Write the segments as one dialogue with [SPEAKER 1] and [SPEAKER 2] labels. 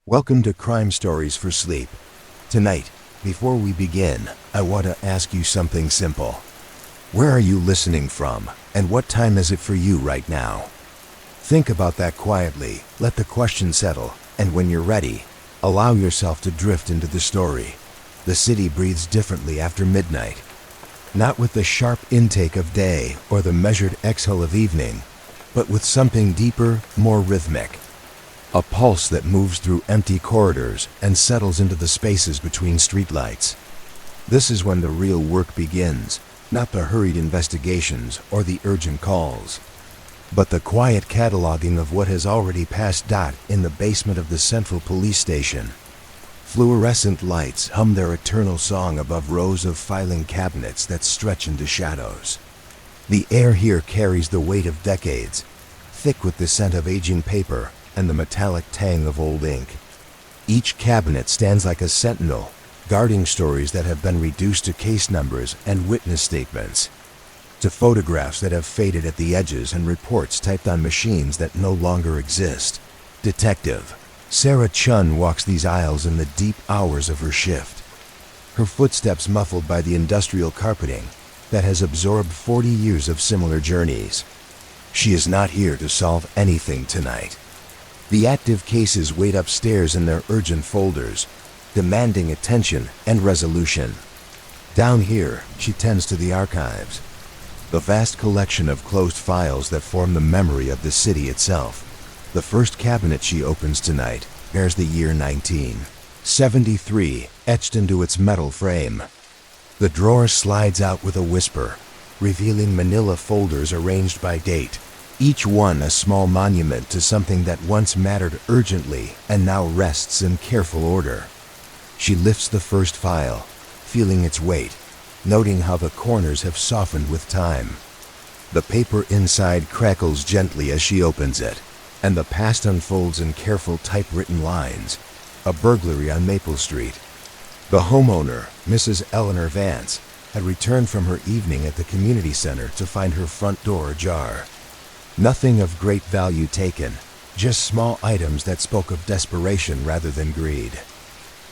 [SPEAKER 1] Welcome to Crime Stories for Sleep. Tonight, before we begin, I want to ask you something simple. Where are you listening from, and what time is it for you right now? Think about that quietly, let the question settle, and when you're ready, allow yourself to drift into the story. The city breathes differently after midnight. Not with the sharp intake of day or the measured exhale of evening, but with something deeper, more rhythmic. A pulse that moves through empty corridors and settles into the spaces between streetlights. This is when the real work begins, not the hurried investigations or the urgent calls, but the quiet cataloging of what has already passed. In the basement of the central police station, fluorescent lights hum their eternal song above rows of filing cabinets that stretch into shadows. The air here carries the weight of decades, thick with the scent of aging paper and the metallic tang of old ink. Each cabinet stands like a sentinel, guarding stories that have been reduced to case numbers and witness statements, to photographs that have faded at the edges and reports typed on machines that no longer exist. Detective Sarah Chun walks these aisles in the deep hours of her shift, her footsteps muffled by the industrial carpeting that has absorbed 40 years of similar journeys. She is not here to solve anything tonight. The active cases wait upstairs in their urgent folders, demanding attention and resolution. Down here, she tends to the archives, the vast collection of closed files that form the memory of the city itself. The first cabinet she opens tonight bears the year 1973 etched into its metal frame. The drawer slides out with a whisper, revealing manila folders arranged by date, each one a small monument to something that once mattered urgently and now rests in careful order. She lifts the first file, feeling its weight, noting how the corners have softened with time. The paper inside crackles gently as she opens it, and the past unfolds in careful typewritten lines. A burglary on Maple Street. The homeowner, Mrs. Eleanor Vance, had returned from her evening at the community center to find her front door ajar. Nothing of great value taken, just small items that spoke of desperation rather than greed.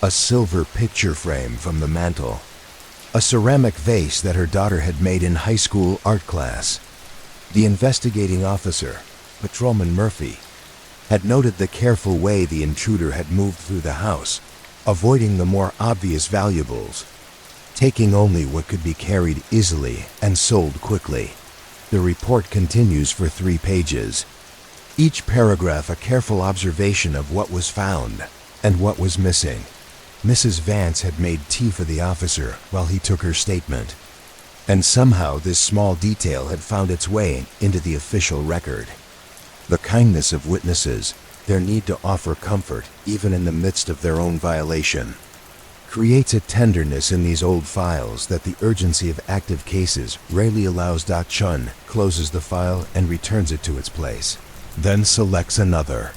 [SPEAKER 1] A silver picture frame from the mantel. A ceramic vase that her daughter had made in high school art class. The investigating officer, Patrolman Murphy, had noted the careful way the intruder had moved through the house, avoiding the more obvious valuables, taking only what could be carried easily and sold quickly. The report continues for 3 pages. Each paragraph a careful observation of what was found and what was missing. Mrs. Vance had made tea for the officer while he took her statement, and somehow this small detail had found its way into the official record. The kindness of witnesses, their need to offer comfort even in the midst of their own violation, creates a tenderness in these old files that the urgency of active cases rarely allows. Chun closes the file and returns it to its place, then selects another.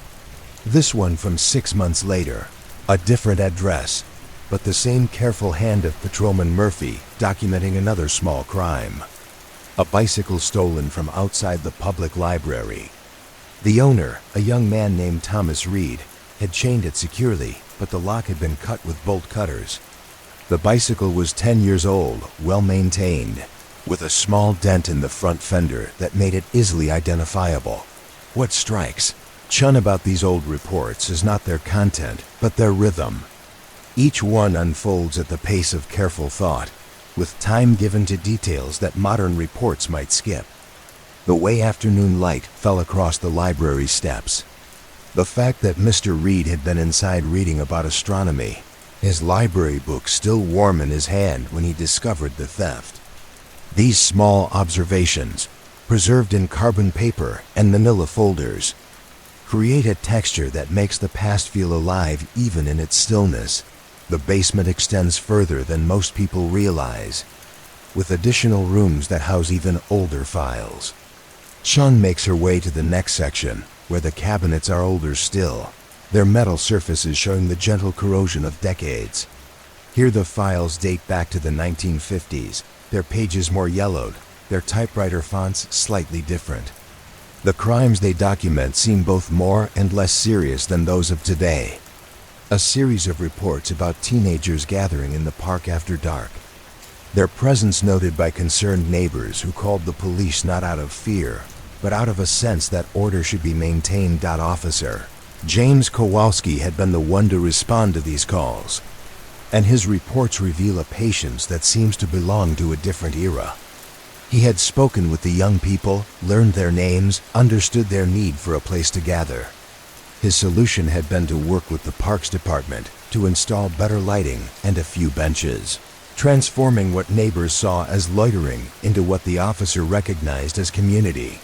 [SPEAKER 1] This one from 6 months later, a different address, but the same careful hand of Patrolman Murphy documenting another small crime. A bicycle stolen from outside the public library. The owner, a young man named Thomas Reed, had chained it securely, but the lock had been cut with bolt cutters. The bicycle was 10 years old, well maintained, with a small dent in the front fender that made it easily identifiable. What strikes Chun about these old reports is not their content, but their rhythm. Each one unfolds at the pace of careful thought, with time given to details that modern reports might skip. The way afternoon light fell across the library steps. The fact that Mr. Reed had been inside reading about astronomy, his library book still warm in his hand when he discovered the theft. These small observations, preserved in carbon paper and manila folders, create a texture that makes the past feel alive even in its stillness. The basement extends further than most people realize, with additional rooms that house even older files. Chun makes her way to the next section, where the cabinets are older still, their metal surfaces showing the gentle corrosion of decades. Here the files date back to the 1950s, their pages more yellowed, their typewriter fonts slightly different. The crimes they document seem both more and less serious than those of today. A series of reports about teenagers gathering in the park after dark. Their presence noted by concerned neighbors who called the police not out of fear, but out of a sense that order should be maintained. Officer James Kowalski had been the one to respond to these calls, and his reports reveal a patience that seems to belong to a different era. He had spoken with the young people, learned their names, understood their need for a place to gather. His solution had been to work with the Parks Department to install better lighting and a few benches, transforming what neighbors saw as loitering into what the officer recognized as community.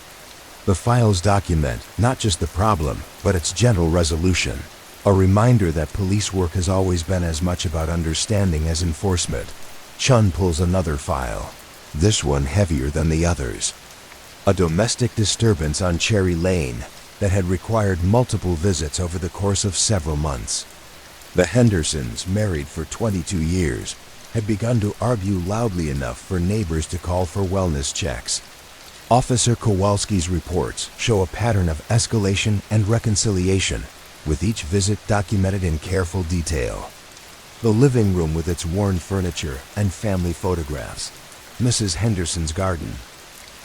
[SPEAKER 1] The files document not just the problem, but its gentle resolution, a reminder that police work has always been as much about understanding as enforcement. Chun pulls another file, this one heavier than the others. A domestic disturbance on Cherry Lane that had required multiple visits over the course of several months. The Hendersons, married for 22 years, had begun to argue loudly enough for neighbors to call for wellness checks. Officer Kowalski's reports show a pattern of escalation and reconciliation, with each visit documented in careful detail. The living room with its worn furniture and family photographs, Mrs. Henderson's garden,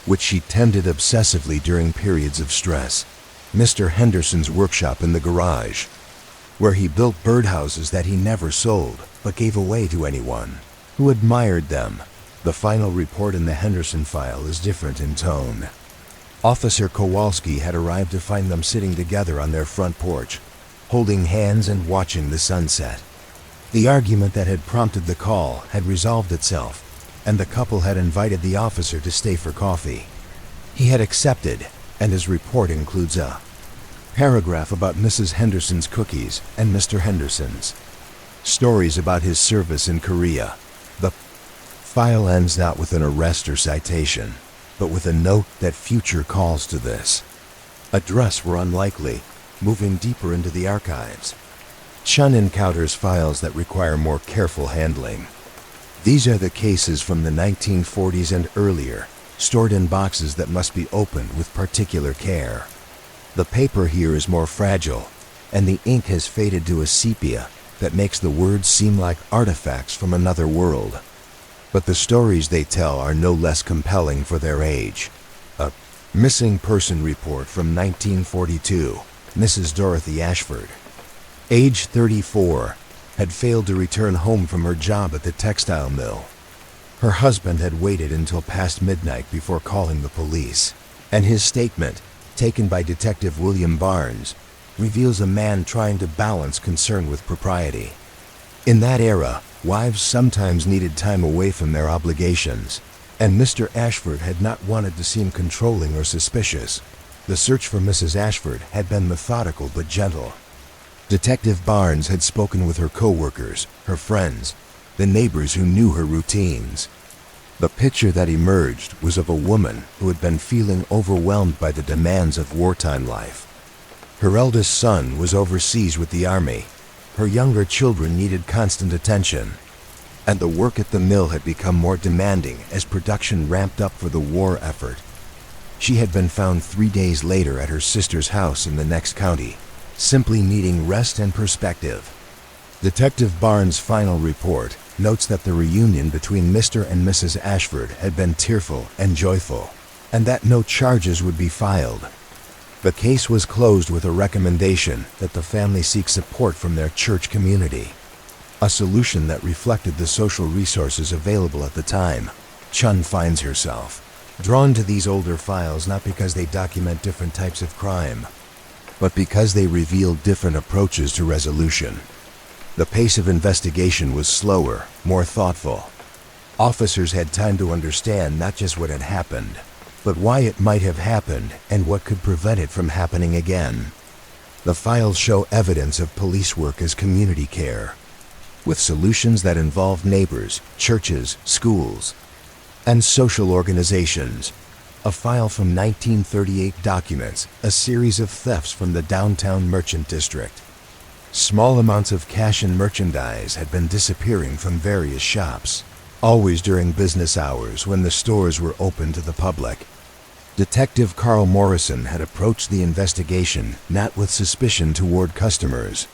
[SPEAKER 1] which she tended obsessively during periods of stress, Mr. Henderson's workshop in the garage, where he built birdhouses that he never sold but gave away to anyone who admired them. The final report in the Henderson file is different in tone. Officer Kowalski had arrived to find them sitting together on their front porch, holding hands and watching the sunset. The argument that had prompted the call had resolved itself, and the couple had invited the officer to stay for coffee. He had accepted, and his report includes a paragraph about Mrs. Henderson's cookies and Mr. Henderson's stories about his service in Korea. The file ends not with an arrest or citation, but with a note that future calls to this address were unlikely, moving deeper into the archives. Chun encounters files that require more careful handling. These are the cases from the 1940s and earlier, stored in boxes that must be opened with particular care. The paper here is more fragile, and the ink has faded to a sepia that makes the words seem like artifacts from another world. But the stories they tell are no less compelling for their age. A missing person report from 1942, Mrs. Dorothy Ashford, age 34, had failed to return home from her job at the textile mill. Her husband had waited until past midnight before calling the police, and his statement, taken by Detective William Barnes, reveals a man trying to balance concern with propriety. In that era, wives sometimes needed time away from their obligations, and Mr. Ashford had not wanted to seem controlling or suspicious. The search for Mrs. Ashford had been methodical but gentle. Detective Barnes had spoken with her co-workers, her friends, the neighbors who knew her routines. The picture that emerged was of a woman who had been feeling overwhelmed by the demands of wartime life. Her eldest son was overseas with the army. Her younger children needed constant attention, and the work at the mill had become more demanding as production ramped up for the war effort. She had been found 3 days later at her sister's house in the next county, simply needing rest and perspective. Detective Barnes' final report notes that the reunion between Mr. and Mrs. Ashford had been tearful and joyful, and that no charges would be filed. The case was closed with a recommendation that the family seek support from their church community, a solution that reflected the social resources available at the time. Chun finds herself drawn to these older files not because they document different types of crime, but because they reveal different approaches to resolution. The pace of investigation was slower, more thoughtful. Officers had time to understand not just what had happened, but why it might have happened and what could prevent it from happening again. The files show evidence of police work as community care, with solutions that involve neighbors, churches, schools, and social organizations. A file from 1938 documents a series of thefts from the downtown merchant district. Small amounts of cash and merchandise had been disappearing from various shops, always during business hours when the stores were open to the public. Detective Carl Morrison had approached the investigation not with suspicion toward customers,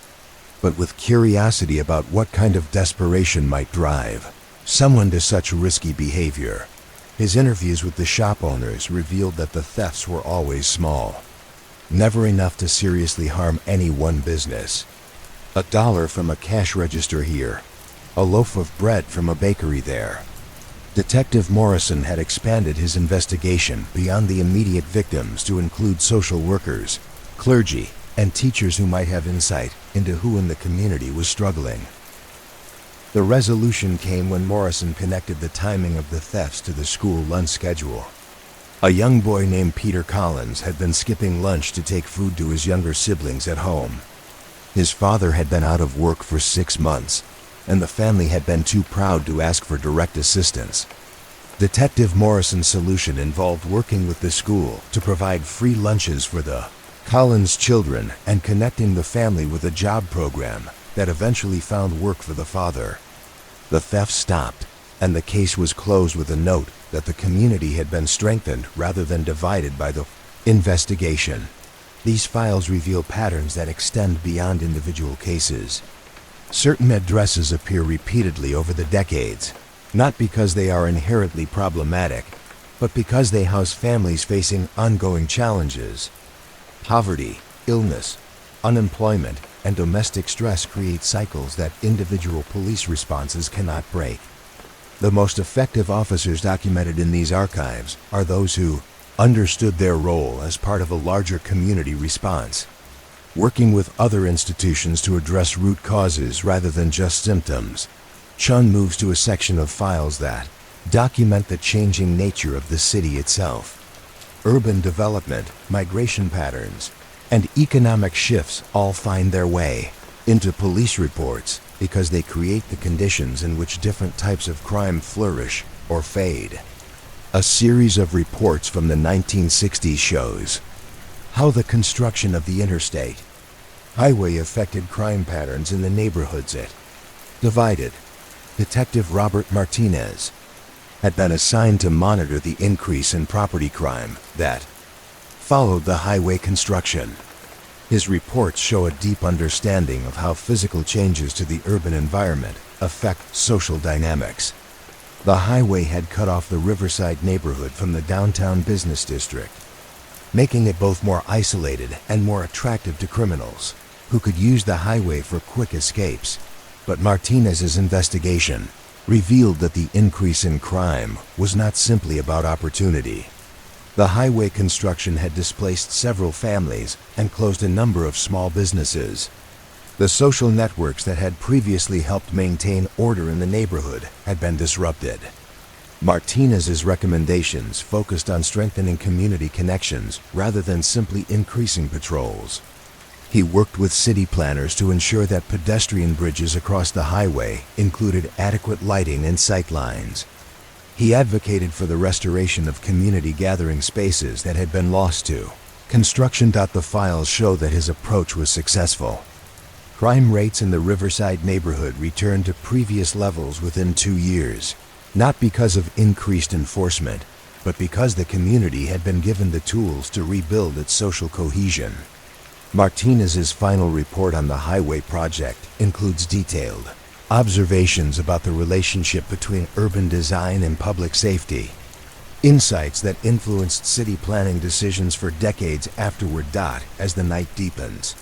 [SPEAKER 1] but with curiosity about what kind of desperation might drive someone to such risky behavior. His interviews with the shop owners revealed that the thefts were always small, never enough to seriously harm any one business. $1 from a cash register here, a loaf of bread from a bakery there. Detective Morrison had expanded his investigation beyond the immediate victims to include social workers, clergy, and teachers who might have insight into who in the community was struggling. The resolution came when Morrison connected the timing of the thefts to the school lunch schedule. A young boy named Peter Collins had been skipping lunch to take food to his younger siblings at home. His father had been out of work for 6 months, and the family had been too proud to ask for direct assistance. Detective Morrison's solution involved working with the school to provide free lunches for the Collins children and connecting the family with a job program that eventually found work for the father. The theft stopped, and the case was closed with a note that the community had been strengthened rather than divided by the investigation. These files reveal patterns that extend beyond individual cases. Certain addresses appear repeatedly over the decades, not because they are inherently problematic, but because they house families facing ongoing challenges. Poverty, illness, unemployment, and domestic stress create cycles that individual police responses cannot break. The most effective officers documented in these archives are those who understood their role as part of a larger community response, working with other institutions to address root causes rather than just symptoms. Chun moves to a section of files that document the changing nature of the city itself. Urban development, migration patterns, and economic shifts all find their way into police reports because they create the conditions in which different types of crime flourish or fade. A series of reports from the 1960s shows how the construction of the interstate highway affected crime patterns in the neighborhoods it divided. Detective Robert Martinez had been assigned to monitor the increase in property crime that followed the highway construction. His reports show a deep understanding of how physical changes to the urban environment affect social dynamics. The highway had cut off the Riverside neighborhood from the downtown business district, making it both more isolated and more attractive to criminals who could use the highway for quick escapes. But Martinez's investigation revealed that the increase in crime was not simply about opportunity. The highway construction had displaced several families and closed a number of small businesses. The social networks that had previously helped maintain order in the neighborhood had been disrupted. Martinez's recommendations focused on strengthening community connections rather than simply increasing patrols. He worked with city planners to ensure that pedestrian bridges across the highway included adequate lighting and sight lines. He advocated for the restoration of community gathering spaces that had been lost to construction. The files show that his approach was successful. Crime rates in the Riverside neighborhood returned to previous levels within 2 years, not because of increased enforcement, but because the community had been given the tools to rebuild its social cohesion. Martinez's final report on the highway project includes detailed observations about the relationship between urban design and public safety, insights that influenced city planning decisions for decades afterward. As the night deepens,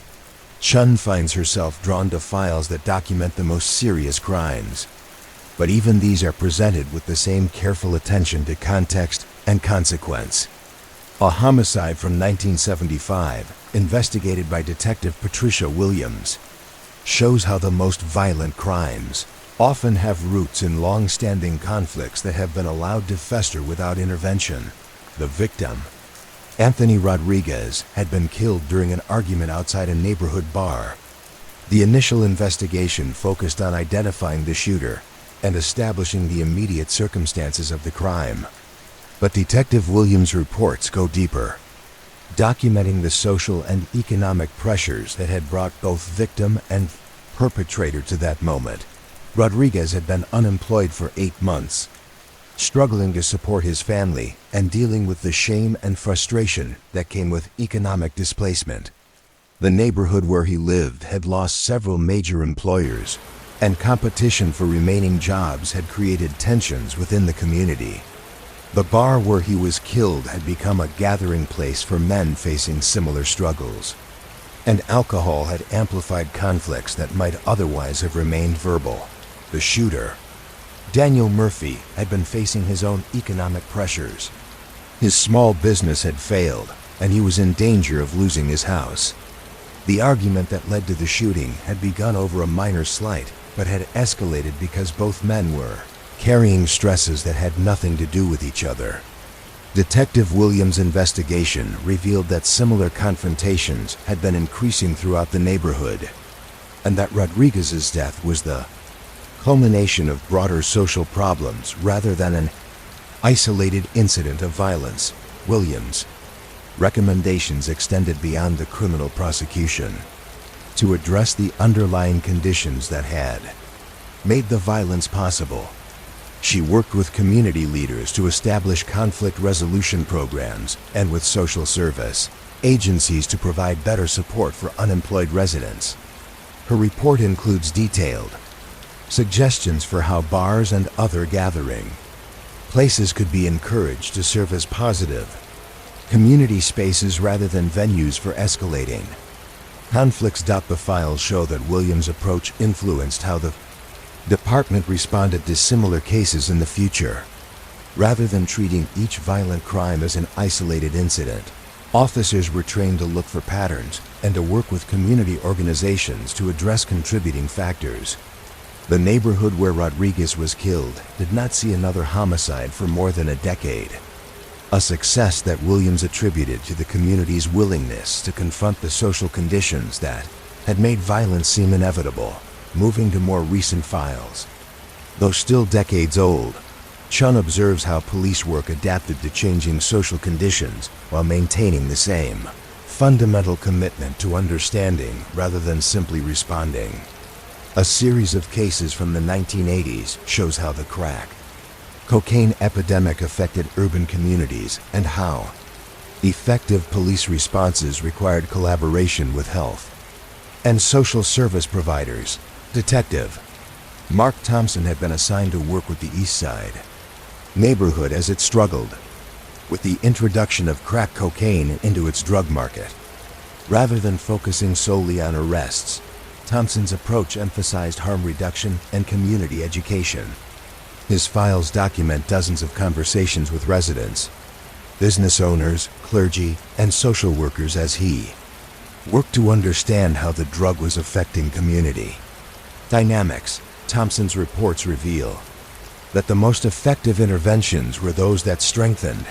[SPEAKER 1] Chun finds herself drawn to files that document the most serious crimes. But even these are presented with the same careful attention to context and consequence. A homicide from 1975, investigated by Detective Patricia Williams, shows how the most violent crimes often have roots in long-standing conflicts that have been allowed to fester without intervention. The victim, Anthony Rodriguez, had been killed during an argument outside a neighborhood bar. The initial investigation focused on identifying the shooter and establishing the immediate circumstances of the crime. But Detective Williams' reports go deeper, documenting the social and economic pressures that had brought both victim and perpetrator to that moment. Rodriguez had been unemployed for 8 months, struggling to support his family and dealing with the shame and frustration that came with economic displacement. The neighborhood where he lived had lost several major employers, and competition for remaining jobs had created tensions within the community. The bar where he was killed had become a gathering place for men facing similar struggles, and alcohol had amplified conflicts that might otherwise have remained verbal. The shooter, Daniel Murphy, had been facing his own economic pressures. His small business had failed, and he was in danger of losing his house. The argument that led to the shooting had begun over a minor slight, but had escalated because both men were carrying stresses that had nothing to do with each other. Detective Williams' investigation revealed that similar confrontations had been increasing throughout the neighborhood, and that Rodriguez's death was the culmination of broader social problems rather than an isolated incident of violence. Williams' recommendations extended beyond the criminal prosecution to address the underlying conditions that had made the violence possible. She worked with community leaders to establish conflict resolution programs and with social service agencies to provide better support for unemployed residents. Her report includes detailed suggestions for how bars and other gathering places could be encouraged to serve as positive community spaces rather than venues for escalating conflicts. The files show that Williams' approach influenced how the department responded to similar cases in the future. Rather than treating each violent crime as an isolated incident, officers were trained to look for patterns and to work with community organizations to address contributing factors. The neighborhood where Rodriguez was killed did not see another homicide for more than a decade, a success that Williams attributed to the community's willingness to confront the social conditions that had made violence seem inevitable. Moving to more recent files. Though still decades old, Chun observes how police work adapted to changing social conditions while maintaining the same fundamental commitment to understanding rather than simply responding. A series of cases from the 1980s shows how the crack cocaine epidemic affected urban communities and how effective police responses required collaboration with health and social service providers. Detective Mark Thompson had been assigned to work with the East Side neighborhood as it struggled with the introduction of crack cocaine into its drug market. Rather than focusing solely on arrests, Thompson's approach emphasized harm reduction and community education. His files document dozens of conversations with residents, business owners, clergy, and social workers as he worked to understand how the drug was affecting community dynamics. Thompson's reports reveal that the most effective interventions were those that strengthened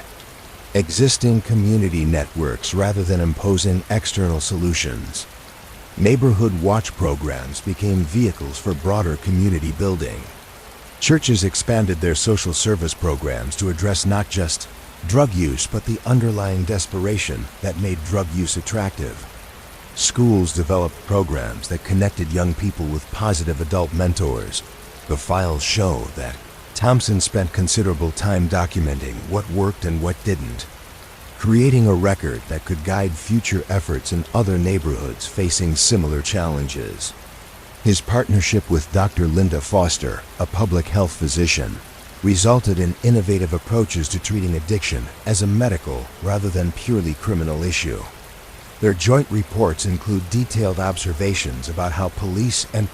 [SPEAKER 1] existing community networks rather than imposing external solutions. Neighborhood watch programs became vehicles for broader community building. Churches expanded their social service programs to address not just drug use but the underlying desperation that made drug use attractive. Schools developed programs that connected young people with positive adult mentors. The files show that Thompson spent considerable time documenting what worked and what didn't, creating a record that could guide future efforts in other neighborhoods facing similar challenges. His partnership with Dr. Linda Foster, a public health physician, resulted in innovative approaches to treating addiction as a medical rather than purely criminal issue. Their joint reports include detailed observations about how police and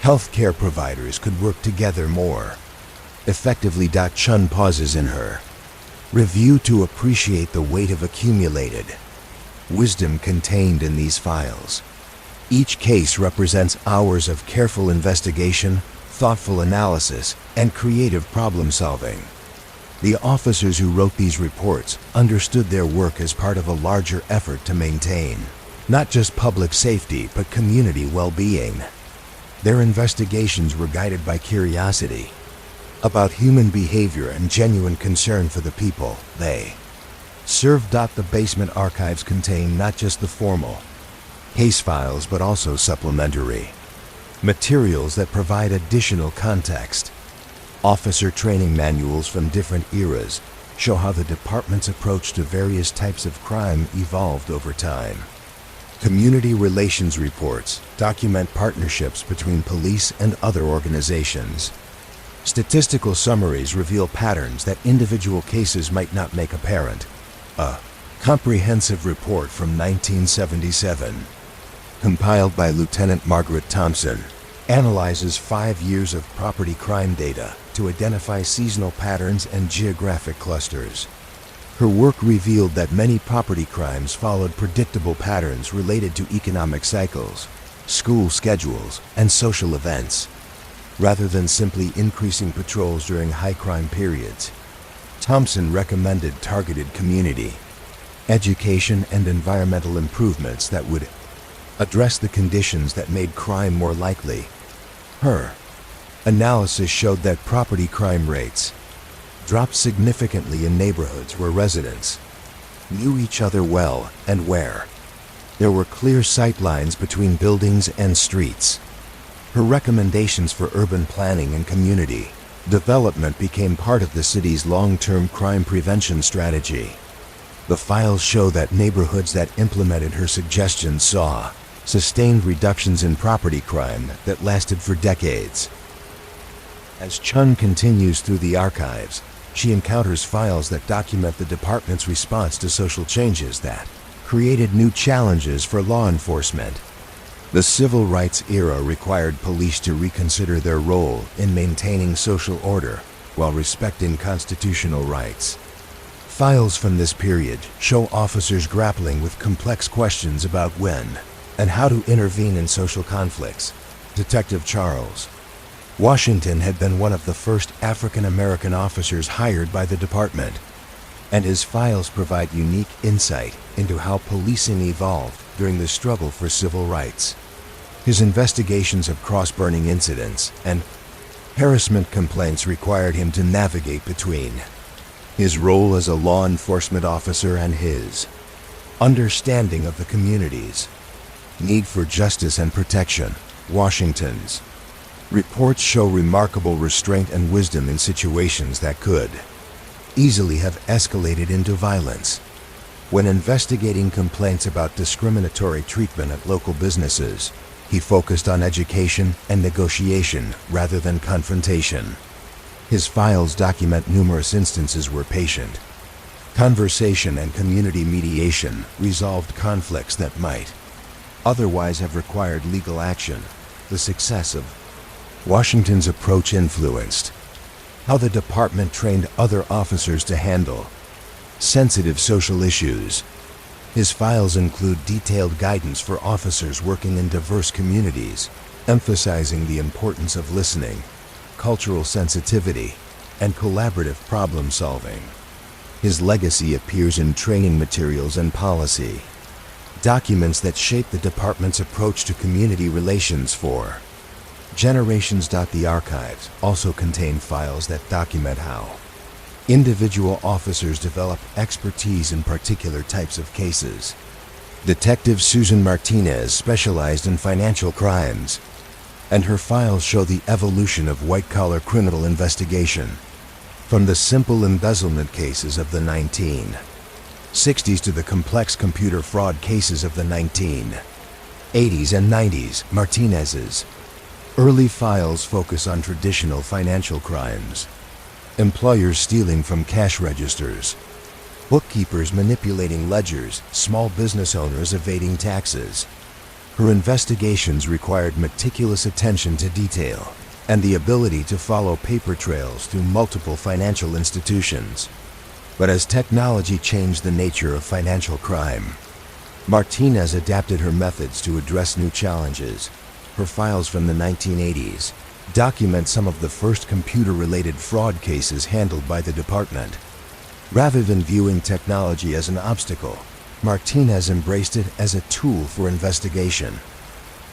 [SPEAKER 1] healthcare providers could work together more effectively. Chun pauses in her review to appreciate the weight of accumulated wisdom contained in these files. Each case represents hours of careful investigation, thoughtful analysis, and creative problem solving. The officers who wrote these reports understood their work as part of a larger effort to maintain not just public safety but community well-being. Their investigations were guided by curiosity about human behavior and genuine concern for the people they served. The basement archives contain not just the formal case files but also supplementary materials that provide additional context. Officer training manuals from different eras show how the department's approach to various types of crime evolved over time. Community relations reports document partnerships between police and other organizations. Statistical summaries reveal patterns that individual cases might not make apparent. A comprehensive report from 1977, compiled by Lieutenant Margaret Thompson, analyzes 5 years of property crime data to identify seasonal patterns and geographic clusters. Her work revealed that many property crimes followed predictable patterns related to economic cycles, school schedules, and social events, rather than simply increasing patrols during high crime periods. Thompson recommended targeted community, education, and environmental improvements that would address the conditions that made crime more likely. Her analysis showed that property crime rates dropped significantly in neighborhoods where residents knew each other well and where there were clear sight lines between buildings and streets. Her recommendations for urban planning and community development became part of the city's long-term crime prevention strategy. The files show that neighborhoods that implemented her suggestions saw sustained reductions in property crime that lasted for decades. As Chun continues through the archives, she encounters files that document the department's response to social changes that created new challenges for law enforcement. The civil rights era required police to reconsider their role in maintaining social order while respecting constitutional rights. Files from this period show officers grappling with complex questions about when and how to intervene in social conflicts. Detective Charles Washington had been one of the first African American officers hired by the department, and his files provide unique insight into how policing evolved during the struggle for civil rights. His investigations of cross-burning incidents and harassment complaints required him to navigate between his role as a law enforcement officer and his understanding of the community's need for justice and protection. Washington's reports show remarkable restraint and wisdom in situations that could easily have escalated into violence. When investigating complaints about discriminatory treatment at local businesses, he focused on education and negotiation rather than confrontation. His files document numerous instances where patient conversation and community mediation resolved conflicts that might otherwise have required legal action. The success of Washington's approach influenced how the department trained other officers to handle sensitive social issues. His files include detailed guidance for officers working in diverse communities, emphasizing the importance of listening, cultural sensitivity, and collaborative problem solving. His legacy appears in training materials and policy documents that shape the department's approach to community relations for generations. The archives also contain files that document how individual officers develop expertise in particular types of cases. Detective Susan Martinez specialized in financial crimes, and her files show the evolution of white-collar criminal investigation, from the simple embezzlement cases of the 1960s to the complex computer fraud cases of the 1980s and 90s. Martinez's early files focus on traditional financial crimes: employers stealing from cash registers, bookkeepers manipulating ledgers, small business owners evading taxes. Her investigations required meticulous attention to detail and the ability to follow paper trails through multiple financial institutions. But as technology changed the nature of financial crime, Martinez adapted her methods to address new challenges. Her files from the 1980s document some of the first computer-related fraud cases handled by the department. Rather than viewing technology as an obstacle, Martinez embraced it as a tool for investigation.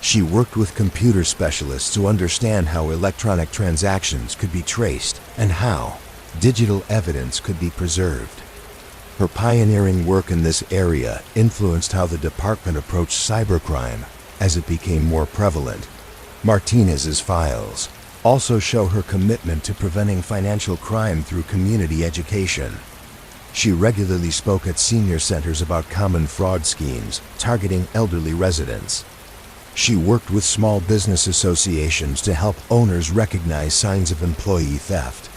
[SPEAKER 1] She worked with computer specialists to understand how electronic transactions could be traced and how digital evidence could be preserved. Her pioneering work in this area influenced how the department approached cybercrime as it became more prevalent. Martinez's files also show her commitment to preventing financial crime through community education. She regularly spoke at senior centers about common fraud schemes targeting elderly residents. She worked with small business associations to help owners recognize signs of employee theft.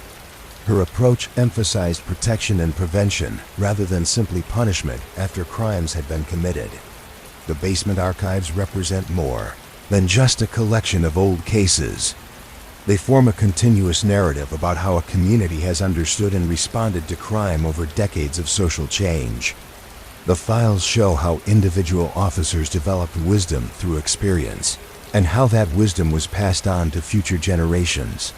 [SPEAKER 1] Her approach emphasized protection and prevention rather than simply punishment after crimes had been committed. The basement archives represent more than just a collection of old cases. They form a continuous narrative about how a community has understood and responded to crime over decades of social change. The files show how individual officers developed wisdom through experience, and how that wisdom was passed on to future generations.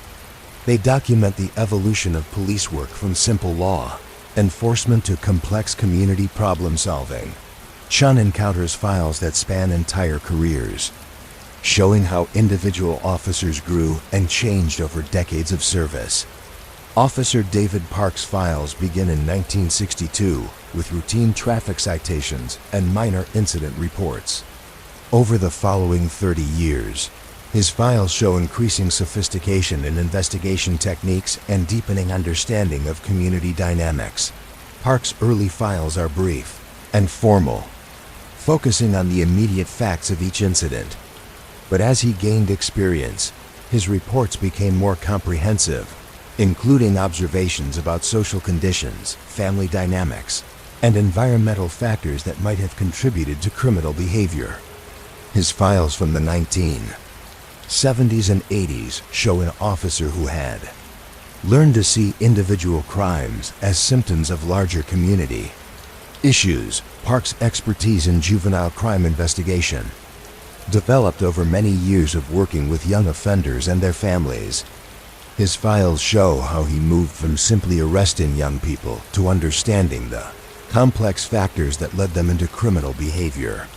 [SPEAKER 1] They document the evolution of police work from simple law enforcement to complex community problem solving. Chun encounters files that span entire careers, showing how individual officers grew and changed over decades of service. Officer David Park's files begin in 1962 with routine traffic citations and minor incident reports. Over the following 30 years, his files show increasing sophistication in investigation techniques and deepening understanding of community dynamics. Park's early files are brief and formal, focusing on the immediate facts of each incident. But as he gained experience, his reports became more comprehensive, including observations about social conditions, family dynamics, and environmental factors that might have contributed to criminal behavior. His files from the 1970s and 80s show an officer who had learned to see individual crimes as symptoms of larger community issues. Park's expertise in juvenile crime investigation developed over many years of working with young offenders and their families. His files show how he moved from simply arresting young people to understanding the complex factors that led them into criminal behavior.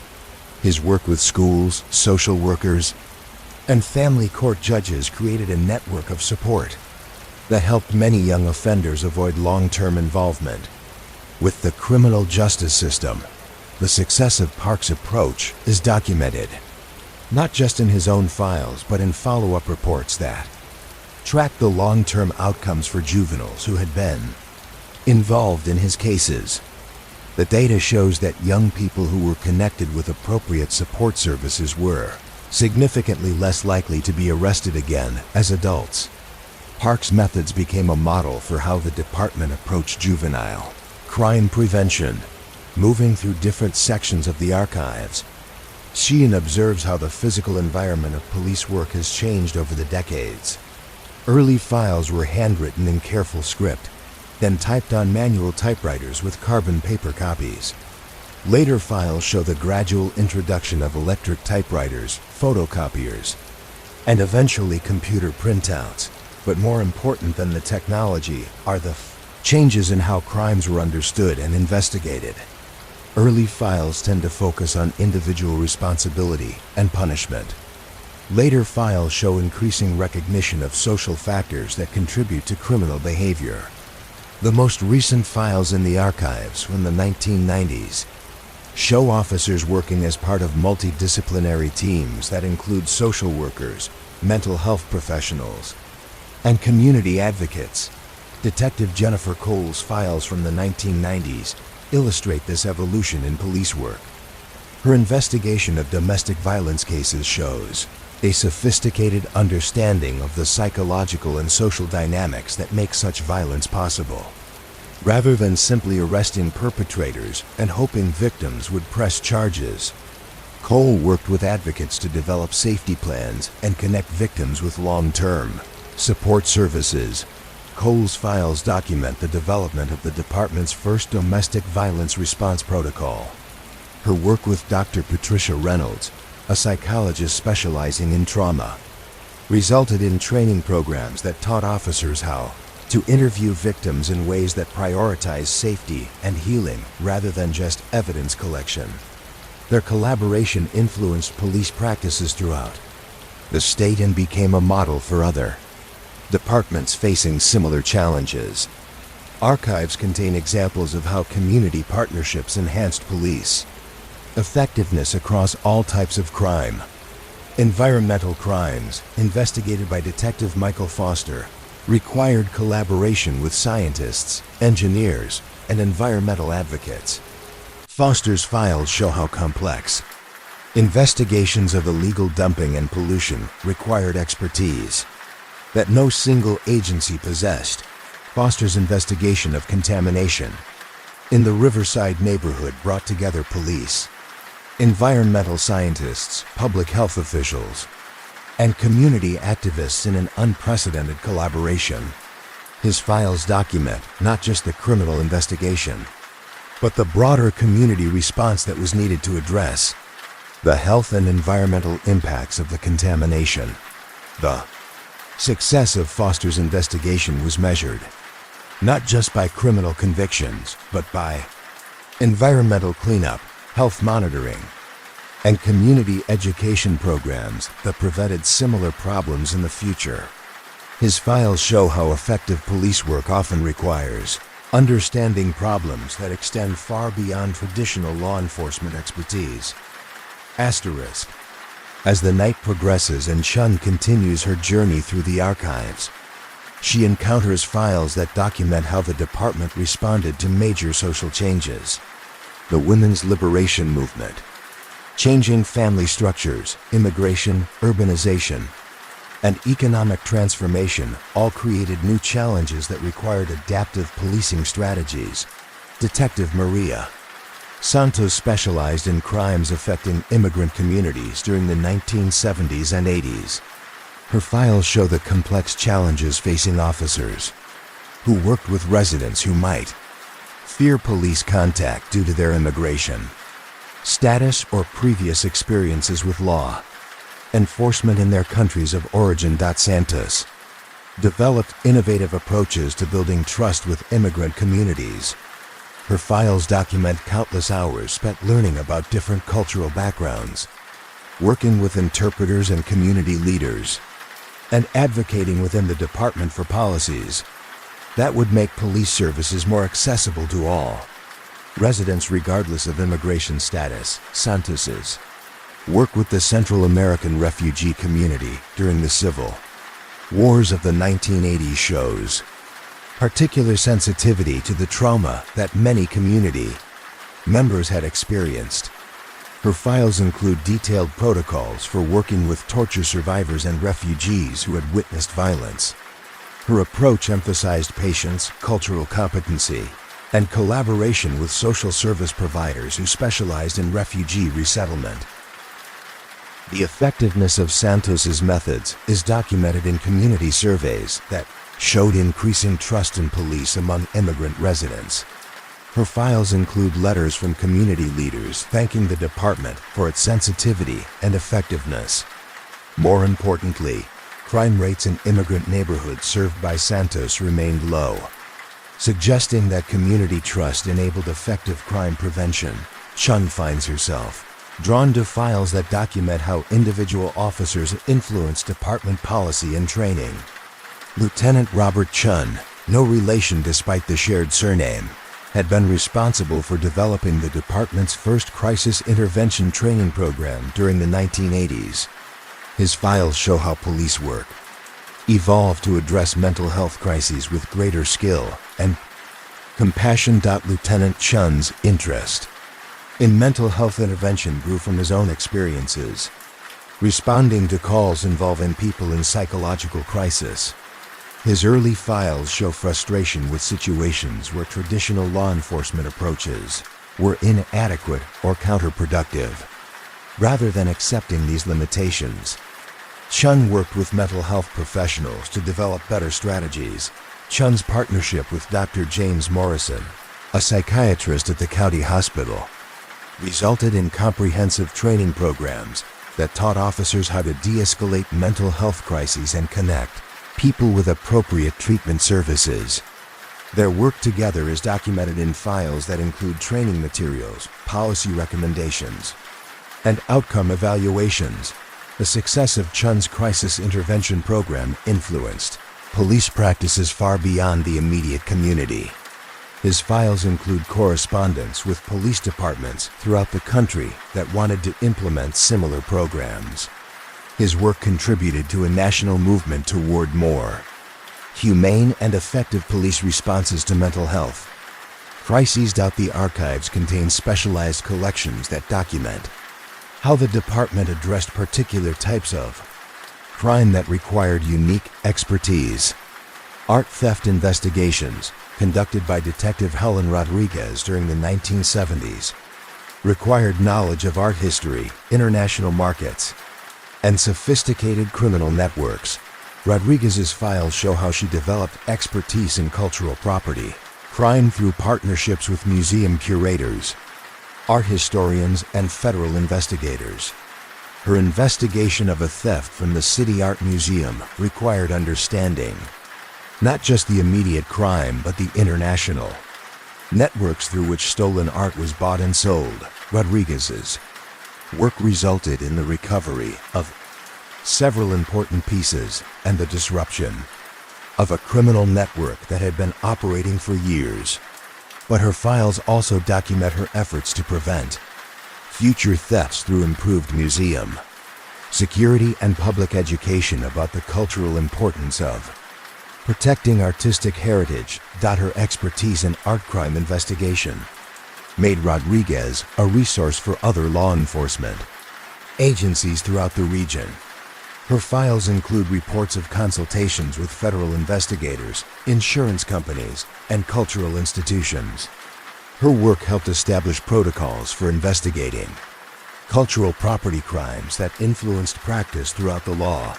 [SPEAKER 1] His work with schools, social workers, and family court judges created a network of support that helped many young offenders avoid long-term involvement with the criminal justice system. The success of Park's approach is documented, not just in his own files, but in follow-up reports that track the long-term outcomes for juveniles who had been involved in his cases. The data shows that young people who were connected with appropriate support services were significantly less likely to be arrested again as adults. Park's methods became a model for how the department approached juvenile crime prevention. Moving through different sections of the archives, Sheehan observes how the physical environment of police work has changed over the decades. Early files were handwritten in careful script, then typed on manual typewriters with carbon paper copies. Later files show the gradual introduction of electric typewriters, photocopiers, and eventually computer printouts. But more important than the technology are the changes in how crimes were understood and investigated. Early files tend to focus on individual responsibility and punishment. Later files show increasing recognition of social factors that contribute to criminal behavior. The most recent files in the archives from the 1990s show officers working as part of multidisciplinary teams that include social workers, mental health professionals, and community advocates. Detective Jennifer Cole's files from the 1990s illustrate this evolution in police work. Her investigation of domestic violence cases shows a sophisticated understanding of the psychological and social dynamics that make such violence possible. Rather than simply arresting perpetrators and hoping victims would press charges, Cole worked with advocates to develop safety plans and connect victims with long-term support services. Cole's files document the development of the department's first domestic violence response protocol. Her work with Dr. Patricia Reynolds, a psychologist specializing in trauma, resulted in training programs that taught officers how to interview victims in ways that prioritize safety and healing rather than just evidence collection. Their collaboration influenced police practices throughout the state and became a model for other departments facing similar challenges. Archives contain examples of how community partnerships enhanced police effectiveness across all types of crime. Environmental crimes, investigated by Detective Michael Foster, required collaboration with scientists, engineers, and environmental advocates. Foster's files show how complex investigations of illegal dumping and pollution required expertise that no single agency possessed. Foster's investigation of contamination in the Riverside neighborhood brought together police, environmental scientists, public health officials, and community activists in an unprecedented collaboration. His files document not just the criminal investigation, but the broader community response that was needed to address the health and environmental impacts of the contamination. The success of Foster's investigation was measured not just by criminal convictions, but by environmental cleanup, health monitoring, and community education programs that prevented similar problems in the future. His files show how effective police work often requires understanding problems that extend far beyond traditional law enforcement expertise. Asterisk. As the night progresses and Chun continues her journey through the archives, she encounters files that document how the department responded to major social changes. The women's liberation movement, changing family structures, immigration, urbanization, and economic transformation all created new challenges that required adaptive policing strategies. Detective Maria Santos specialized in crimes affecting immigrant communities during the 1970s and 80s. Her files show the complex challenges facing officers who worked with residents who might fear police contact due to their immigration status or previous experiences with law enforcement in their countries of origin. Santos developed innovative approaches to building trust with immigrant communities. Her files document countless hours spent learning about different cultural backgrounds, working with interpreters and community leaders, and advocating within the department for policies that would make police services more accessible to all residents regardless of immigration status. Santos's work with the Central American refugee community during the civil wars of the 1980s shows particular sensitivity to the trauma that many community members had experienced. Her files include detailed protocols for working with torture survivors and refugees who had witnessed violence. Her approach emphasized patience, cultural competency, and collaboration with social service providers who specialized in refugee resettlement. The effectiveness of Santos's methods is documented in community surveys that showed increasing trust in police among immigrant residents. Her files include letters from community leaders thanking the department for its sensitivity and effectiveness. More importantly, crime rates in immigrant neighborhoods served by Santos remained low, suggesting that community trust enabled effective crime prevention. Chun finds herself drawn to files that document how individual officers influenced department policy and training. Lieutenant Robert Chun, no relation despite the shared surname, had been responsible for developing the department's first crisis intervention training program during the 1980s. His files show how police work evolved to address mental health crises with greater skill and compassion. Lieutenant Chun's interest in mental health intervention grew from his own experiences, responding to calls involving people in psychological crisis. His early files show frustration with situations where traditional law enforcement approaches were inadequate or counterproductive. Rather than accepting these limitations, Chun worked with mental health professionals to develop better strategies. Chun's partnership with Dr. James Morrison, a psychiatrist at the county hospital, resulted in comprehensive training programs that taught officers how to de-escalate mental health crises and connect people with appropriate treatment services. Their work together is documented in files that include training materials, policy recommendations, and outcome evaluations. The success of Chun's crisis intervention program influenced police practices far beyond the immediate community. His files include correspondence with police departments throughout the country that wanted to implement similar programs. His work contributed to a national movement toward more humane and effective police responses to mental health Crises. The archives contain specialized collections that document how the department addressed particular types of crime that required unique expertise. Art theft investigations, conducted by Detective Helen Rodriguez during the 1970s, required knowledge of art history, international markets, and sophisticated criminal networks. Rodriguez's files show how she developed expertise in cultural property, crime through partnerships with museum curators, art historians, and federal investigators. Her investigation of a theft from the City Art Museum required understanding not just the immediate crime, but the international networks through which stolen art was bought and sold. Rodriguez's work resulted in the recovery of several important pieces and the disruption of a criminal network that had been operating for years. But her files also document her efforts to prevent future thefts through improved museum security and public education about the cultural importance of protecting artistic heritage. Her expertise in art crime investigation made Rodriguez a resource for other law enforcement agencies throughout the region. Her files include reports of consultations with federal investigators, insurance companies, and cultural institutions. Her work helped establish protocols for investigating cultural property crimes that influenced practice throughout the law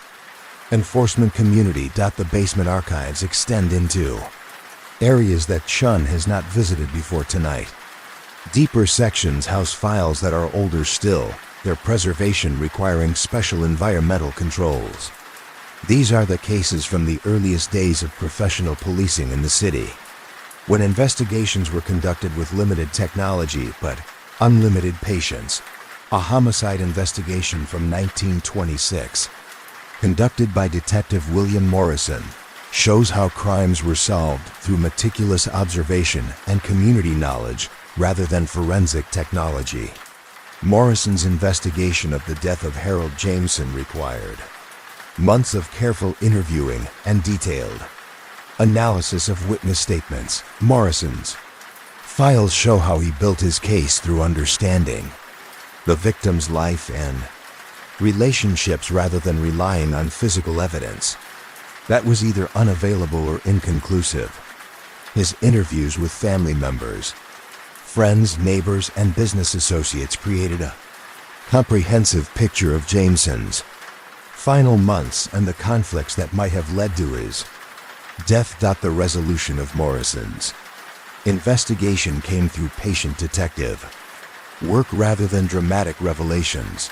[SPEAKER 1] enforcement community. The basement archives extend into areas that Chun has not visited before tonight. Deeper sections house files that are older still, their preservation requiring special environmental controls. These are the cases from the earliest days of professional policing in the city, when investigations were conducted with limited technology but unlimited patience. A homicide investigation from 1926, conducted by Detective William Morrison, shows how crimes were solved through meticulous observation and community knowledge rather than forensic technology. Morrison's investigation of the death of Harold Jameson required months of careful interviewing and detailed analysis of witness statements. Morrison's files show how he built his case through understanding the victim's life and relationships rather than relying on physical evidence that was either unavailable or inconclusive. His interviews with family members, friends, neighbors, and business associates created a comprehensive picture of Jameson's final months and the conflicts that might have led to his death. The resolution of Morrison's investigation came through patient detective work rather than dramatic revelations.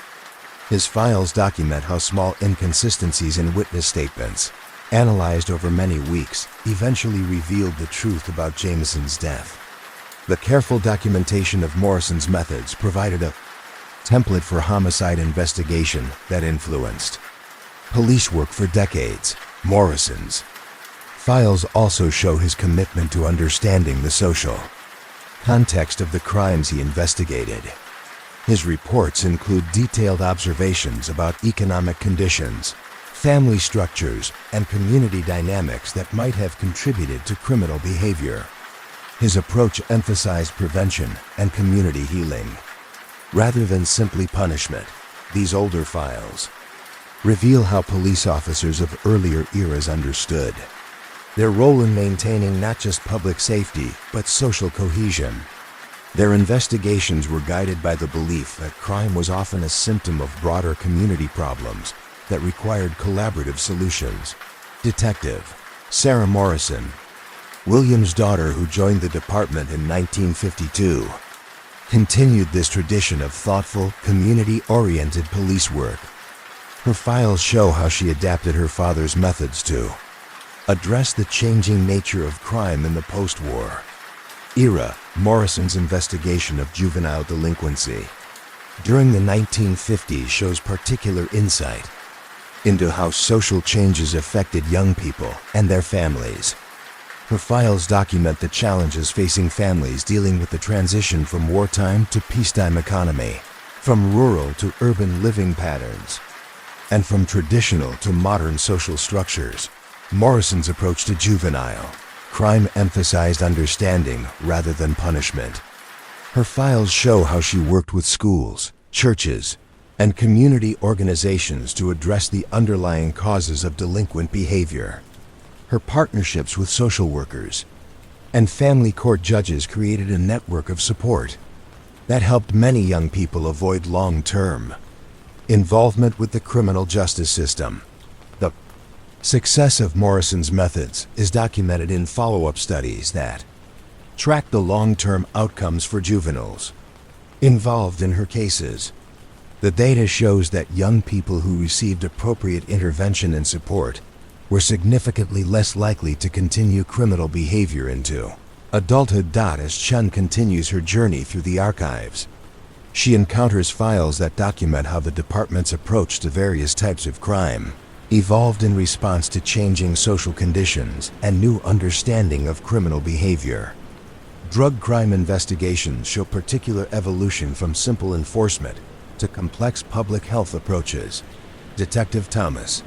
[SPEAKER 1] His files document how small inconsistencies in witness statements, analyzed over many weeks, eventually revealed the truth about Jameson's death. The careful documentation of Morrison's methods provided a template for homicide investigation that influenced police work for decades. Morrison's files also show his commitment to understanding the social context of the crimes he investigated. His reports include detailed observations about economic conditions, family structures, and community dynamics that might have contributed to criminal behavior. His approach emphasized prevention and community healing, rather than simply punishment. These older files reveal how police officers of earlier eras understood their role in maintaining not just public safety, but social cohesion. Their investigations were guided by the belief that crime was often a symptom of broader community problems that required collaborative solutions. Detective Sarah Morrison, William's daughter who joined the department in 1952, continued this tradition of thoughtful, community-oriented police work. Her files show how she adapted her father's methods to address the changing nature of crime in the post-war era. Morrison's investigation of juvenile delinquency during the 1950s shows particular insight into how social changes affected young people and their families. Her files document the challenges facing families dealing with the transition from wartime to peacetime economy, from rural to urban living patterns, and from traditional to modern social structures. Morrison's approach to juvenile Crime emphasized understanding rather than punishment. Her files show how she worked with schools, churches, and community organizations to address the underlying causes of delinquent behavior. Her partnerships with social workers and family court judges created a network of support that helped many young people avoid long-term involvement with the criminal justice system. The success of Morrison's methods is documented in follow-up studies that track the long-term outcomes for juveniles involved in her cases. The data shows that young people who received appropriate intervention and support were significantly less likely to continue criminal behavior into adulthood. As Chun continues her journey through the archives, she encounters files that document how the department's approach to various types of crime evolved in response to changing social conditions and new understanding of criminal behavior. Drug crime investigations show particular evolution from simple enforcement to complex public health approaches. Detective Thomas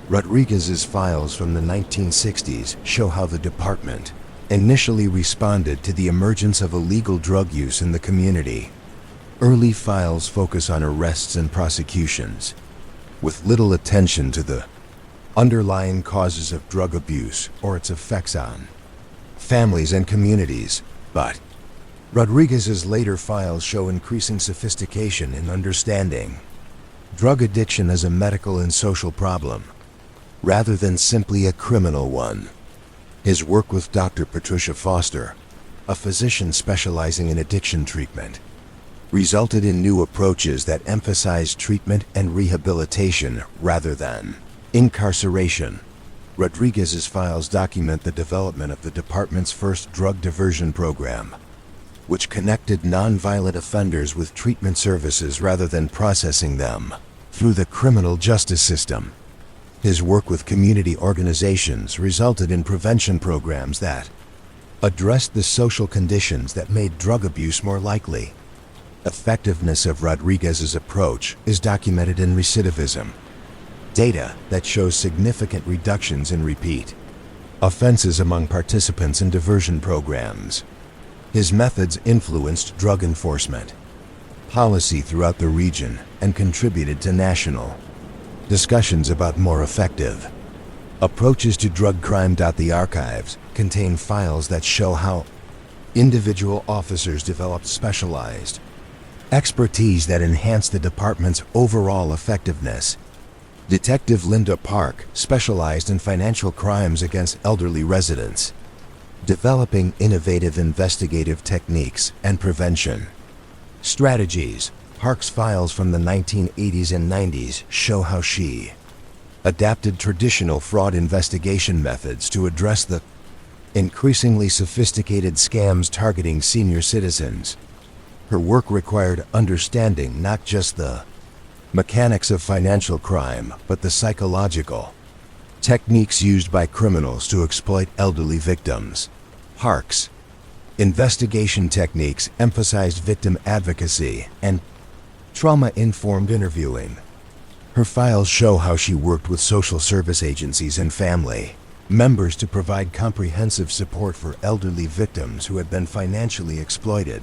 [SPEAKER 1] Rodriguez's files from the 1960s show how the department initially responded to the emergence of illegal drug use in the community. Early files focus on arrests and prosecutions, with little attention to the underlying causes of drug abuse or its effects on families and communities. But Rodriguez's later files show increasing sophistication in understanding drug addiction as a medical and social problem, rather than simply a criminal one. His work with Dr. Patricia Foster, a physician specializing in addiction treatment, resulted in new approaches that emphasize treatment and rehabilitation rather than incarceration. Rodriguez's files document the development of the department's first drug diversion program, which connected nonviolent offenders with treatment services rather than processing them through the criminal justice system. His work with community organizations resulted in prevention programs that addressed the social conditions that made drug abuse more likely. Effectiveness of Rodriguez's approach is documented in recidivism, data that shows significant reductions in repeat offenses among participants in diversion programs. His methods influenced drug enforcement policy throughout the region and contributed to national discussions about more effective approaches to drug crime. The archives contain files that show how individual officers developed specialized expertise that enhanced the department's overall effectiveness. Detective Linda Park specialized in financial crimes against elderly residents, developing innovative investigative techniques and prevention strategies. Park's files from the 1980s and 90s show how she adapted traditional fraud investigation methods to address the increasingly sophisticated scams targeting senior citizens. Her work required understanding not just the mechanics of financial crime, but the psychological techniques used by criminals to exploit elderly victims. Park's investigation techniques emphasized victim advocacy and trauma-informed interviewing. Her files show how she worked with social service agencies and family members to provide comprehensive support for elderly victims who had been financially exploited.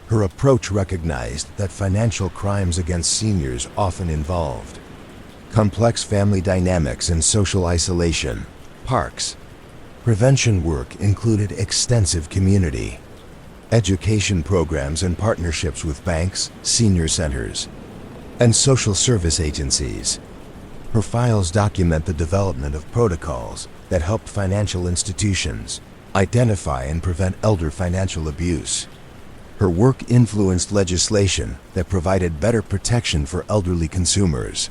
[SPEAKER 1] Her approach recognized that financial crimes against seniors often involved complex family dynamics and social isolation. Park's prevention work included extensive community education programs and partnerships with banks, senior centers, and social service agencies. Her files document the development of protocols that helped financial institutions identify and prevent elder financial abuse. Her work influenced legislation that provided better protection for elderly consumers.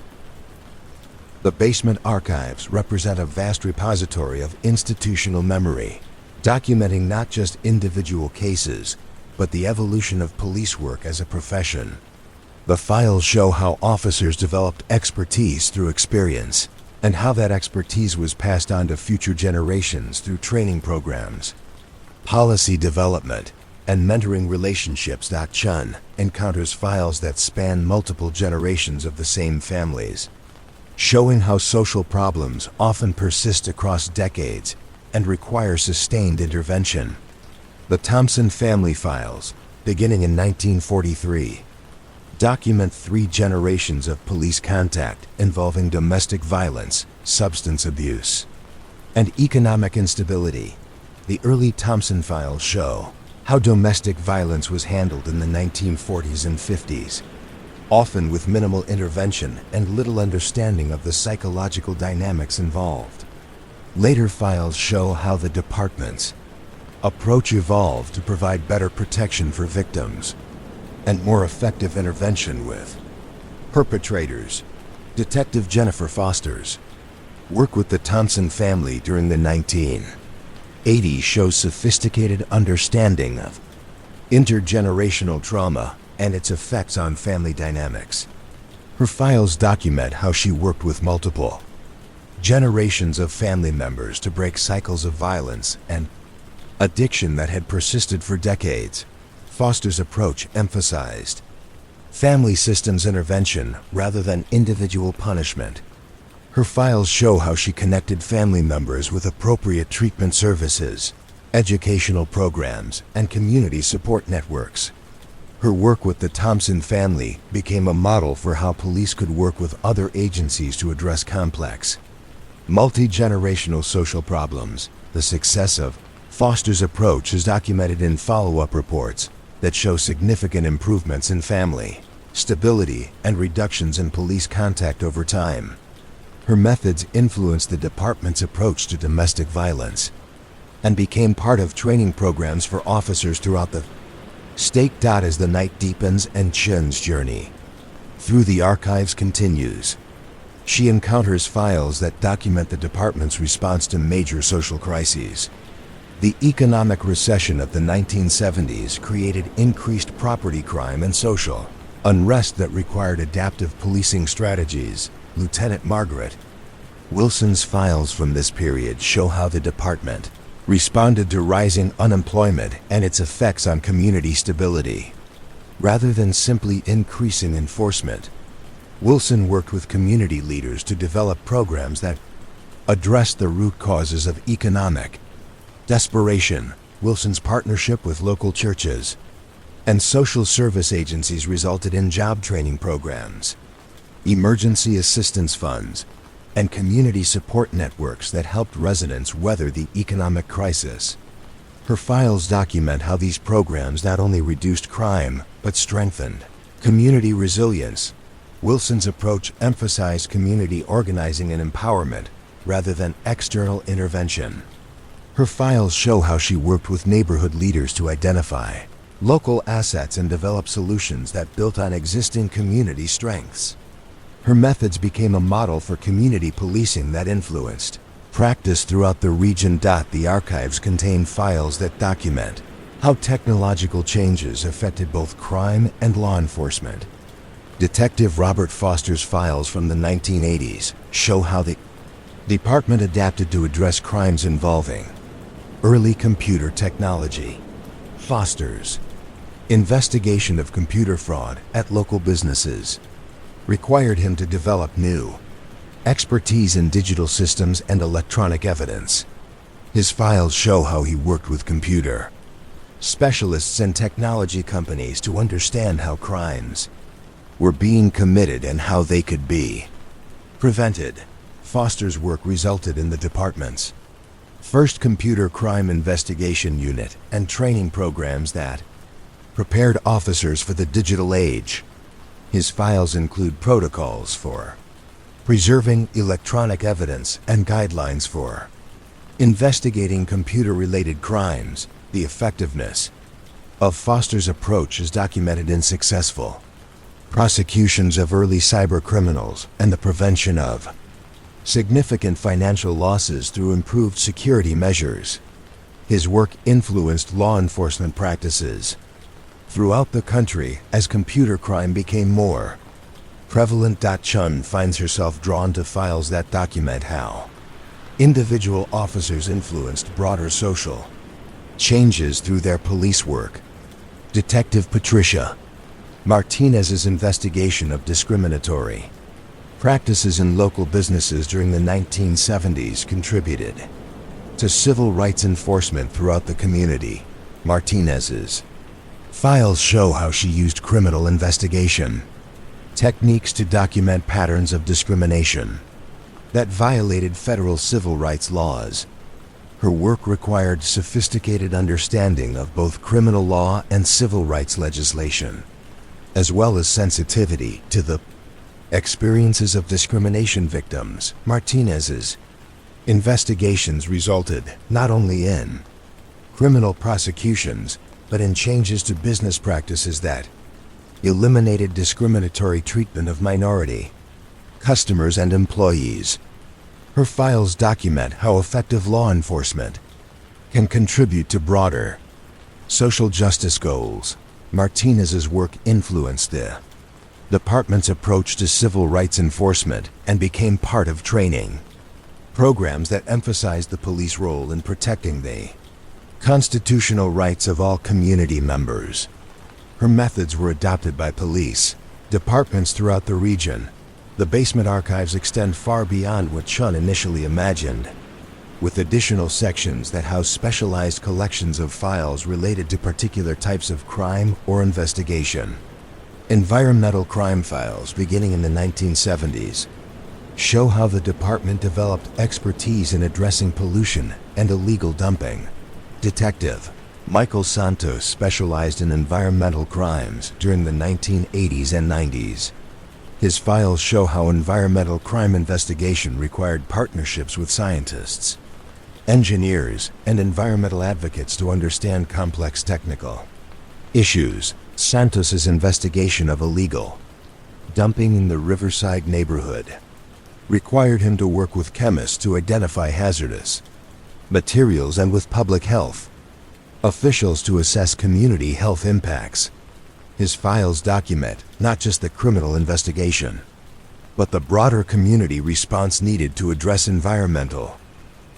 [SPEAKER 1] The basement archives represent a vast repository of institutional memory, documenting not just individual cases, but the evolution of police work as a profession. The files show how officers developed expertise through experience, and how that expertise was passed on to future generations through training programs, policy development, and mentoring relationships. Chun encounters files that span multiple generations of the same families, showing how social problems often persist across decades and require sustained intervention. The Thompson family files, beginning in 1943, document 3 generations of police contact involving domestic violence, substance abuse, and economic instability. The early Thompson files show how domestic violence was handled in the 1940s and 50s, often with minimal intervention and little understanding of the psychological dynamics involved. Later files show how the department's approach evolved to provide better protection for victims and more effective intervention with perpetrators. Detective Jennifer Foster's work with the Thompson family during the 1980s shows sophisticated understanding of intergenerational trauma and its effects on family dynamics. Her files document how she worked with multiple generations of family members to break cycles of violence and addiction that had persisted for decades. Foster's approach emphasized family systems intervention rather than individual punishment. Her files show how she connected family members with appropriate treatment services, educational programs, and community support networks. Her work with the Thompson family became a model for how police could work with other agencies to address complex, multi-generational social problems. The success of Foster's approach is documented in follow-up reports that show significant improvements in family stability and reductions in police contact over time. Her methods influenced the department's approach to domestic violence and became part of training programs for officers throughout the state. As the night deepens and Chen's journey through the archives continues, she encounters files that document the department's response to major social crises. The economic recession of the 1970s created increased property crime and social unrest that required adaptive policing strategies. Lieutenant Margaret Wilson's files from this period show how the department responded to rising unemployment and its effects on community stability. Rather than simply increasing enforcement, Wilson worked with community leaders to develop programs that addressed the root causes of economic desperation. Wilson's partnership with local churches and social service agencies resulted in job training programs, emergency assistance funds, and community support networks that helped residents weather the economic crisis. Her files document how these programs not only reduced crime, but strengthened community resilience. Wilson's approach emphasized community organizing and empowerment rather than external intervention. Her files show how she worked with neighborhood leaders to identify local assets and develop solutions that built on existing community strengths. Her methods became a model for community policing that influenced practice throughout the region. The archives contain files that document how technological changes affected both crime and law enforcement. Detective Robert Foster's files from the 1980s show how the department adapted to address crimes involving early computer technology. Foster's investigation of computer fraud at local businesses required him to develop new expertise in digital systems and electronic evidence. His files show how he worked with computer specialists and technology companies to understand how crimes were being committed and how they could be prevented. Foster's work resulted in the department's first computer crime investigation unit and training programs that prepared officers for the digital age. His files include protocols for preserving electronic evidence and guidelines for investigating computer-related crimes. The effectiveness of Foster's approach is documented in successful prosecutions of early cyber criminals and the prevention of significant financial losses through improved security measures. His work influenced law enforcement practices throughout the country as computer crime became more prevalent. Chun finds herself drawn to files that document how individual officers influenced broader social changes through their police work. Detective Patricia Martinez's investigation of discriminatory practices in local businesses during the 1970s contributed to civil rights enforcement throughout the community. Martinez's files show how she used criminal investigation techniques to document patterns of discrimination that violated federal civil rights laws. Her work required sophisticated understanding of both criminal law and civil rights legislation, as well as sensitivity to the experiences of discrimination victims. Martinez's investigations resulted not only in criminal prosecutions, but in changes to business practices that eliminated discriminatory treatment of minority customers and employees. Her files document how effective law enforcement can contribute to broader social justice goals. Martinez's work influenced the department's approach to civil rights enforcement and became part of training programs that emphasized the police role in protecting the constitutional rights of all community members. Her methods were adopted by police departments throughout the region. The basement archives extend far beyond what Chun initially imagined, with additional sections that house specialized collections of files related to particular types of crime or investigation. Environmental crime files beginning in the 1970s show how the department developed expertise in addressing pollution and illegal dumping. Detective Michael Santos specialized in environmental crimes during the 1980s and 90s. His files show how environmental crime investigation required partnerships with scientists, engineers, and environmental advocates to understand complex technical issues. Santos's investigation of illegal dumping in the Riverside neighborhood required him to work with chemists to identify hazardous materials and with public health officials to assess community health impacts. His files document not just the criminal investigation, but the broader community response needed to address environmental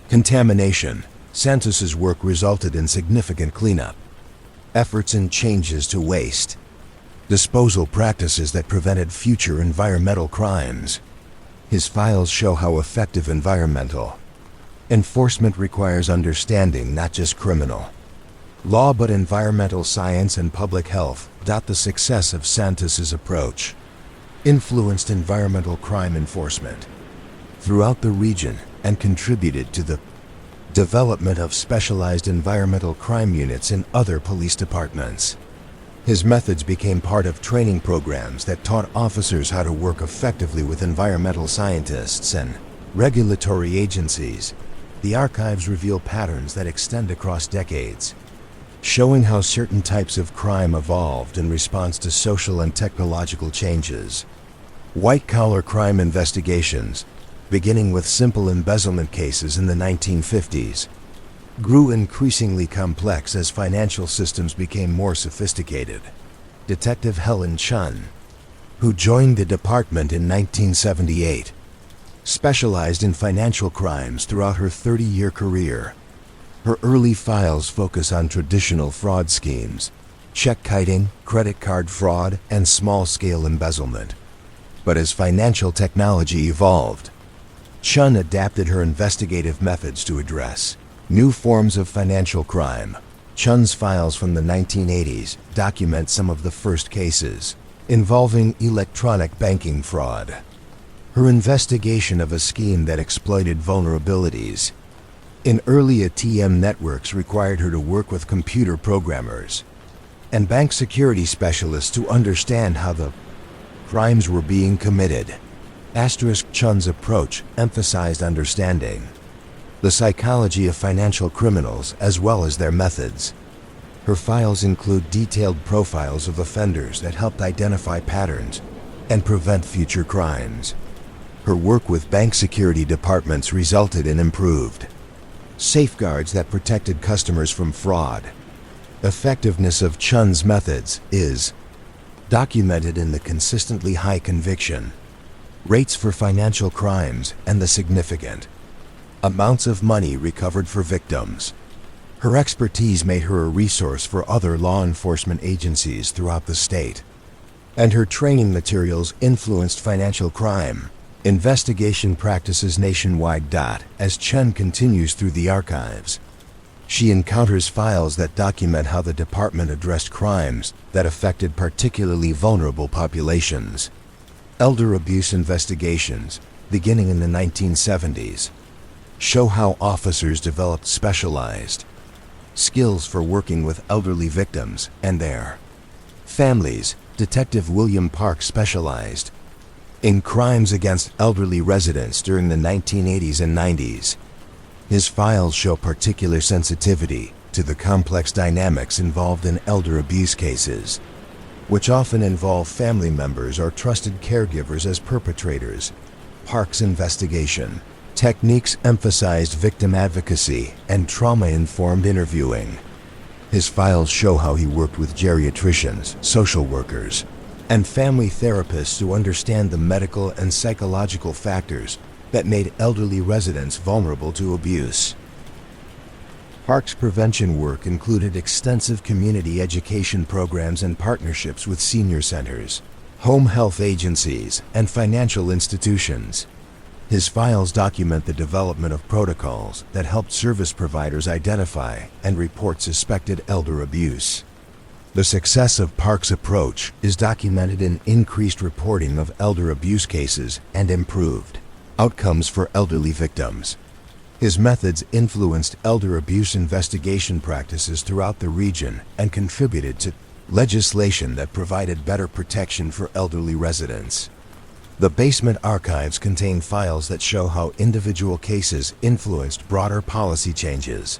[SPEAKER 1] contamination. Santos's work resulted in significant cleanup efforts and changes to waste disposal practices that prevented future environmental crimes. His files show how effective environmental enforcement requires understanding not just criminal law but environmental science and public health. The success of Santos's approach influenced environmental crime enforcement throughout the region and contributed to the development of specialized environmental crime units in other police departments. His methods became part of training programs that taught officers how to work effectively with environmental scientists and regulatory agencies. The archives reveal patterns that extend across decades, showing how certain types of crime evolved in response to social and technological changes. White-collar crime investigations, beginning with simple embezzlement cases in the 1950s, grew increasingly complex as financial systems became more sophisticated. Detective Helen Chun, who joined the department in 1978, specialized in financial crimes throughout her 30-year career. Her early files focus on traditional fraud schemes, check kiting, credit card fraud, and small-scale embezzlement. But as financial technology evolved, Chun adapted her investigative methods to address new forms of financial crime. Chun's files from the 1980s document some of the first cases involving electronic banking fraud. Her investigation of a scheme that exploited vulnerabilities in early ATM networks required her to work with computer programmers and bank security specialists to understand how the crimes were being committed. Chun's approach emphasized understanding the psychology of financial criminals as well as their methods. Her files include detailed profiles of offenders that helped identify patterns and prevent future crimes. Her work with bank security departments resulted in improved safeguards that protected customers from fraud. Effectiveness of Chun's methods is documented in the consistently high conviction rates for financial crimes and the significant amounts of money recovered for victims. Her expertise made her a resource for other law enforcement agencies throughout the state, and her training materials influenced financial crime investigation practices nationwide. As Chen continues through the archives, she encounters files that document how the department addressed crimes that affected particularly vulnerable populations. Elder abuse investigations, beginning in the 1970s, show how officers developed specialized skills for working with elderly victims and their families. Detective William Park specialized in crimes against elderly residents during the 1980s and 90s. His files show particular sensitivity to the complex dynamics involved in elder abuse cases, which often involve family members or trusted caregivers as perpetrators. Park's investigation techniques emphasized victim advocacy and trauma-informed interviewing. His files show how he worked with geriatricians, social workers, and family therapists to understand the medical and psychological factors that made elderly residents vulnerable to abuse. Park's prevention work included extensive community education programs and partnerships with senior centers, home health agencies, and financial institutions. His files document the development of protocols that helped service providers identify and report suspected elder abuse. The success of Park's approach is documented in increased reporting of elder abuse cases and improved outcomes for elderly victims. His methods influenced elder abuse investigation practices throughout the region and contributed to legislation that provided better protection for elderly residents. The basement archives contain files that show how individual cases influenced broader policy changes.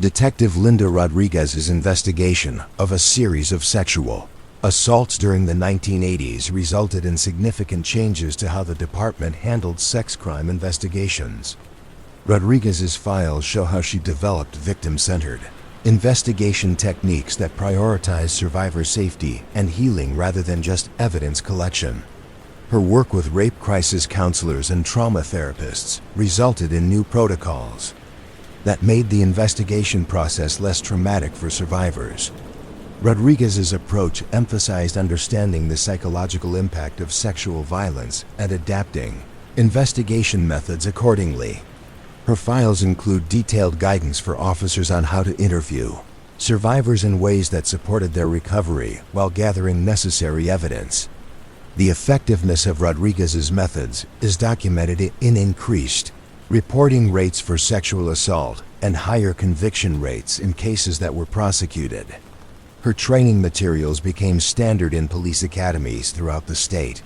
[SPEAKER 1] Detective Linda Rodriguez's investigation of a series of sexual assaults during the 1980s resulted in significant changes to how the department handled sex crime investigations. Rodriguez's files show how she developed victim-centered investigation techniques that prioritize survivor safety and healing rather than just evidence collection. Her work with rape crisis counselors and trauma therapists resulted in new protocols that made the investigation process less traumatic for survivors. Rodriguez's approach emphasized understanding the psychological impact of sexual violence and adapting investigation methods accordingly. Her files include detailed guidance for officers on how to interview survivors in ways that supported their recovery while gathering necessary evidence. The effectiveness of Rodriguez's methods is documented in increased reporting rates for sexual assault and higher conviction rates in cases that were prosecuted. Her training materials became standard in police academies throughout the state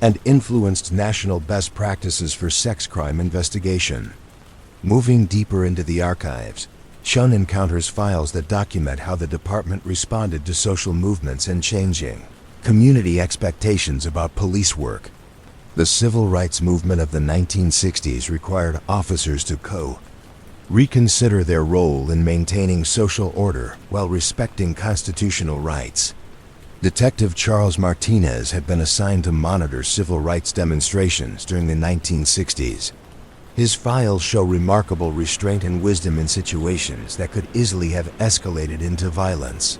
[SPEAKER 1] and influenced national best practices for sex crime investigation. Moving deeper into the archives, Chun encounters files that document how the department responded to social movements and changing community expectations about police work. The civil rights movement of the 1960s required officers to reconsider their role in maintaining social order while respecting constitutional rights. Detective Charles Martinez had been assigned to monitor civil rights demonstrations during the 1960s. His files show remarkable restraint and wisdom in situations that could easily have escalated into violence.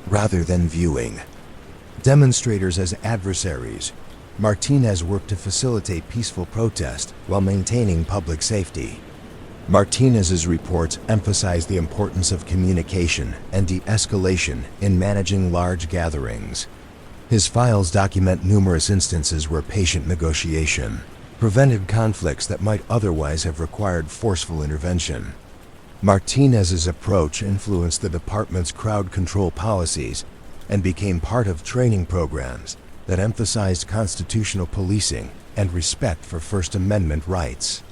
[SPEAKER 1] Rather than viewing demonstrators as adversaries, Martinez worked to facilitate peaceful protest while maintaining public safety. Martinez's reports emphasize the importance of communication and de-escalation in managing large gatherings. His files document numerous instances where patient negotiation prevented conflicts that might otherwise have required forceful intervention. Martinez's approach influenced the department's crowd control policies and became part of training programs that emphasized constitutional policing and respect for First Amendment rights.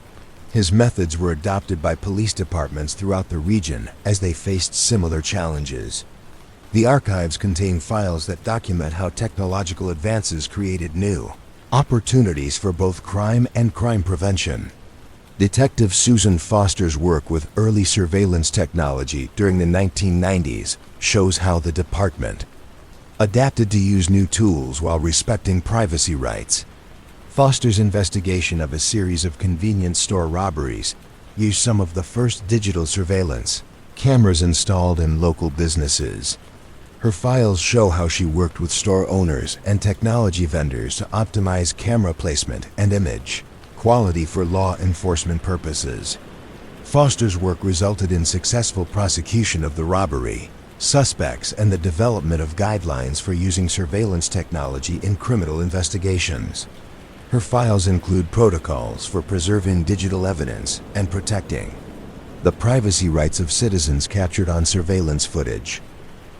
[SPEAKER 1] His methods were adopted by police departments throughout the region as they faced similar challenges. The archives contain files that document how technological advances created new opportunities for both crime and crime prevention. Detective Susan Foster's work with early surveillance technology during the 1990s shows how the department adapted to use new tools while respecting privacy rights. Foster's investigation of a series of convenience store robberies used some of the first digital surveillance cameras installed in local businesses. Her files show how she worked with store owners and technology vendors to optimize camera placement and image quality for law enforcement purposes. Foster's work resulted in successful prosecution of the robbery, suspects, and the development of guidelines for using surveillance technology in criminal investigations. Her files include protocols for preserving digital evidence and protecting the privacy rights of citizens captured on surveillance footage.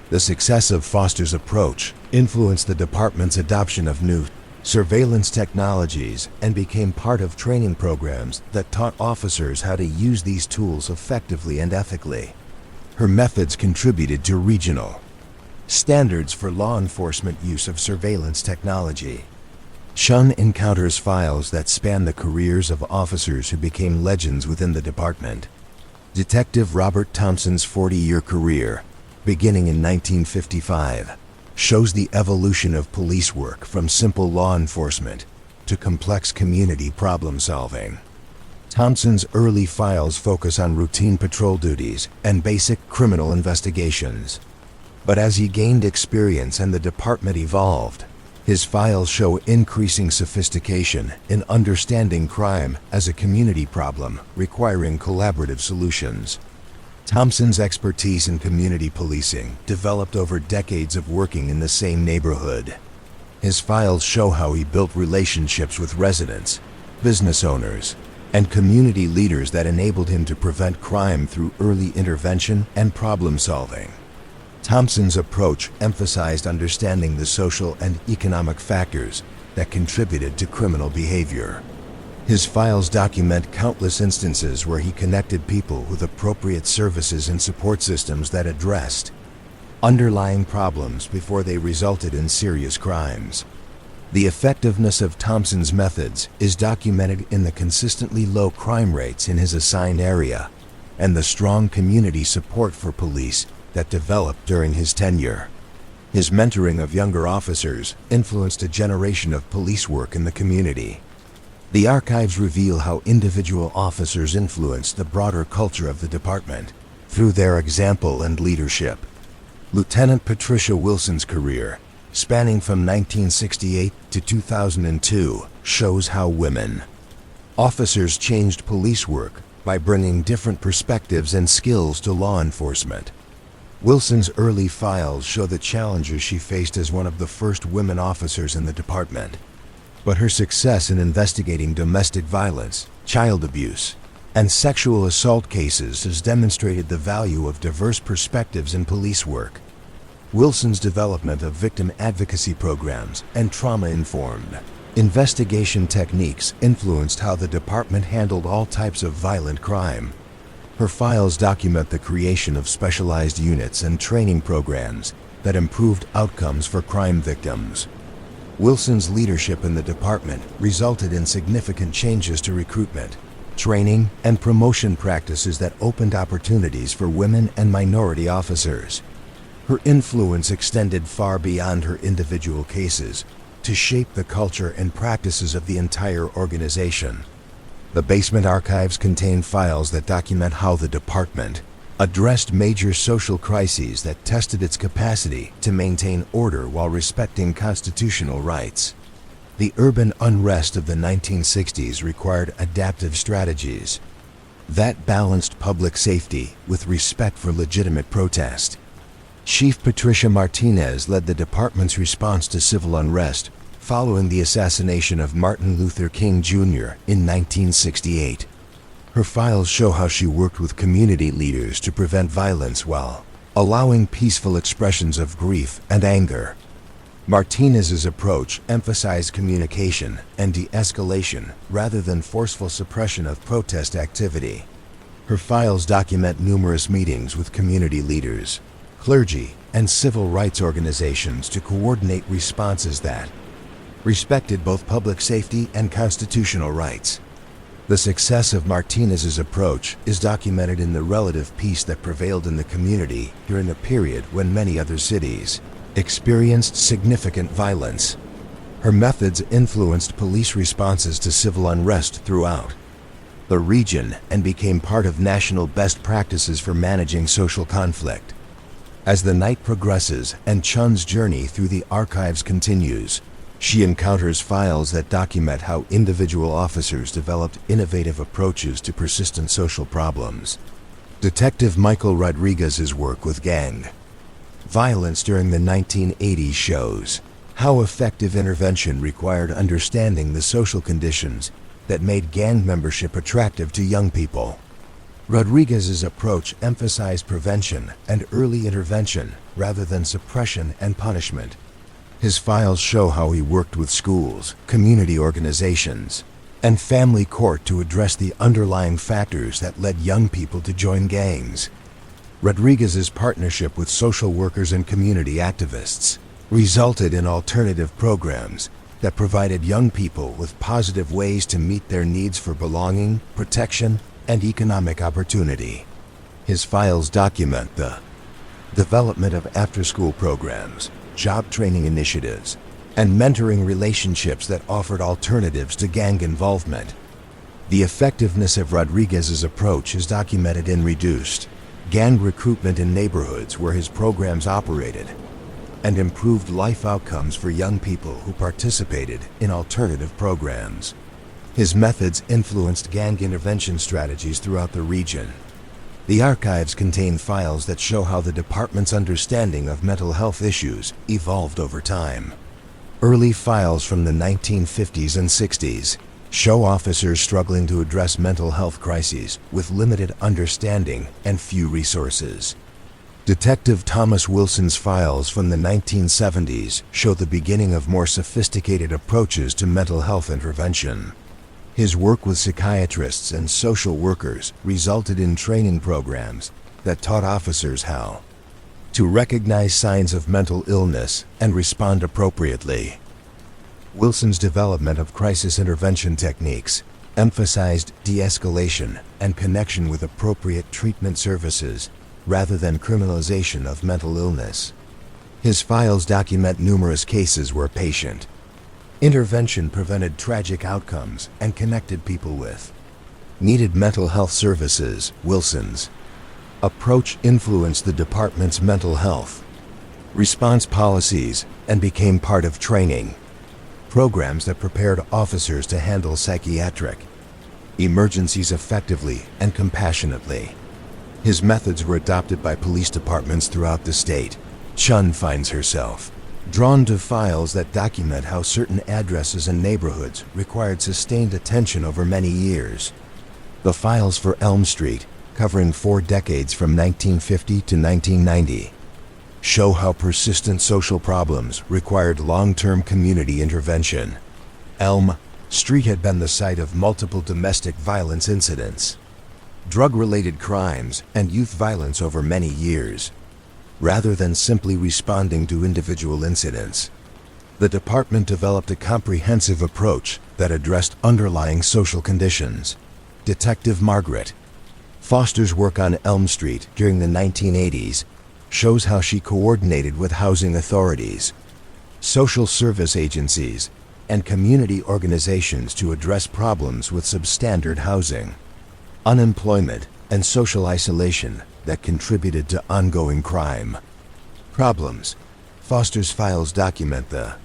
[SPEAKER 1] The success of Foster's approach influenced the department's adoption of new surveillance technologies and became part of training programs that taught officers how to use these tools effectively and ethically. Her methods contributed to regional standards for law enforcement use of surveillance technology. Shun encounters files that span the careers of officers who became legends within the department. Detective Robert Thompson's 40-year career, beginning in 1955, shows the evolution of police work from simple law enforcement to complex community problem solving. Thompson's early files focus on routine patrol duties and basic criminal investigations. But as he gained experience and the department evolved, his files show increasing sophistication in understanding crime as a community problem requiring collaborative solutions. Thompson's expertise in community policing developed over decades of working in the same neighborhood. His files show how he built relationships with residents, business owners, and community leaders that enabled him to prevent crime through early intervention and problem solving. Thompson's approach emphasized understanding the social and economic factors that contributed to criminal behavior. His files document countless instances where he connected people with appropriate services and support systems that addressed underlying problems before they resulted in serious crimes. The effectiveness of Thompson's methods is documented in the consistently low crime rates in his assigned area and the strong community support for police that developed during his tenure. His mentoring of younger officers influenced a generation of police work in the community. The archives reveal how individual officers influenced the broader culture of the department through their example and leadership. Lieutenant Patricia Wilson's career, spanning from 1968 to 2002, shows how women officers changed police work by bringing different perspectives and skills to law enforcement. Wilson's early files show the challenges she faced as one of the first women officers in the department. But her success in investigating domestic violence, child abuse, and sexual assault cases has demonstrated the value of diverse perspectives in police work. Wilson's development of victim advocacy programs and trauma-informed investigation techniques influenced how the department handled all types of violent crime. Her files document the creation of specialized units and training programs that improved outcomes for crime victims. Wilson's leadership in the department resulted in significant changes to recruitment, training, and promotion practices that opened opportunities for women and minority officers. Her influence extended far beyond her individual cases to shape the culture and practices of the entire organization. The basement archives contain files that document how the department addressed major social crises that tested its capacity to maintain order while respecting constitutional rights. The urban unrest of the 1960s required adaptive strategies that balanced public safety with respect for legitimate protest. Chief Patricia Martinez led the department's response to civil unrest following the assassination of Martin Luther King Jr. in 1968. Her files show how she worked with community leaders to prevent violence while allowing peaceful expressions of grief and anger. Martinez's approach emphasized communication and de-escalation rather than forceful suppression of protest activity. Her files document numerous meetings with community leaders, clergy, and civil rights organizations to coordinate responses that respected both public safety and constitutional rights. The success of Martinez's approach is documented in the relative peace that prevailed in the community during a period when many other cities experienced significant violence. Her methods influenced police responses to civil unrest throughout the region and became part of national best practices for managing social conflict. As the night progresses and Chun's journey through the archives continues, she encounters files that document how individual officers developed innovative approaches to persistent social problems. Detective Michael Rodriguez's work with gang violence during the 1980s shows how effective intervention required understanding the social conditions that made gang membership attractive to young people. Rodriguez's approach emphasized prevention and early intervention rather than suppression and punishment. His files show how he worked with schools, community organizations, and family court to address the underlying factors that led young people to join gangs. Rodriguez's partnership with social workers and community activists resulted in alternative programs that provided young people with positive ways to meet their needs for belonging, protection, and economic opportunity. His files document the development of after-school programs, job training initiatives, and mentoring relationships that offered alternatives to gang involvement. The effectiveness of Rodriguez's approach is documented in reduced gang recruitment in neighborhoods where his programs operated, and improved life outcomes for young people who participated in alternative programs. His methods influenced gang intervention strategies throughout the region. The archives contain files that show how the department's understanding of mental health issues evolved over time. Early files from the 1950s and 60s show officers struggling to address mental health crises with limited understanding and few resources. Detective Thomas Wilson's files from the 1970s show the beginning of more sophisticated approaches to mental health intervention. His work with psychiatrists and social workers resulted in training programs that taught officers how to recognize signs of mental illness and respond appropriately. Wilson's development of crisis intervention techniques emphasized de-escalation and connection with appropriate treatment services rather than criminalization of mental illness. His files document numerous cases where patient intervention prevented tragic outcomes and connected people with needed mental health services. Wilson's approach influenced the department's mental health response policies and became part of training programs that prepared officers to handle psychiatric emergencies effectively and compassionately. His methods were adopted by police departments throughout the state. Chun finds herself drawn to files that document how certain addresses and neighborhoods required sustained attention over many years. The files for Elm Street, covering 4 decades from 1950 to 1990, show how persistent social problems required long-term community intervention. Elm Street had been the site of multiple domestic violence incidents, drug-related crimes, and youth violence over many years. Rather than simply responding to individual incidents, the department developed a comprehensive approach that addressed underlying social conditions. Detective Margaret Foster's work on Elm Street during the 1980s shows how she coordinated with housing authorities, social service agencies, and community organizations to address problems with substandard housing, unemployment, and social isolation that contributed to ongoing crime. Problems. Foster's files document the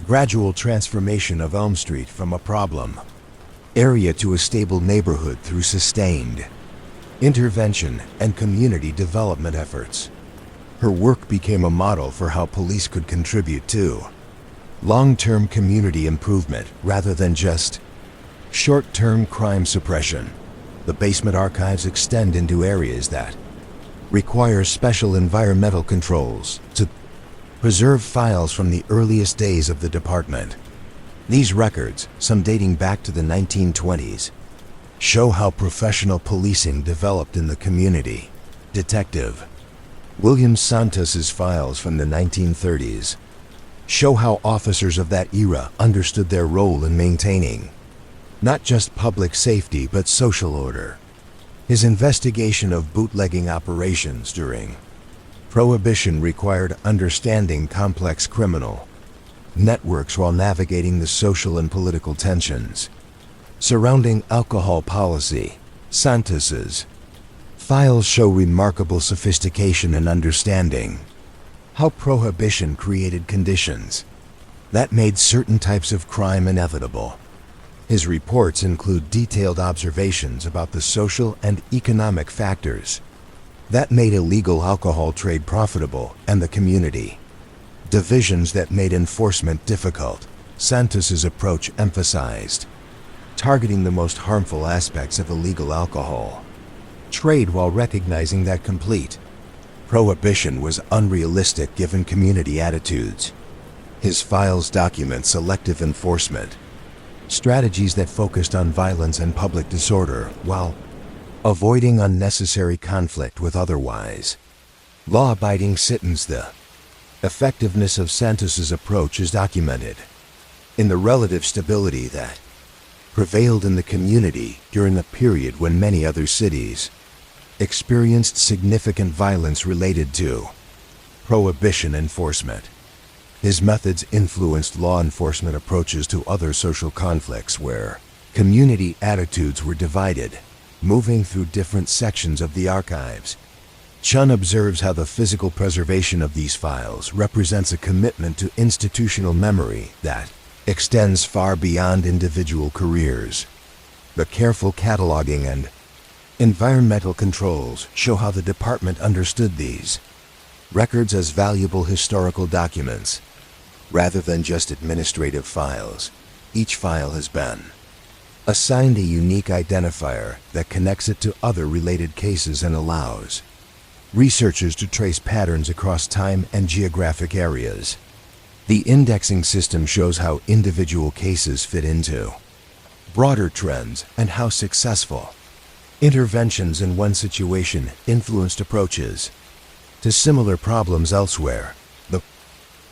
[SPEAKER 1] gradual transformation of Elm Street from a problem area to a stable neighborhood through sustained intervention and community development efforts. Her work became a model for how police could contribute to long-term community improvement rather than just short-term crime suppression. The basement archives extend into areas that require special environmental controls to preserve files from the earliest days of the department. These records, some dating back to the 1920s, show how professional policing developed in the community. Detective William Santos's files from the 1930s show how officers of that era understood their role in maintaining not just public safety but social order. His investigation of bootlegging operations during Prohibition required understanding complex criminal networks while navigating the social and political tensions surrounding alcohol policy. Santos's Files show remarkable sophistication and understanding. How prohibition created conditions that made certain types of crime inevitable. His reports include detailed observations about the social and economic factors that made illegal alcohol trade profitable and the community. Divisions that made enforcement difficult. Santos's approach emphasized targeting the most harmful aspects of illegal alcohol trade while recognizing that complete prohibition was unrealistic given community attitudes. His files document selective enforcement, strategies that focused on violence and public disorder while avoiding unnecessary conflict with otherwise law-abiding citizens. The effectiveness of Santos's approach is documented in the relative stability that prevailed in the community during the period when many other cities experienced significant violence related to prohibition enforcement. His methods influenced law enforcement approaches to other social conflicts where community attitudes were divided. Moving through different sections of the archives, Chun observes how the physical preservation of these files represents a commitment to institutional memory that extends far beyond individual careers. The careful cataloging and environmental controls show how the department understood these records as valuable historical documents, rather than just administrative files. Each file has been assigned a unique identifier that connects it to other related cases and allows researchers to trace patterns across time and geographic areas. The indexing system shows how individual cases fit into broader trends and how successful interventions in one situation influenced approaches to similar problems elsewhere. The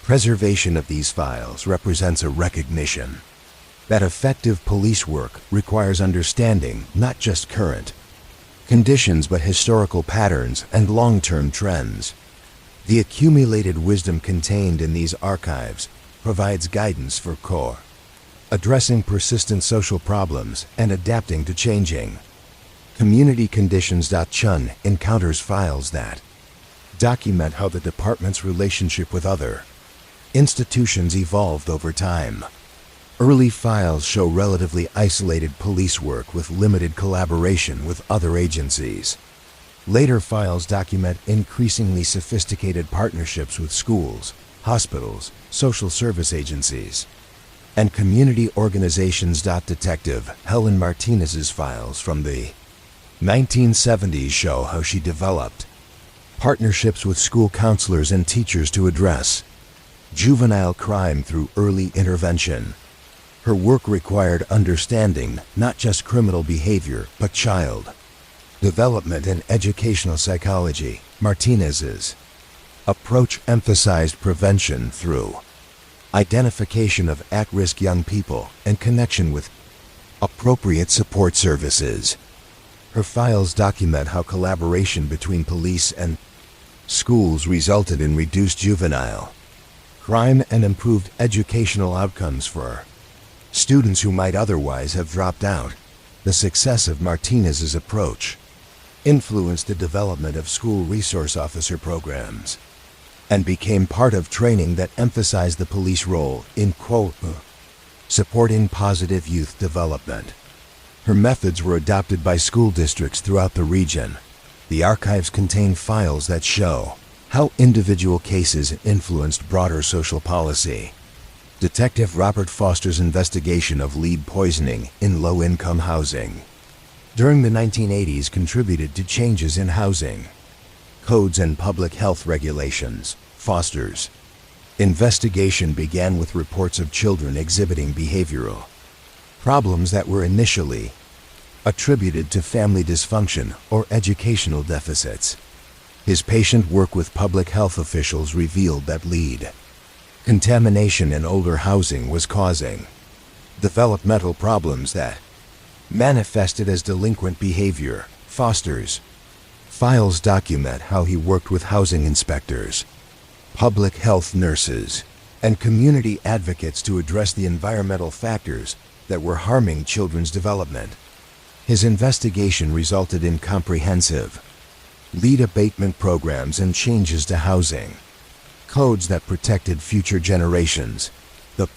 [SPEAKER 1] preservation of these files represents a recognition that effective police work requires understanding not just current conditions but historical patterns and long-term trends. The accumulated wisdom contained in these archives provides guidance for CORE, addressing persistent social problems and adapting to changing community conditions. Chun encounters files that document how the department's relationship with other institutions evolved over time. Early files show relatively isolated police work with limited collaboration with other agencies. Later files document increasingly sophisticated partnerships with schools, hospitals, social service agencies, and community organizations. Detective Helen Martinez's files from the 1970s show how she developed partnerships with school counselors and teachers to address juvenile crime through early intervention. Her work required understanding not just criminal behavior, but child development and educational psychology. Martinez's approach emphasized prevention through identification of at-risk young people and connection with appropriate support services. Her files document how collaboration between police and schools resulted in reduced juvenile crime and improved educational outcomes for students who might otherwise have dropped out. The success of Martinez's approach influenced the development of school resource officer programs and became part of training that emphasized the police role in supporting positive youth development. Her methods were adopted by school districts throughout the region. The archives contain files that show how individual cases influenced broader social policy. Detective Robert Foster's investigation of lead poisoning in low-income housing during the 1980s contributed to changes in housing codes and public health regulations. Foster's investigation began with reports of children exhibiting behavioral problems that were initially attributed to family dysfunction or educational deficits. His patient work with public health officials revealed that lead contamination in older housing was causing developmental problems that manifested as delinquent behavior. Foster's files document how he worked with housing inspectors, public health nurses, and community advocates to address the environmental factors that were harming children's development. His investigation resulted in comprehensive lead abatement programs and changes to housing, codes that protected future generations. The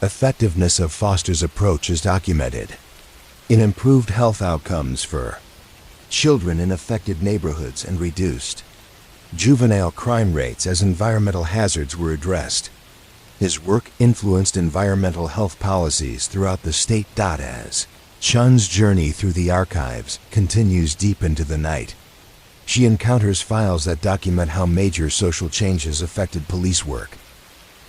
[SPEAKER 1] effectiveness of Foster's approach is documented in improved health outcomes for children in affected neighborhoods and reduced juvenile crime rates as environmental hazards were addressed. His work influenced environmental health policies throughout the state. As Chun's journey through the archives continues deep into the night, she encounters files that document how major social changes affected police work.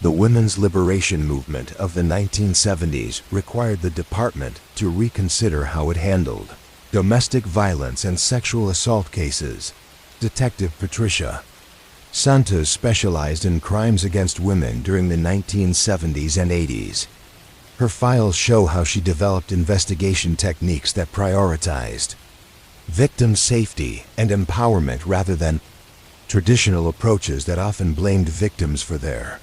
[SPEAKER 1] The women's liberation movement of the 1970s required the department to reconsider how it handled domestic violence and sexual assault cases. Detective Patricia Santos specialized in crimes against women during the 1970s and 80s. Her files show how she developed investigation techniques that prioritized victim safety and empowerment rather than traditional approaches that often blamed victims for their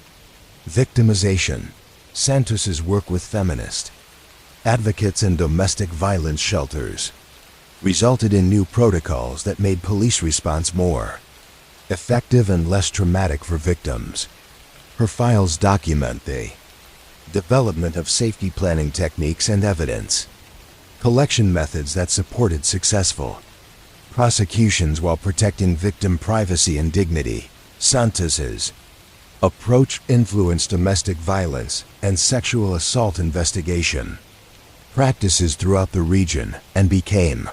[SPEAKER 1] victimization. Santos's work with feminist advocates and domestic violence shelters resulted in new protocols that made police response more effective and less traumatic for victims. Her files document the development of safety planning techniques and evidence collection methods that supported successful prosecutions while protecting victim privacy and dignity. Santos's approach influenced domestic violence and sexual assault investigation practices throughout the region and became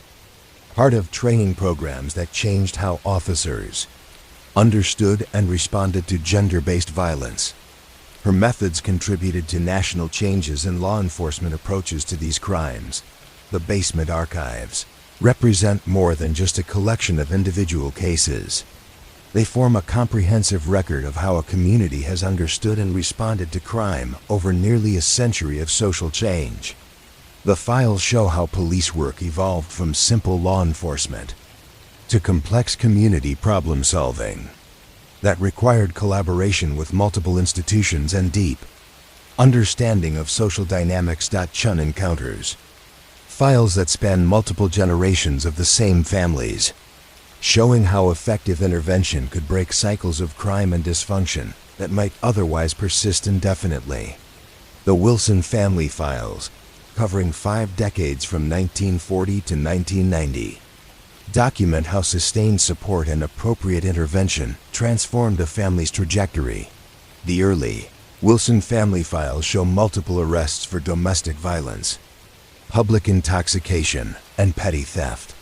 [SPEAKER 1] part of training programs that changed how officers understood and responded to gender-based violence. Her methods contributed to national changes in law enforcement approaches to these crimes. The basement archives represent more than just a collection of individual cases. They form a comprehensive record of how a community has understood and responded to crime over nearly a century of social change. The files show how police work evolved from simple law enforcement to complex community problem solving that required collaboration with multiple institutions and deep understanding of social dynamics. Chun encounters files that span multiple generations of the same families, showing how effective intervention could break cycles of crime and dysfunction that might otherwise persist indefinitely. The Wilson family files, covering 5 decades from 1940 to 1990, document how sustained support and appropriate intervention transformed a family's trajectory. The early Wilson family files show multiple arrests for domestic violence, public intoxication, and petty theft.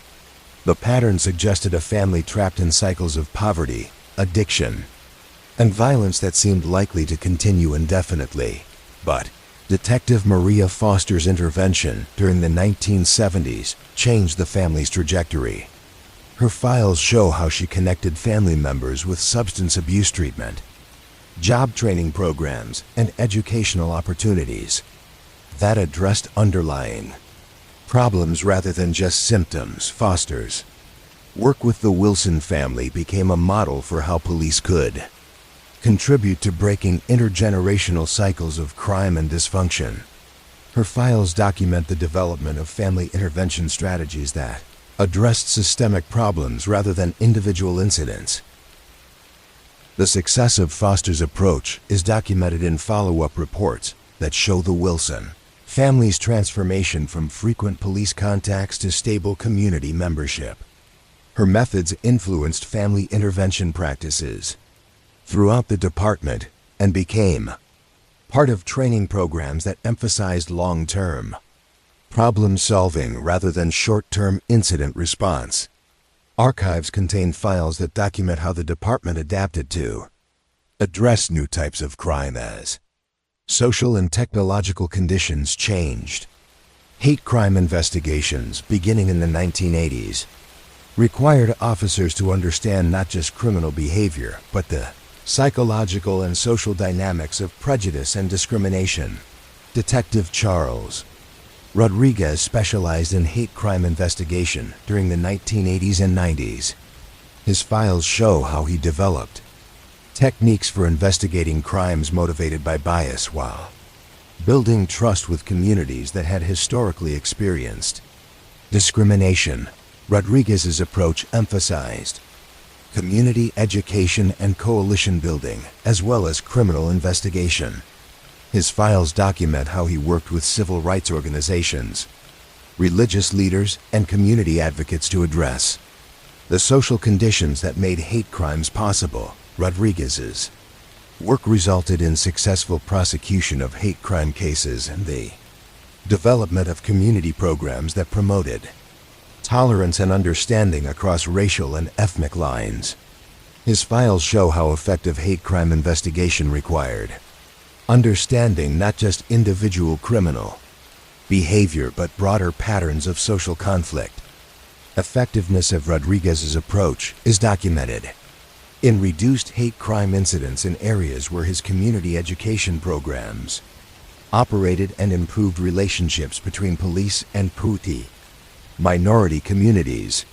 [SPEAKER 1] The pattern suggested a family trapped in cycles of poverty, addiction, and violence that seemed likely to continue indefinitely. But Detective Maria Foster's intervention during the 1970s changed the family's trajectory. Her files show how she connected family members with substance abuse treatment, job training programs, and educational opportunities that addressed underlying problems rather than just symptoms. Foster's work with the Wilson family became a model for how police could contribute to breaking intergenerational cycles of crime and dysfunction. Her files document the development of family intervention strategies that addressed systemic problems rather than individual incidents. The success of Foster's approach is documented in follow-up reports that show the Wilson family's transformation from frequent police contacts to stable community membership. Her methods influenced family intervention practices throughout the department and became part of training programs that emphasized long-term problem solving rather than short-term incident response. Archives contain files that document how the department adapted to address new types of crime as social and technological conditions changed. Hate crime investigations, beginning in the 1980s, required officers to understand not just criminal behavior, but the psychological and social dynamics of prejudice and discrimination. Detective Charles Rodriguez specialized in hate crime investigation during the 1980s and 90s. His files show how he developed techniques for investigating crimes motivated by bias while building trust with communities that had historically experienced discrimination. Rodriguez's approach emphasized community education and coalition building, as well as criminal investigation. His files document how he worked with civil rights organizations, religious leaders, and community advocates to address the social conditions that made hate crimes possible. Rodriguez's work resulted in successful prosecution of hate crime cases and the development of community programs that promoted tolerance and understanding across racial and ethnic lines. His files show how effective hate crime investigation required understanding not just individual criminal behavior but broader patterns of social conflict. Effectiveness of Rodriguez's approach is documented in reduced hate crime incidents in areas where his community education programs operated and improved relationships between police and Puti minority communities.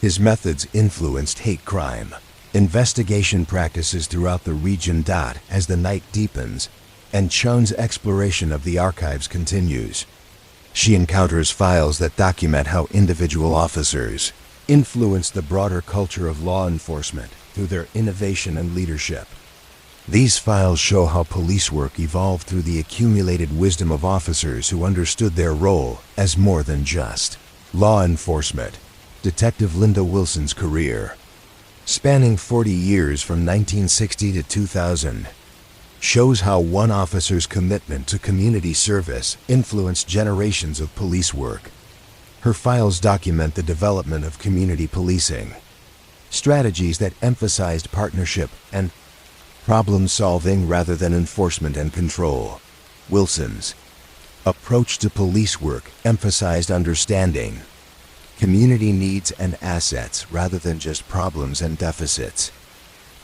[SPEAKER 1] His methods influenced hate crime investigation practices throughout the region. As the night deepens and Chun's exploration of the archives continues, she encounters files that document how individual officers influenced the broader culture of law enforcement through their innovation and leadership. These files show how police work evolved through the accumulated wisdom of officers who understood their role as more than just law enforcement. Detective Linda Wilson's career, spanning 40 years from 1960 to 2000, shows how one officer's commitment to community service influenced generations of police work. Her files document the development of community policing, strategies that emphasized partnership and problem-solving rather than enforcement and control. Wilson's approach to police work emphasized understanding community needs and assets rather than just problems and deficits.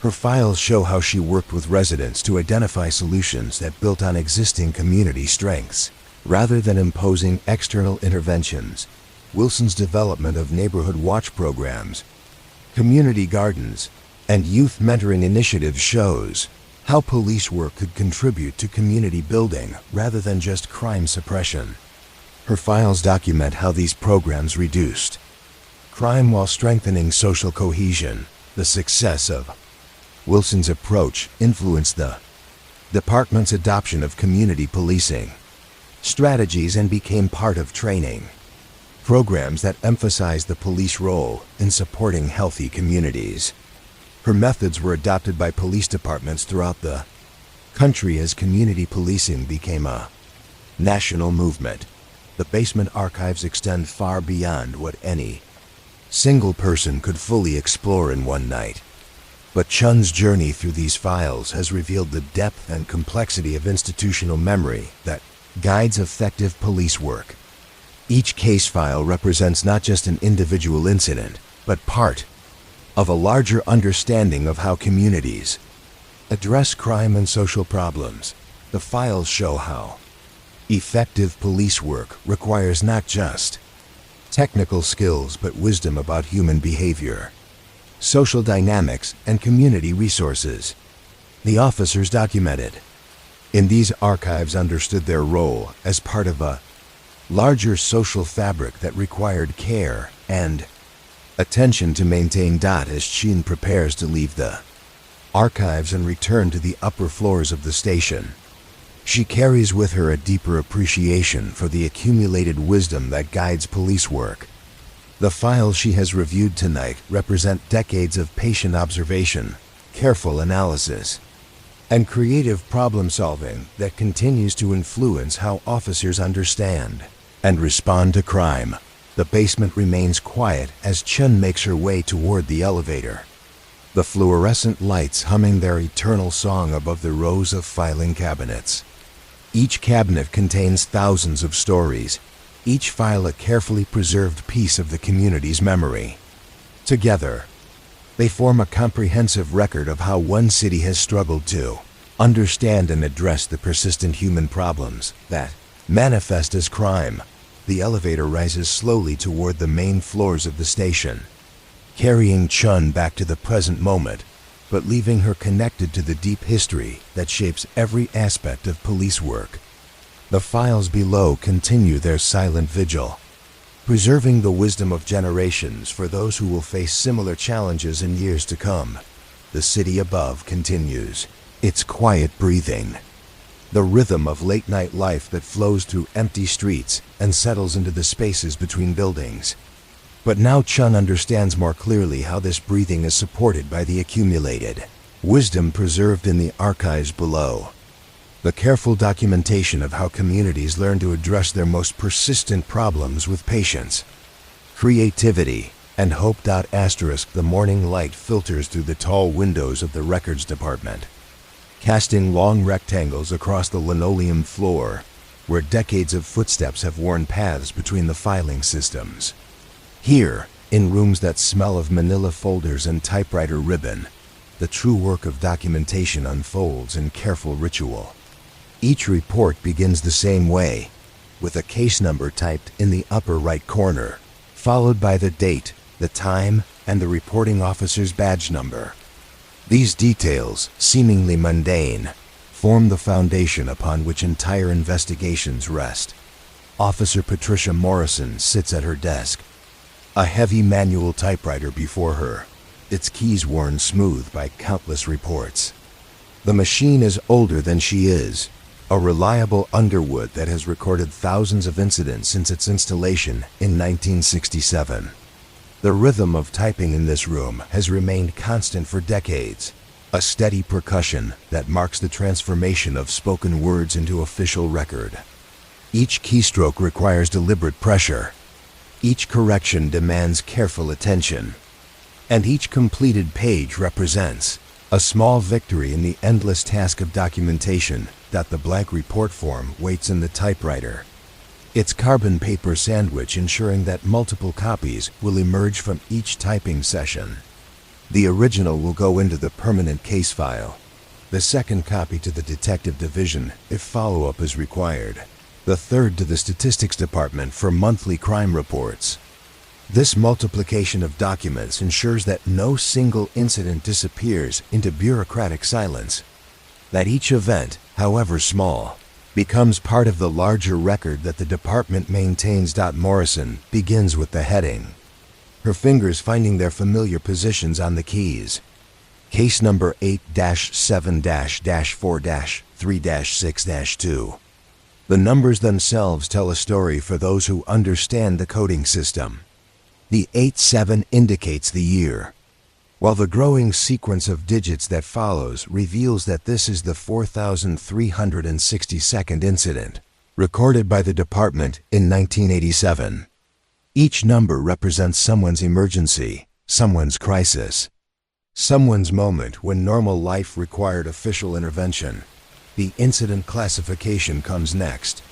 [SPEAKER 1] Her files show how she worked with residents to identify solutions that built on existing community strengths, rather than imposing external interventions. Wilson's development of neighborhood watch programs, community gardens, and youth mentoring initiatives shows how police work could contribute to community building rather than just crime suppression. Her files document how these programs reduced crime while strengthening social cohesion. The success of Wilson's approach influenced the department's adoption of community policing strategies and became part of training programs that emphasized the police role in supporting healthy communities. Her methods were adopted by police departments throughout the country as community policing became a national movement. The basement archives extend far beyond what any single person could fully explore in one night. But Chun's journey through these files has revealed the depth and complexity of institutional memory that guides effective police work. Each case file represents not just an individual incident, but part of a larger understanding of how communities address crime and social problems. The files show how effective police work requires not just technical skills but wisdom about human behavior, social dynamics, and community resources. The officers documented in these archives understood their role as part of a larger social fabric that required care and attention to maintain. As Chin prepares to leave the archives and return to the upper floors of the station, she carries with her a deeper appreciation for the accumulated wisdom that guides police work. The files she has reviewed tonight represent decades of patient observation, careful analysis, and creative problem-solving that continues to influence how officers understand and respond to crime. The basement remains quiet as Chun makes her way toward the elevator, the fluorescent lights humming their eternal song above the rows of filing cabinets. Each cabinet contains thousands of stories, each file a carefully preserved piece of the community's memory. Together, they form a comprehensive record of how one city has struggled to understand and address the persistent human problems that manifest as crime. The elevator rises slowly toward the main floors of the station, carrying Chun back to the present moment, but leaving her connected to the deep history that shapes every aspect of police work. The files below continue their silent vigil, preserving the wisdom of generations for those who will face similar challenges in years to come. The city above continues, its quiet breathing, the rhythm of late-night life that flows through empty streets and settles into the spaces between buildings. But now Chun understands more clearly how this breathing is supported by the accumulated wisdom preserved in the archives below. The careful documentation of how communities learn to address their most persistent problems with patience, creativity, and hope. The morning light filters through the tall windows of the records department, casting long rectangles across the linoleum floor, where decades of footsteps have worn paths between the filing systems. Here, in rooms that smell of manila folders and typewriter ribbon, the true work of documentation unfolds in careful ritual. Each report begins the same way, with a case number typed in the upper right corner, followed by the date, the time, and the reporting officer's badge number. These details, seemingly mundane, form the foundation upon which entire investigations rest. Officer Patricia Morrison sits at her desk, a heavy manual typewriter before her, its keys worn smooth by countless reports. The machine is older than she is, a reliable Underwood that has recorded thousands of incidents since its installation in 1967. The rhythm of typing in this room has remained constant for decades, a steady percussion that marks the transformation of spoken words into official record. Each keystroke requires deliberate pressure, each correction demands careful attention, and each completed page represents a small victory in the endless task of documentation. The blank report form waits in the typewriter, its carbon paper sandwich ensuring that multiple copies will emerge from each typing session. The original will go into the permanent case file, the second copy to the detective division if follow-up is required, the third to the statistics department for monthly crime reports. This multiplication of documents ensures that no single incident disappears into bureaucratic silence, that each event, however small, becomes part of the larger record that the department maintains. Morrison begins with the heading, her fingers finding their familiar positions on the keys. Case number 8-7-4-3-6-2. The numbers themselves tell a story for those who understand the coding system. The 8-7 indicates the year, while the growing sequence of digits that follows reveals that this is the 4,362nd incident, recorded by the department in 1987. Each number represents someone's emergency, someone's crisis, someone's moment when normal life required official intervention. The incident classification comes next,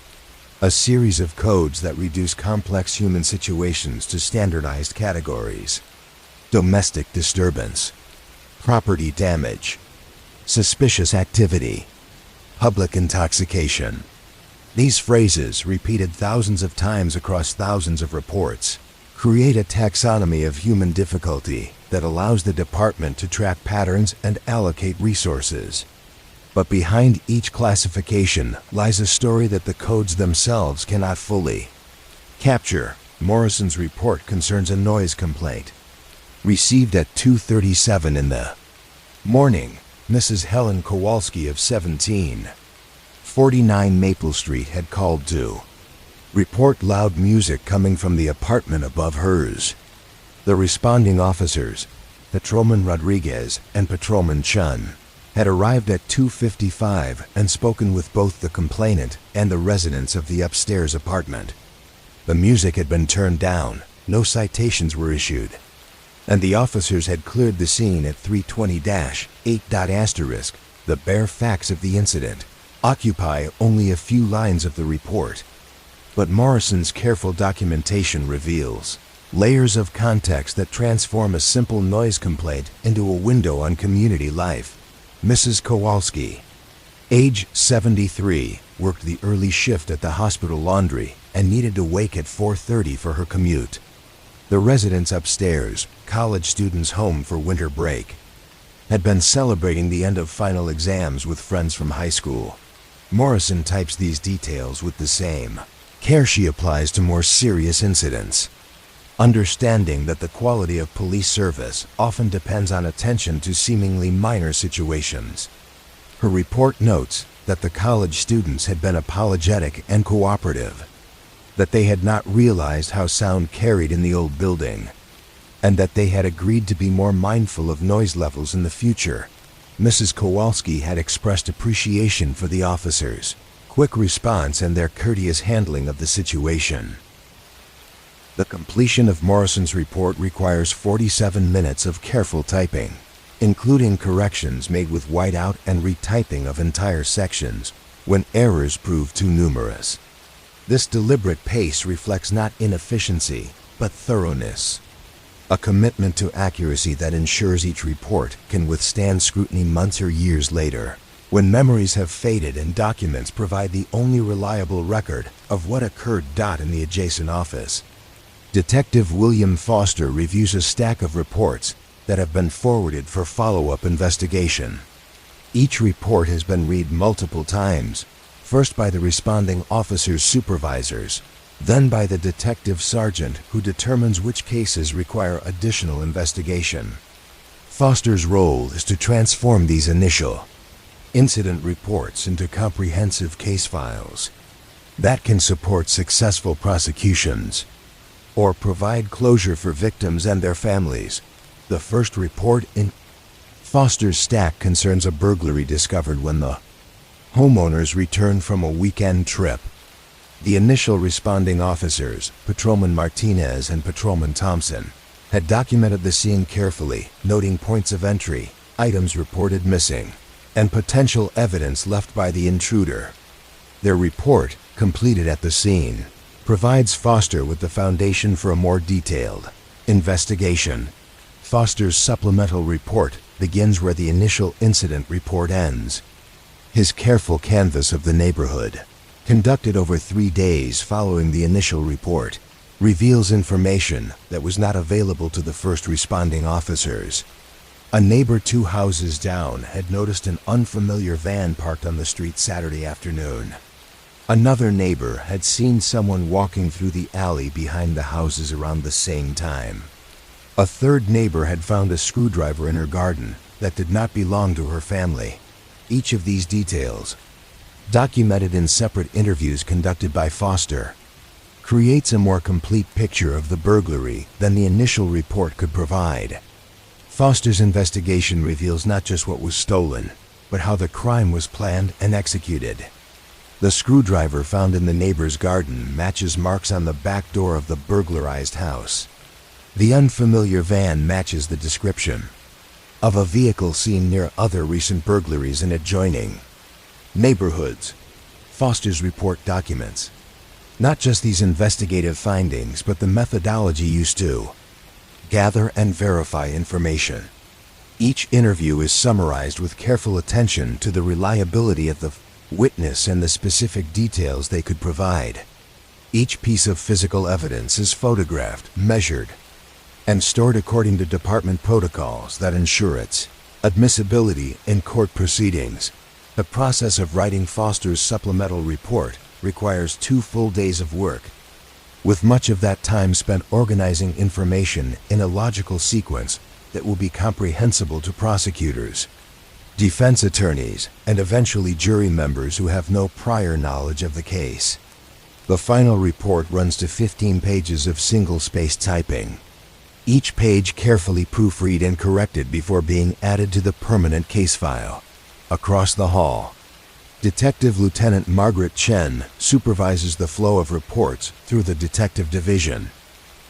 [SPEAKER 1] a series of codes that reduce complex human situations to standardized categories. Domestic disturbance, property damage, suspicious activity, public intoxication. These phrases, repeated thousands of times across thousands of reports, create a taxonomy of human difficulty that allows the department to track patterns and allocate resources. But behind each classification lies a story that the codes themselves cannot fully capture. Morrison's report concerns a noise complaint. Received at 2:37 in the morning, Mrs. Helen Kowalski of 1749 Maple Street had called to report loud music coming from the apartment above hers. The responding officers, Patrolman Rodriguez and Patrolman Chun, had arrived at 2:55 and spoken with both the complainant and the residents of the upstairs apartment. The music had been turned down, no citations were issued, and the officers had cleared the scene at 320-8. The bare facts of the incident occupy only a few lines of the report, but Morrison's careful documentation reveals layers of context that transform a simple noise complaint into a window on community life. Mrs. Kowalski, age 73, worked the early shift at the hospital laundry and needed to wake at 4:30 for her commute. The residents upstairs, college students home for winter break, had been celebrating the end of final exams with friends from high school. Morrison types these details with the same care she applies to more serious incidents, understanding that the quality of police service often depends on attention to seemingly minor situations. Her report notes that the college students had been apologetic and cooperative, that they had not realized how sound carried in the old building, and that they had agreed to be more mindful of noise levels in the future. Mrs. Kowalski had expressed appreciation for the officers' quick response and their courteous handling of the situation. The completion of Morrison's report requires 47 minutes of careful typing, including corrections made with whiteout and retyping of entire sections when errors prove too numerous. This deliberate pace reflects not inefficiency, but thoroughness, a commitment to accuracy that ensures each report can withstand scrutiny months or years later, when memories have faded and documents provide the only reliable record of what occurred. In the adjacent office, Detective William Foster reviews a stack of reports that have been forwarded for follow-up investigation. Each report has been read multiple times, first by the responding officer's supervisors, then by the detective sergeant who determines which cases require additional investigation. Foster's role is to transform these initial incident reports into comprehensive case files that can support successful prosecutions or provide closure for victims and their families. The first report in Foster's stack concerns a burglary discovered when the homeowners returned from a weekend trip. The initial responding officers, Patrolman Martinez and Patrolman Thompson, had documented the scene carefully, noting points of entry, items reported missing, and potential evidence left by the intruder. Their report, completed at the scene, provides Foster with the foundation for a more detailed investigation. Foster's supplemental report begins where the initial incident report ends. His careful canvass of the neighborhood, conducted over 3 days following the initial report, reveals information that was not available to the first responding officers. A neighbor 2 houses down had noticed an unfamiliar van parked on the street Saturday afternoon. Another neighbor had seen someone walking through the alley behind the houses around the same time. A third neighbor had found a screwdriver in her garden that did not belong to her family. Each of these details, documented in separate interviews conducted by Foster, creates a more complete picture of the burglary than the initial report could provide. Foster's investigation reveals not just what was stolen, but how the crime was planned and executed. The screwdriver found in the neighbor's garden matches marks on the back door of the burglarized house. The unfamiliar van matches the description of a vehicle seen near other recent burglaries in adjoining neighborhoods. Foster's report documents not just these investigative findings, but the methodology used to gather and verify information. Each interview is summarized with careful attention to the reliability of the witness and the specific details they could provide. Each piece of physical evidence is photographed, measured, and stored according to department protocols that ensure its admissibility in court proceedings. The process of writing Foster's supplemental report requires 2 full days of work, with much of that time spent organizing information in a logical sequence that will be comprehensible to prosecutors, defense attorneys, and eventually jury members who have no prior knowledge of the case. The final report runs to 15 pages of single-spaced typing, each page carefully proofread and corrected before being added to the permanent case file. Across the hall, Detective Lieutenant Margaret Chen supervises the flow of reports through the detective division,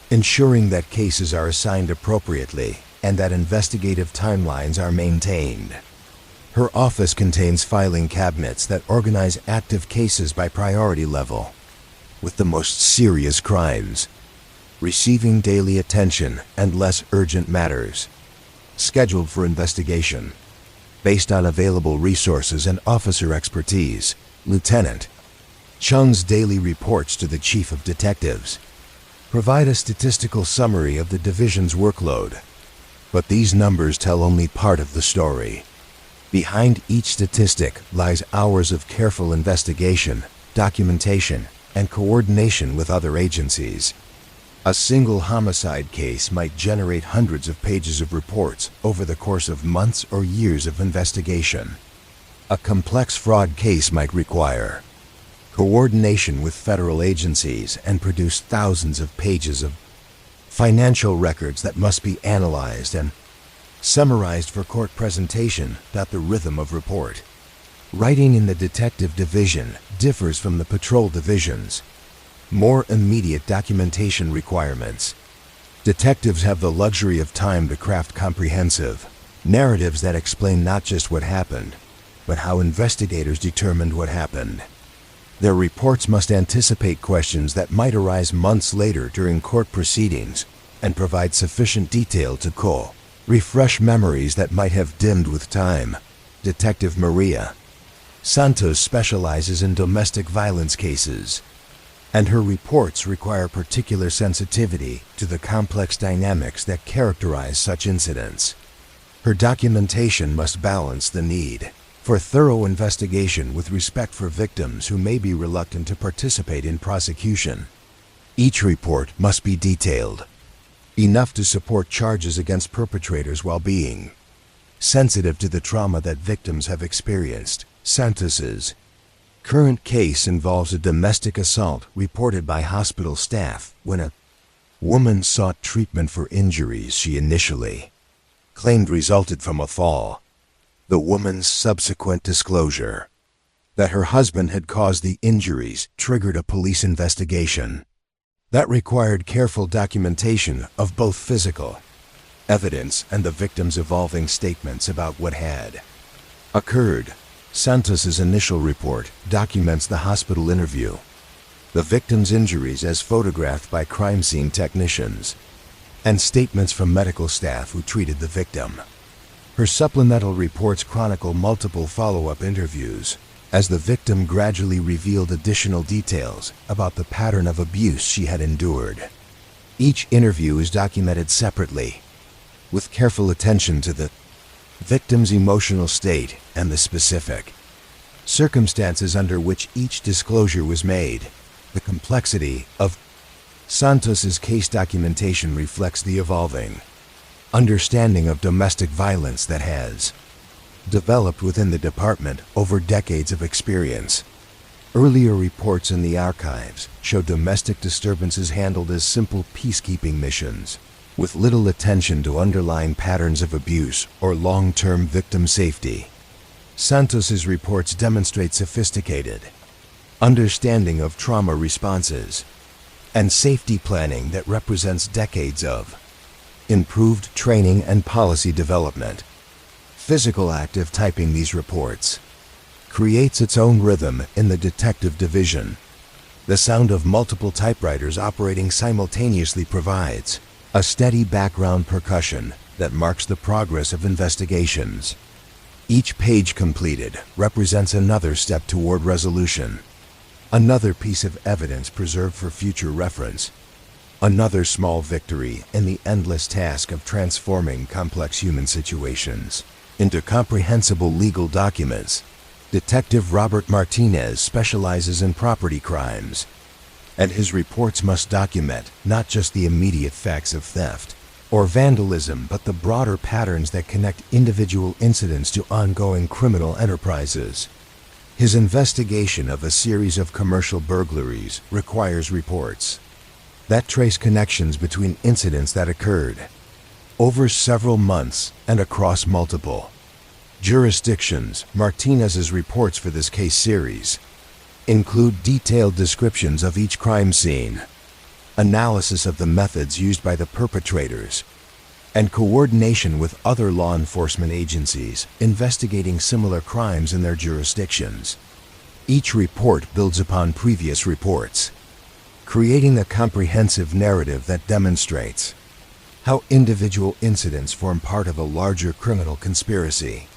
[SPEAKER 1] ensuring that cases are assigned appropriately and that investigative timelines are maintained. Her office contains filing cabinets that organize active cases by priority level, with the most serious crimes receiving daily attention and less urgent matters scheduled for investigation. Based on available resources and officer expertise, Lieutenant Chung's daily reports to the Chief of Detectives provide a statistical summary of the division's workload. But these numbers tell only part of the story. Behind each statistic lies hours of careful investigation, documentation, and coordination with other agencies. A single homicide case might generate hundreds of pages of reports over the course of months or years of investigation. A complex fraud case might require coordination with federal agencies and produce thousands of pages of financial records that must be analyzed and summarized for court presentation. The rhythm of report. Writing in the detective division differs from the patrol divisions. More immediate documentation requirements. Detectives have the luxury of time to craft comprehensive narratives that explain not just what happened, but how investigators determined what happened. Their reports must anticipate questions that might arise months later during court proceedings and provide sufficient detail to refresh memories that might have dimmed with time. Detective Maria Santos specializes in domestic violence cases, and her reports require particular sensitivity to the complex dynamics that characterize such incidents. Her documentation must balance the need for thorough investigation with respect for victims who may be reluctant to participate in prosecution. Each report must be detailed, enough to support charges against perpetrators while being sensitive to the trauma that victims have experienced. Santos's current case involves a domestic assault reported by hospital staff when a woman sought treatment for injuries she initially claimed resulted from a fall. The woman's subsequent disclosure that her husband had caused the injuries triggered a police investigation that required careful documentation of both physical evidence and the victim's evolving statements about what had occurred. Santos's initial report documents the hospital interview, the victim's injuries as photographed by crime scene technicians, and statements from medical staff who treated the victim. Her supplemental reports chronicle multiple follow-up interviews as the victim gradually revealed additional details about the pattern of abuse she had endured. Each interview is documented separately, with careful attention to the victim's emotional state and the specific circumstances under which each disclosure was made. The complexity of Santos's case documentation reflects the evolving understanding of domestic violence that has developed within the department over decades of experience. Earlier reports in the archives show domestic disturbances handled as simple peacekeeping missions, with little attention to underlying patterns of abuse or long-term victim safety. Santos's reports demonstrate sophisticated understanding of trauma responses and safety planning that represents decades of improved training and policy development. Physical act of typing these reports creates its own rhythm in the detective division. The sound of multiple typewriters operating simultaneously provides a steady background percussion that marks the progress of investigations. Each page completed represents another step toward resolution, another piece of evidence preserved for future reference, another small victory in the endless task of transforming complex human situations into comprehensible legal documents. Detective Robert Martinez specializes in property crimes, and his reports must document not just the immediate facts of theft or vandalism, but the broader patterns that connect individual incidents to ongoing criminal enterprises. His investigation of a series of commercial burglaries requires reports that trace connections between incidents that occurred over several months and across multiple jurisdictions. Martinez's reports for this case series include detailed descriptions of each crime scene, analysis of the methods used by the perpetrators, and coordination with other law enforcement agencies investigating similar crimes in their jurisdictions. Each report builds upon previous reports, creating a comprehensive narrative that demonstrates how individual incidents form part of a larger criminal conspiracy.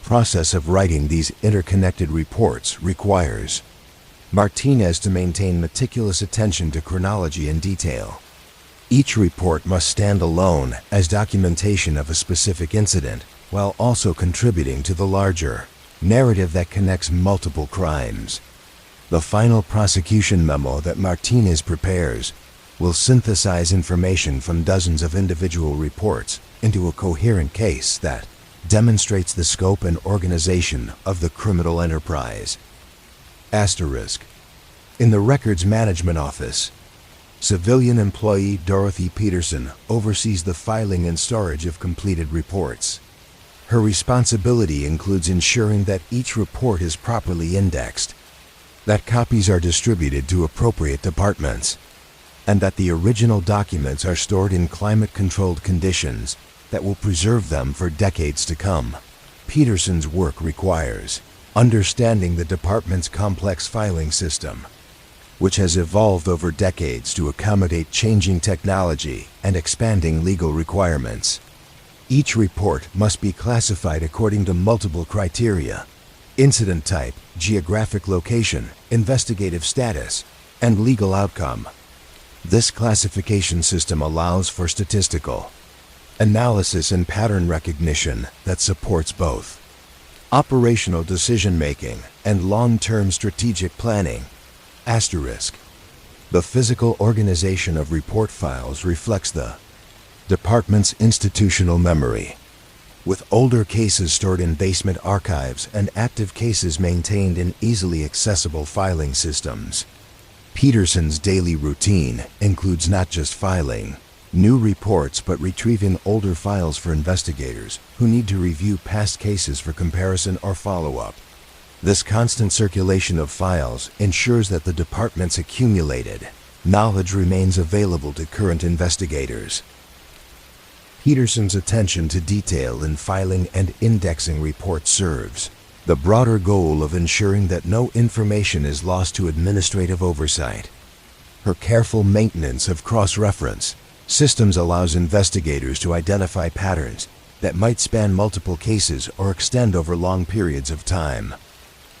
[SPEAKER 1] Process of writing these interconnected reports requires Martinez to maintain meticulous attention to chronology and detail. Each report must stand alone as documentation of a specific incident, while also contributing to the larger narrative that connects multiple crimes. The final prosecution memo that Martinez prepares will synthesize information from dozens of individual reports into a coherent case that demonstrates the scope and organization of the criminal enterprise. Asterisk. In the Records Management Office, civilian employee Dorothy Peterson oversees the filing and storage of completed reports. Her responsibility includes ensuring that each report is properly indexed, that copies are distributed to appropriate departments, and that the original documents are stored in climate-controlled conditions that will preserve them for decades to come. Peterson's work requires understanding the department's complex filing system, which has evolved over decades to accommodate changing technology and expanding legal requirements. Each report must be classified according to multiple criteria: incident type, geographic location, investigative status, and legal outcome. This classification system allows for statistical analysis and pattern recognition that supports both operational decision-making and long-term strategic planning. Asterisk. The physical organization of report files reflects the department's institutional memory, with older cases stored in basement archives and active cases maintained in easily accessible filing systems. Peterson's daily routine includes not just filing new reports but retrieving older files for investigators who need to review past cases for comparison or follow-up. This constant circulation of files ensures that the department's accumulated knowledge remains available to current investigators. Peterson's attention to detail in filing and indexing reports serves the broader goal of ensuring that no information is lost to administrative oversight. Her careful maintenance of cross-reference systems allows investigators to identify patterns that might span multiple cases or extend over long periods of time.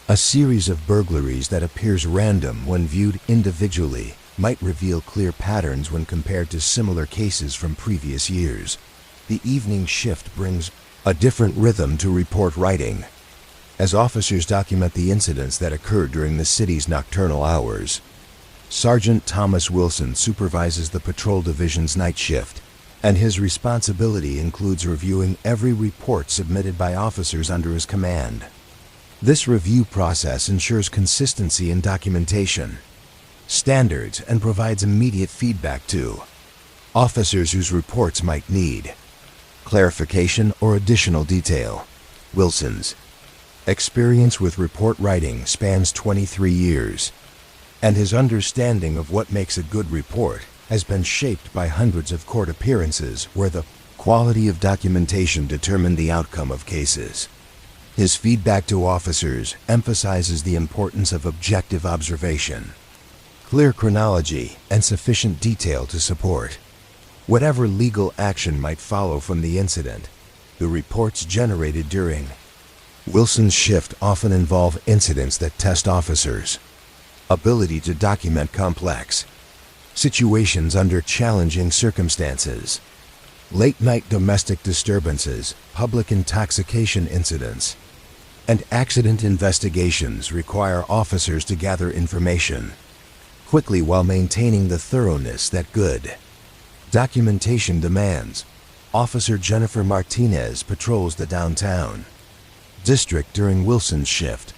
[SPEAKER 1] A series of burglaries that appears random when viewed individually might reveal clear patterns when compared to similar cases from previous years. The evening shift brings a different rhythm to report writing, as officers document the incidents that occurred during the city's nocturnal hours. Sergeant Thomas Wilson supervises the patrol division's night shift, and his responsibility includes reviewing every report submitted by officers under his command. This review process ensures consistency in documentation standards and provides immediate feedback to officers whose reports might need clarification or additional detail. Wilson's experience with report writing spans 23 years, and his understanding of what makes a good report has been shaped by hundreds of court appearances where the quality of documentation determined the outcome of cases. His feedback to officers emphasizes the importance of objective observation, clear chronology, and sufficient detail to support whatever legal action might follow from the incident. The reports generated during Wilson's shift often involve incidents that test officers' ability to document complex situations under challenging circumstances. Late-night domestic disturbances, public intoxication incidents, and accident investigations require officers to gather information quickly while maintaining the thoroughness that good documentation demands. Officer Jennifer Martinez patrols the downtown district during Wilson's shift,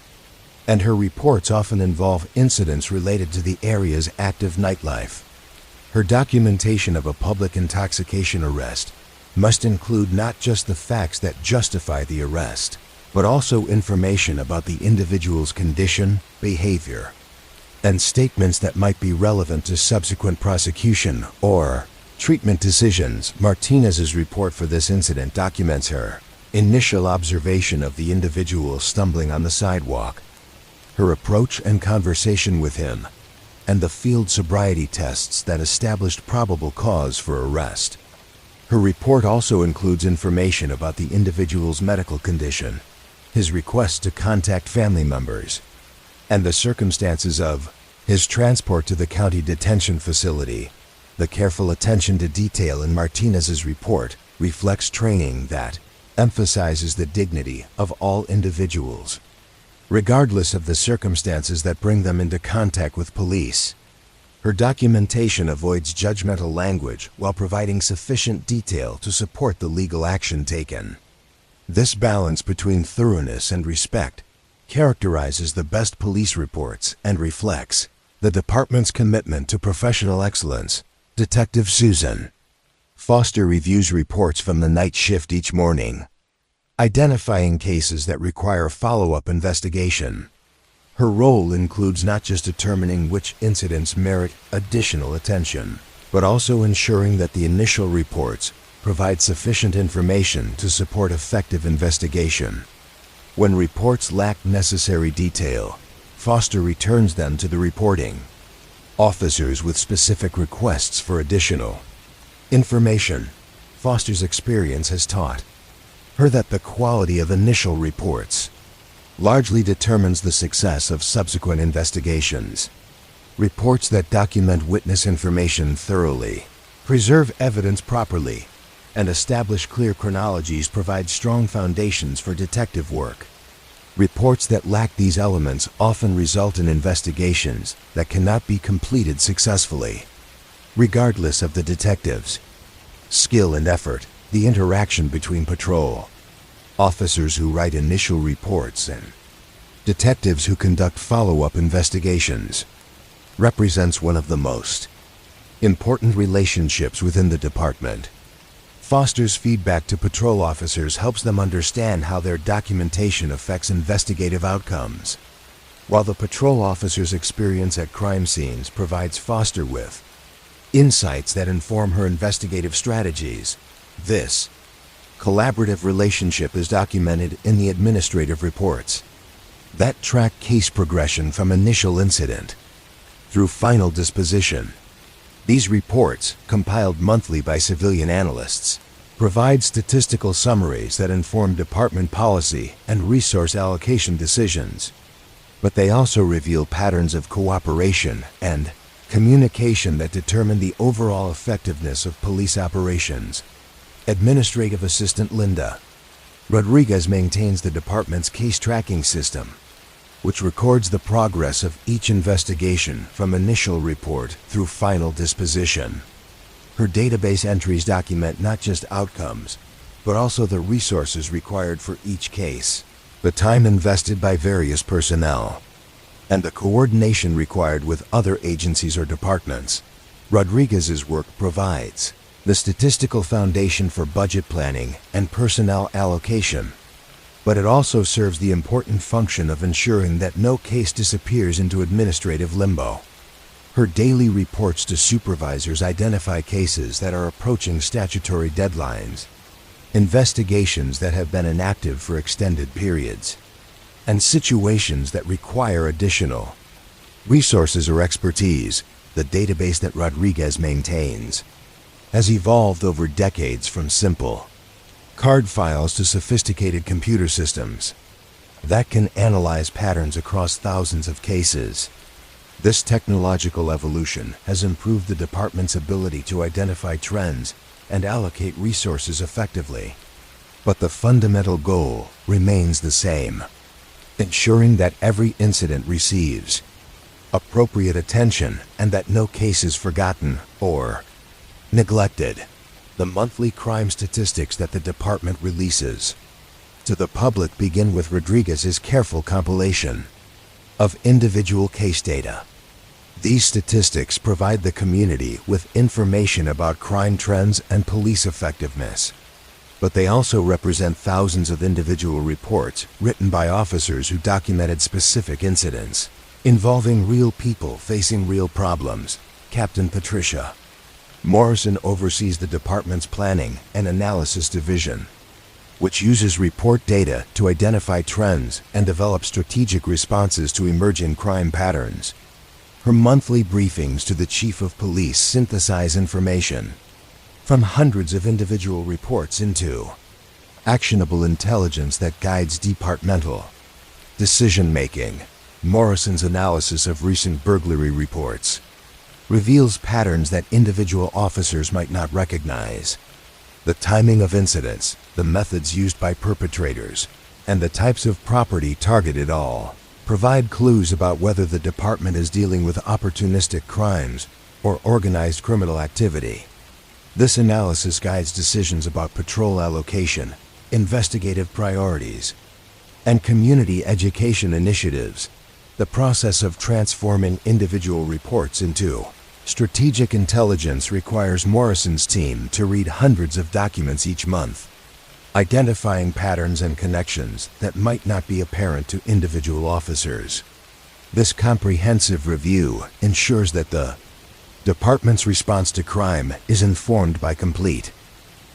[SPEAKER 1] and her reports often involve incidents related to the area's active nightlife. Her documentation of a public intoxication arrest must include not just the facts that justify the arrest, but also information about the individual's condition, behavior, and statements that might be relevant to subsequent prosecution or treatment decisions. Martinez's report for this incident documents her initial observation of the individual stumbling on the sidewalk, her approach and conversation with him, and the field sobriety tests that established probable cause for arrest. Her report also includes information about the individual's medical condition, his request to contact family members, and the circumstances of his transport to the county detention facility. The careful attention to detail in Martinez's report reflects training that emphasizes the dignity of all individuals. regardless of the circumstances that bring them into contact with police. Her documentation avoids judgmental language while providing sufficient detail to support the legal action taken. This balance between thoroughness and respect characterizes the best police reports and reflects the department's commitment to professional excellence. Detective Susan Foster reviews reports from the night shift each morning, identifying cases that require follow-up investigation. Her role includes not just determining which incidents merit additional attention, but also ensuring that the initial reports provide sufficient information to support effective investigation. When reports lack necessary detail, Foster returns them to the reporting officers with specific requests for additional information. Foster's experience has taught her that the quality of initial reports largely determines the success of subsequent investigations. Reports that document witness information thoroughly, preserve evidence properly, and establish clear chronologies provide strong foundations for detective work. Reports that lack these elements often result in investigations that cannot be completed successfully. Regardless of the detective's skill and effort, the interaction between patrol officers who write initial reports and detectives who conduct follow-up investigations represents one of the most important relationships within the department. Foster's feedback to patrol officers helps them understand how their documentation affects investigative outcomes, while the patrol officer's experience at crime scenes provides Foster with insights that inform her investigative strategies. This collaborative relationship is documented in the administrative reports that track case progression from initial incident through final disposition. These reports, compiled monthly by civilian analysts, provide statistical summaries that inform department policy and resource allocation decisions. But they also reveal patterns of cooperation and communication that determine the overall effectiveness of police operations. Administrative Assistant Linda Rodriguez maintains the department's case tracking system, which records the progress of each investigation from initial report through final disposition. Her database entries document not just outcomes, but also the resources required for each case, the time invested by various personnel, and the coordination required with other agencies or departments. Rodriguez's work provides the statistical foundation for budget planning and personnel allocation, but it also serves the important function of ensuring that no case disappears into administrative limbo. Her daily reports to supervisors identify cases that are approaching statutory deadlines, investigations that have been inactive for extended periods, and situations that require additional resources or expertise. The database that Rodriguez maintains has evolved over decades from simple card files to sophisticated computer systems that can analyze patterns across thousands of cases. This technological evolution has improved the department's ability to identify trends and allocate resources effectively. But the fundamental goal remains the same: ensuring that every incident receives appropriate attention and that no case is forgotten or neglected. The monthly crime statistics that the department releases to the public begin with Rodriguez's careful compilation of individual case data. These statistics provide the community with information about crime trends and police effectiveness, but they also represent thousands of individual reports written by officers who documented specific incidents involving real people facing real problems. Captain Patricia Morrison oversees the department's planning and analysis division, which uses report data to identify trends and develop strategic responses to emerging crime patterns. Her monthly briefings to the chief of police synthesize information from hundreds of individual reports into actionable intelligence that guides departmental decision-making. Morrison's analysis of recent burglary reports reveals patterns that individual officers might not recognize. The timing of incidents, the methods used by perpetrators, and the types of property targeted all provide clues about whether the department is dealing with opportunistic crimes or organized criminal activity. This analysis guides decisions about patrol allocation, investigative priorities, and community education initiatives. The process of transforming individual reports into strategic intelligence requires Morrison's team to read hundreds of documents each month, identifying patterns and connections that might not be apparent to individual officers. This comprehensive review ensures that the department's response to crime is informed by complete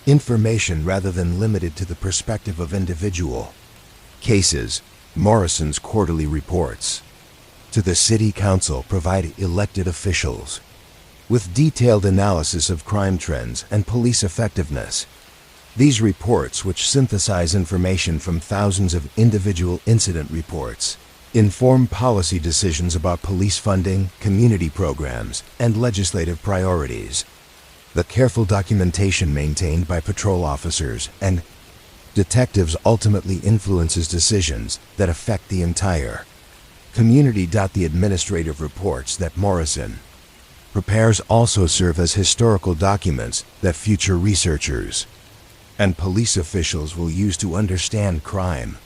[SPEAKER 1] information rather than limited to the perspective of individual cases. Morrison's quarterly reports to the City Council provide elected officials with detailed analysis of crime trends and police effectiveness. These reports, which synthesize information from thousands of individual incident reports, inform policy decisions about police funding, community programs, and legislative priorities. The careful documentation maintained by patrol officers and detectives ultimately influences decisions that affect the entire community. The administrative reports that Morrison prepares also serve as historical documents that future researchers and police officials will use to understand crime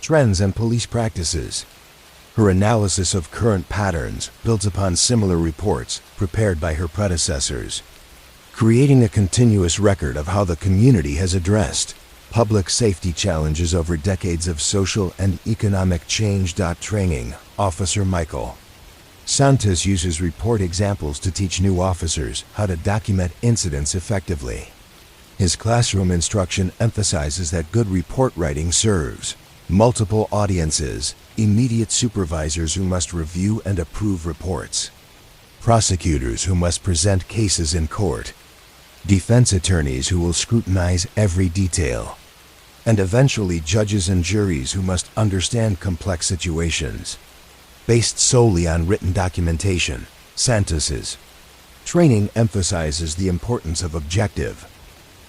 [SPEAKER 1] trends and police practices. Her analysis of current patterns builds upon similar reports prepared by her predecessors, creating a continuous record of how the community has addressed public safety challenges over decades of social and economic change. Training. Officer Michael Santos uses report examples to teach new officers how to document incidents effectively. His classroom instruction emphasizes that good report writing serves multiple audiences: immediate supervisors who must review and approve reports, prosecutors who must present cases in court, defense attorneys who will scrutinize every detail, and eventually judges and juries who must understand complex situations. Based solely on written documentation, Santos's training emphasizes the importance of objective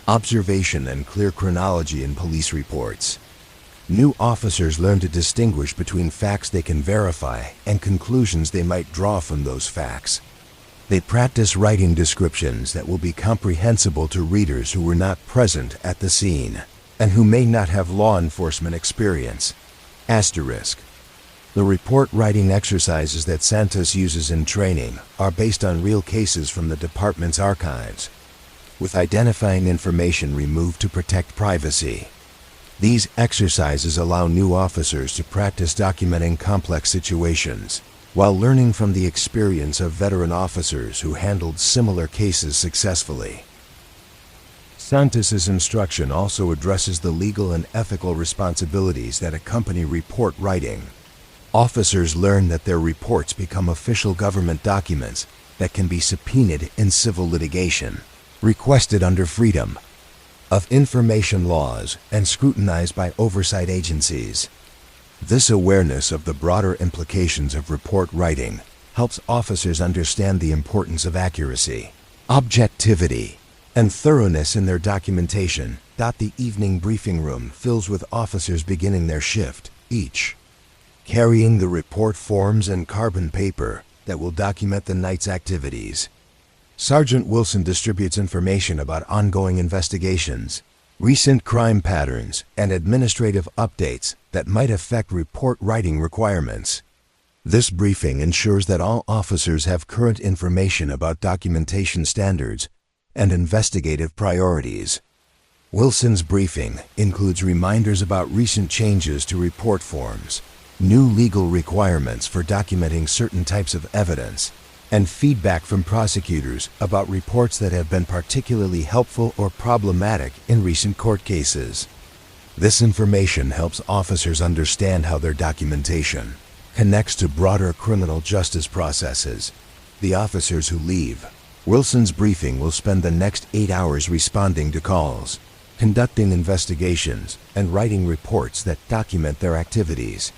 [SPEAKER 1] observation and clear chronology in police reports. New officers learn to distinguish between facts they can verify and conclusions they might draw from those facts. They practice writing descriptions that will be comprehensible to readers who were not present at the scene and who may not have law enforcement experience. Asterisk. The report writing exercises that Santos uses in training are based on real cases from the department's archives, with identifying information removed to protect privacy. These exercises allow new officers to practice documenting complex situations while learning from the experience of veteran officers who handled similar cases successfully. Santos's instruction also addresses the legal and ethical responsibilities that accompany report writing. Officers learn that their reports become official government documents that can be subpoenaed in civil litigation, requested under freedom of information laws, and scrutinized by oversight agencies. This awareness of the broader implications of report writing helps officers understand the importance of accuracy, objectivity, and thoroughness in their documentation. The evening briefing room fills with officers beginning their shift, each carrying the report forms and carbon paper that will document the night's activities. Sergeant Wilson distributes information about ongoing investigations, recent crime patterns, and administrative updates that might affect report writing requirements. This briefing ensures that all officers have current information about documentation standards and investigative priorities. Wilson's briefing includes reminders about recent changes to report forms, new legal requirements for documenting certain types of evidence, and feedback from prosecutors about reports that have been particularly helpful or problematic in recent court cases. This information helps officers understand how their documentation connects to broader criminal justice processes. The officers who leave Wilson's briefing will spend the next 8 hours responding to calls, conducting investigations, and writing reports that document their activities.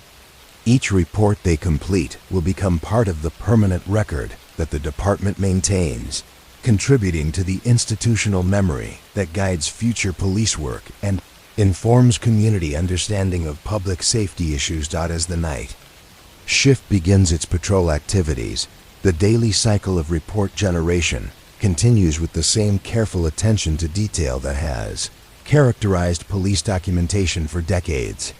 [SPEAKER 1] Each report they complete will become part of the permanent record that the department maintains, contributing to the institutional memory that guides future police work and informs community understanding of public safety issues. As the night Shift begins its patrol activities. The daily cycle of report generation continues with the same careful attention to detail that has characterized police documentation for decades.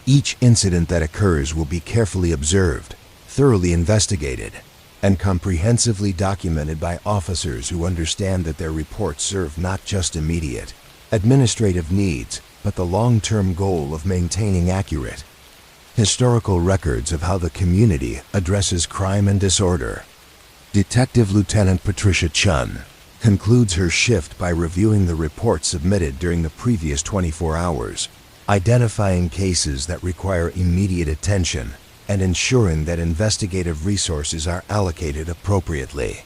[SPEAKER 1] Each incident that occurs will be carefully observed, thoroughly investigated, and comprehensively documented by officers who understand that their reports serve not just immediate administrative needs, but the long-term goal of maintaining accurate historical records of how the community addresses crime and disorder. Detective Lieutenant Patricia Chun concludes her shift by reviewing the reports submitted during the previous 24 hours, identifying cases that require immediate attention, and ensuring that investigative resources are allocated appropriately.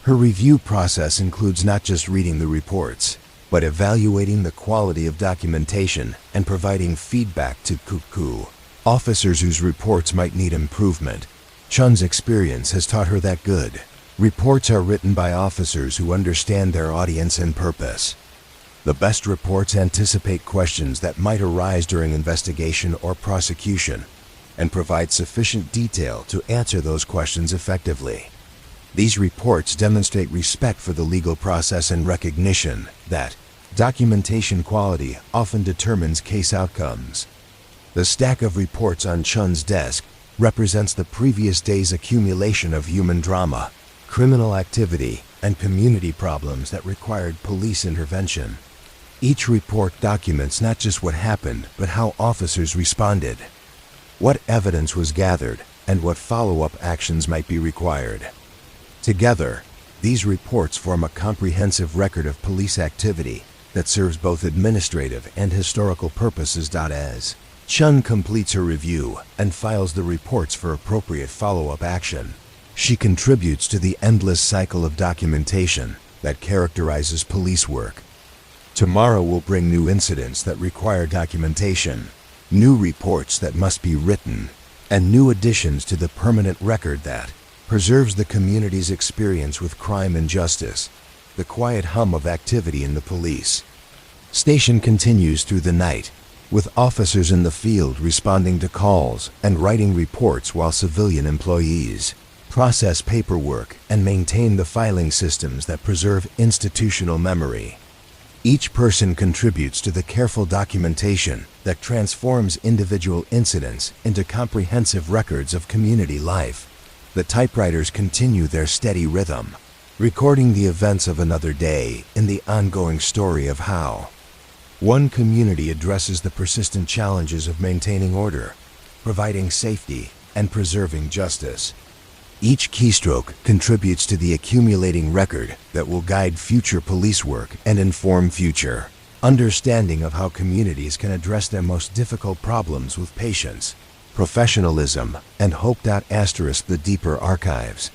[SPEAKER 1] Her review process includes not just reading the reports, but evaluating the quality of documentation and providing feedback to officers whose reports might need improvement. Chun's experience has taught her that good reports are written by officers who understand their audience and purpose. The best reports anticipate questions that might arise during investigation or prosecution and provide sufficient detail to answer those questions effectively. These reports demonstrate respect for the legal process and recognition that documentation quality often determines case outcomes. The stack of reports on Chun's desk represents the previous day's accumulation of human drama, criminal activity, and community problems that required police intervention. Each report documents not just what happened, but how officers responded, what evidence was gathered, and what follow-up actions might be required. Together, these reports form a comprehensive record of police activity that serves both administrative and historical purposes. As Chun completes her review and files the reports for appropriate follow-up action, she contributes to the endless cycle of documentation that characterizes police work. Tomorrow will bring new incidents that require documentation, new reports that must be written, and new additions to the permanent record that preserves the community's experience with crime and justice. The quiet hum of activity in the police station continues through the night, with officers in the field responding to calls and writing reports while civilian employees process paperwork and maintain the filing systems that preserve institutional memory. Each person contributes to the careful documentation that transforms individual incidents into comprehensive records of community life. The typewriters continue their steady rhythm, recording the events of another day in the ongoing story of how one community addresses the persistent challenges of maintaining order, providing safety, and preserving justice. Each keystroke contributes to the accumulating record that will guide future police work and inform future understanding of how communities can address their most difficult problems with patience, professionalism, and hope. The deeper archives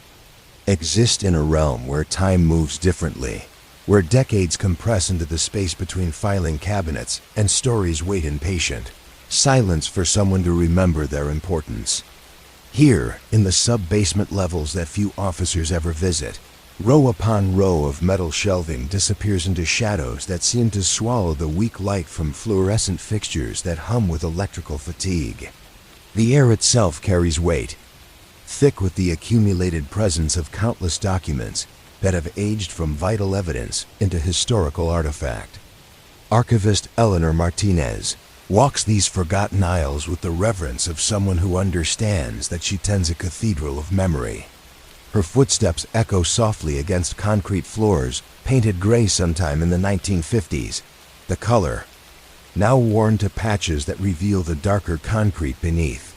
[SPEAKER 1] exist in a realm where time moves differently, where decades compress into the space between filing cabinets and stories wait in patient silence for someone to remember their importance. Here, in the sub-basement levels that few officers ever visit, row upon row of metal shelving disappears into shadows that seem to swallow the weak light from fluorescent fixtures that hum with electrical fatigue. The air itself carries weight, thick with the accumulated presence of countless documents that have aged from vital evidence into historical artifact. Archivist Eleanor Martinez walks these forgotten aisles with the reverence of someone who understands that she tends a cathedral of memory. Her footsteps echo softly against concrete floors painted gray sometime in the 1950s, the color now worn to patches that reveal the darker concrete beneath.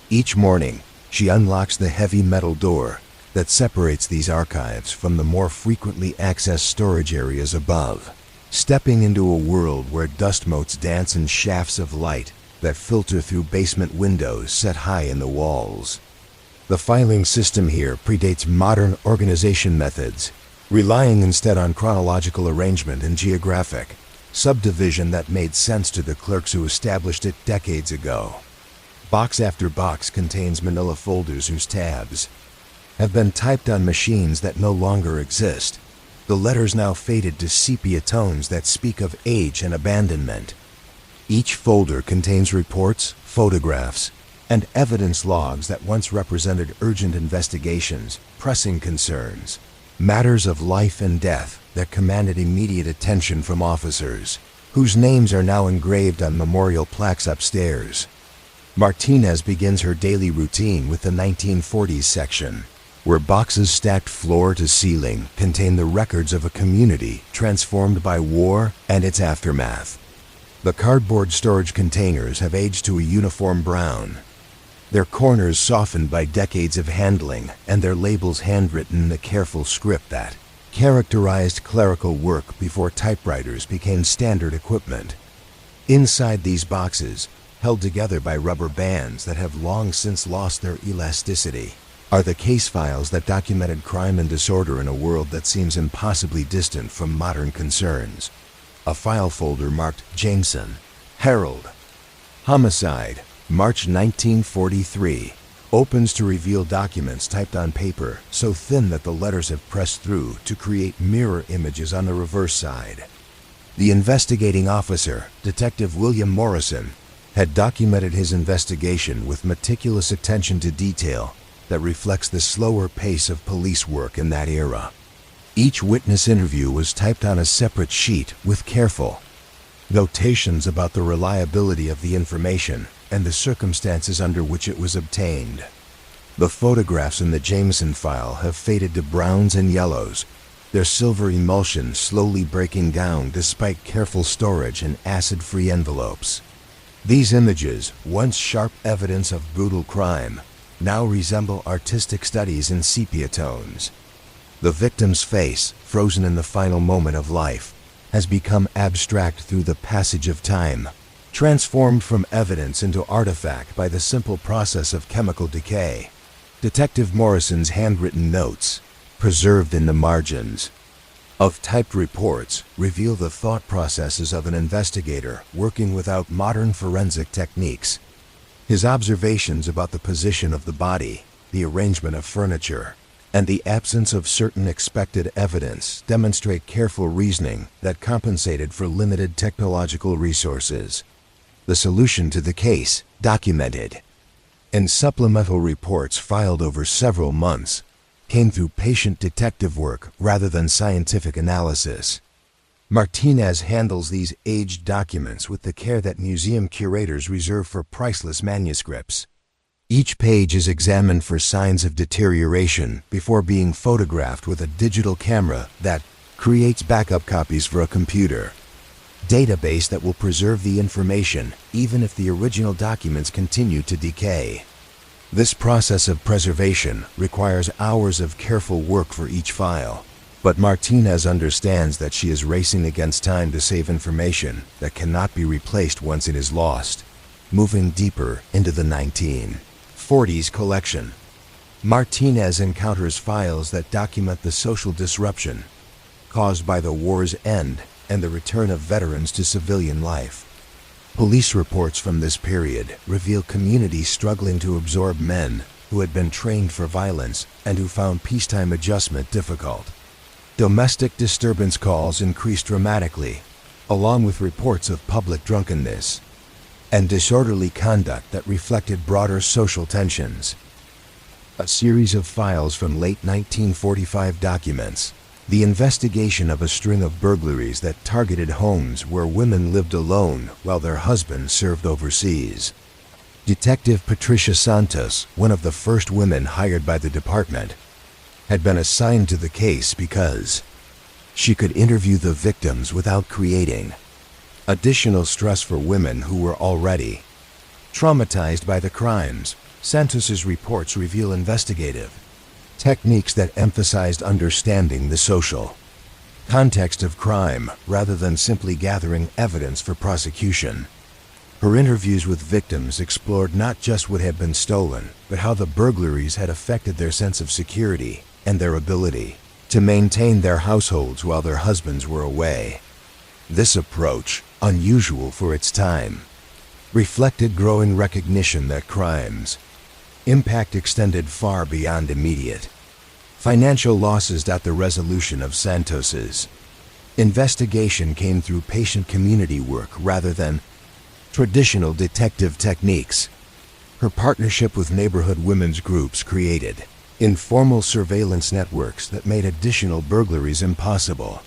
[SPEAKER 1] Each morning, she unlocks the heavy metal door that separates these archives from the more frequently accessed storage areas above, stepping into a world where dust motes dance in shafts of light that filter through basement windows set high in the walls. The filing system here predates modern organization methods, relying instead on chronological arrangement and geographic subdivision that made sense to the clerks who established it decades ago. Box after box contains manila folders whose tabs have been typed on machines that no longer exist, the letters now faded to sepia tones that speak of age and abandonment. Each folder contains reports, photographs, and evidence logs that once represented urgent investigations, pressing concerns, matters of life and death that commanded immediate attention from officers, whose names are now engraved on memorial plaques upstairs. Martinez begins her daily routine with the 1940s section, where boxes stacked floor to ceiling contain the records of a community transformed by war and its aftermath. The cardboard storage containers have aged to a uniform brown, their corners softened by decades of handling and their labels handwritten in the careful script that characterized clerical work before typewriters became standard equipment. Inside these boxes, held together by rubber bands that have long since lost their elasticity, are the case files that documented crime and disorder in a world that seems impossibly distant from modern concerns. A file folder marked Jameson, Herald, Homicide, March 1943, opens to reveal documents typed on paper so thin that the letters have pressed through to create mirror images on the reverse side. The investigating officer, Detective William Morrison, had documented his investigation with meticulous attention to detail that reflects the slower pace of police work in that era. Each witness interview was typed on a separate sheet with careful notations about the reliability of the information and the circumstances under which it was obtained. The photographs in the Jameson file have faded to browns and yellows, their silver emulsion slowly breaking down despite careful storage in acid-free envelopes. These images, once sharp evidence of brutal crime, now resemble artistic studies in sepia tones. The victim's face, frozen in the final moment of life, has become abstract through the passage of time, transformed from evidence into artifact by the simple process of chemical decay. Detective Morrison's handwritten notes, preserved in the margins of typed reports, reveal the thought processes of an investigator working without modern forensic techniques. His observations about the position of the body, the arrangement of furniture, and the absence of certain expected evidence demonstrate careful reasoning that compensated for limited technological resources. The solution to the case, documented in supplemental reports filed over several months, came through patient detective work rather than scientific analysis. Martinez handles these aged documents with the care that museum curators reserve for priceless manuscripts. Each page is examined for signs of deterioration before being photographed with a digital camera that creates backup copies for a computer database that will preserve the information even if the original documents continue to decay. This process of preservation requires hours of careful work for each file, but Martinez understands that she is racing against time to save information that cannot be replaced once it is lost. Moving deeper into the 1940s collection, Martinez encounters files that document the social disruption caused by the war's end and the return of veterans to civilian life. Police reports from this period reveal communities struggling to absorb men who had been trained for violence and who found peacetime adjustment difficult. Domestic disturbance calls increased dramatically, along with reports of public drunkenness and disorderly conduct that reflected broader social tensions. A series of files from late 1945 documents the investigation of a string of burglaries that targeted homes where women lived alone while their husbands served overseas. Detective Patricia Santos, one of the first women hired by the department, had been assigned to the case because she could interview the victims without creating additional stress for women who were already traumatized by the crimes. Santos's reports reveal investigative techniques that emphasized understanding the social context of crime rather than simply gathering evidence for prosecution. Her interviews with victims explored not just what had been stolen, but how the burglaries had affected their sense of security and their ability to maintain their households while their husbands were away. This approach, unusual for its time, reflected growing recognition that crimes' impact extended far beyond immediate financial losses. The resolution of Santos's investigation came through patient community work rather than traditional detective techniques. Her partnership with neighborhood women's groups created informal surveillance networks that made additional burglaries impossible.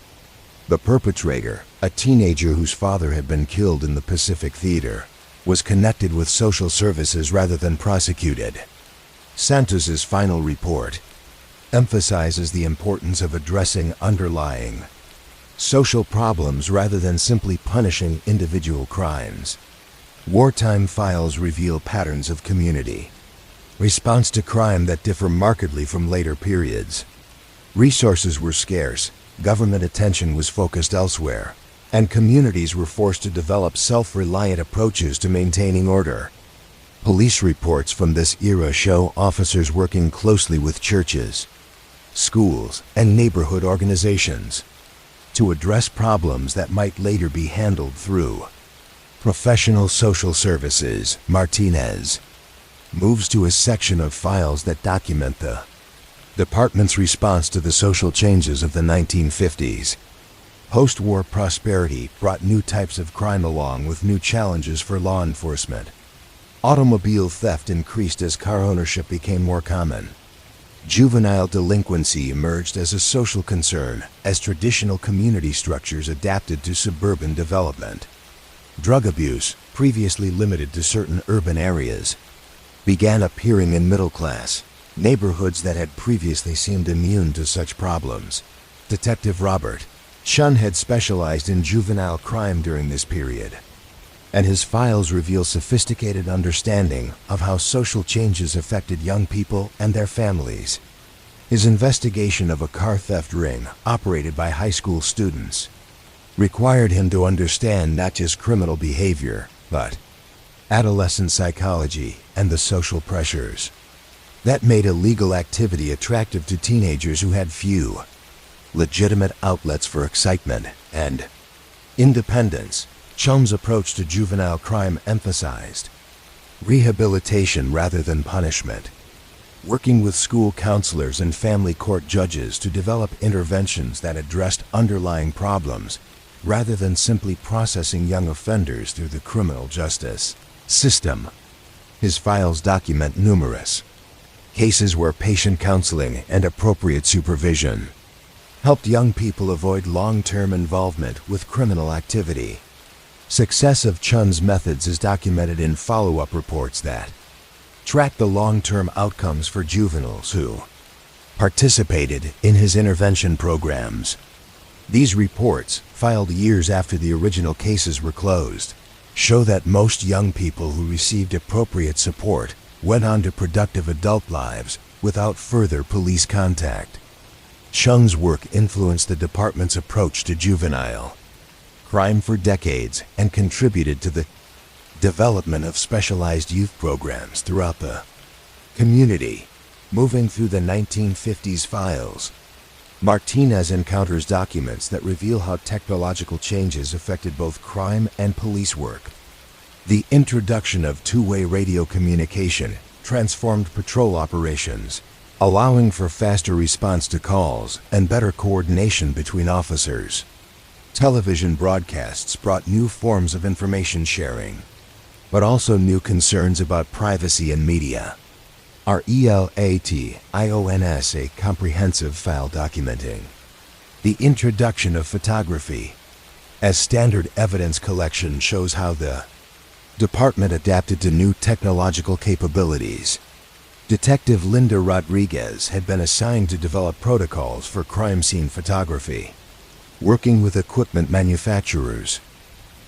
[SPEAKER 1] The perpetrator, a teenager whose father had been killed in the Pacific Theater, was connected with social services rather than prosecuted. Santos's final report emphasizes the importance of addressing underlying social problems rather than simply punishing individual crimes. Wartime files reveal patterns of community response to crime that differ markedly from later periods. Resources were scarce, government attention was focused elsewhere, and communities were forced to develop self-reliant approaches to maintaining order. Police reports from this era show officers working closely with churches, schools, and neighborhood organizations to address problems that might later be handled through professional social services. Martinez moves to a section of files that document the department's response to the social changes of the 1950s. Post-war prosperity brought new types of crime along with new challenges for law enforcement. Automobile theft increased as car ownership became more common. Juvenile delinquency emerged as a social concern as traditional community structures adapted to suburban development. Drug abuse, previously limited to certain urban areas, began appearing in middle-class neighborhoods that had previously seemed immune to such problems. Detective Robert Chun had specialized in juvenile crime during this period, and his files reveal sophisticated understanding of how social changes affected young people and their families. His investigation of a car theft ring operated by high school students required him to understand not just criminal behavior, but adolescent psychology and the social pressures that made illegal activity attractive to teenagers who had few legitimate outlets for excitement and independence. Chum's approach to juvenile crime emphasized rehabilitation rather than punishment, working with school counselors and family court judges to develop interventions that addressed underlying problems rather than simply processing young offenders through the criminal justice system. His files document numerous cases where patient counseling and appropriate supervision helped young people avoid long-term involvement with criminal activity. Success of Chun's methods is documented in follow-up reports that track the long-term outcomes for juveniles who participated in his intervention programs. These reports, filed years after the original cases were closed, show that most young people who received appropriate support went on to productive adult lives without further police contact. Chun's work influenced the department's approach to juvenile crime for decades and contributed to the development of specialized youth programs throughout the community. Moving through the 1950s files, Martinez encounters documents that reveal how technological changes affected both crime and police work. The introduction of two-way radio communication transformed patrol operations, allowing for faster response to calls and better coordination between officers. Television broadcasts brought new forms of information sharing, but also new concerns about privacy and media. RELATIONS, a comprehensive file documenting the introduction of photography as standard evidence collection, shows how the department adapted to new technological capabilities. Detective Linda Rodriguez had been assigned to develop protocols for crime scene photography, working with equipment manufacturers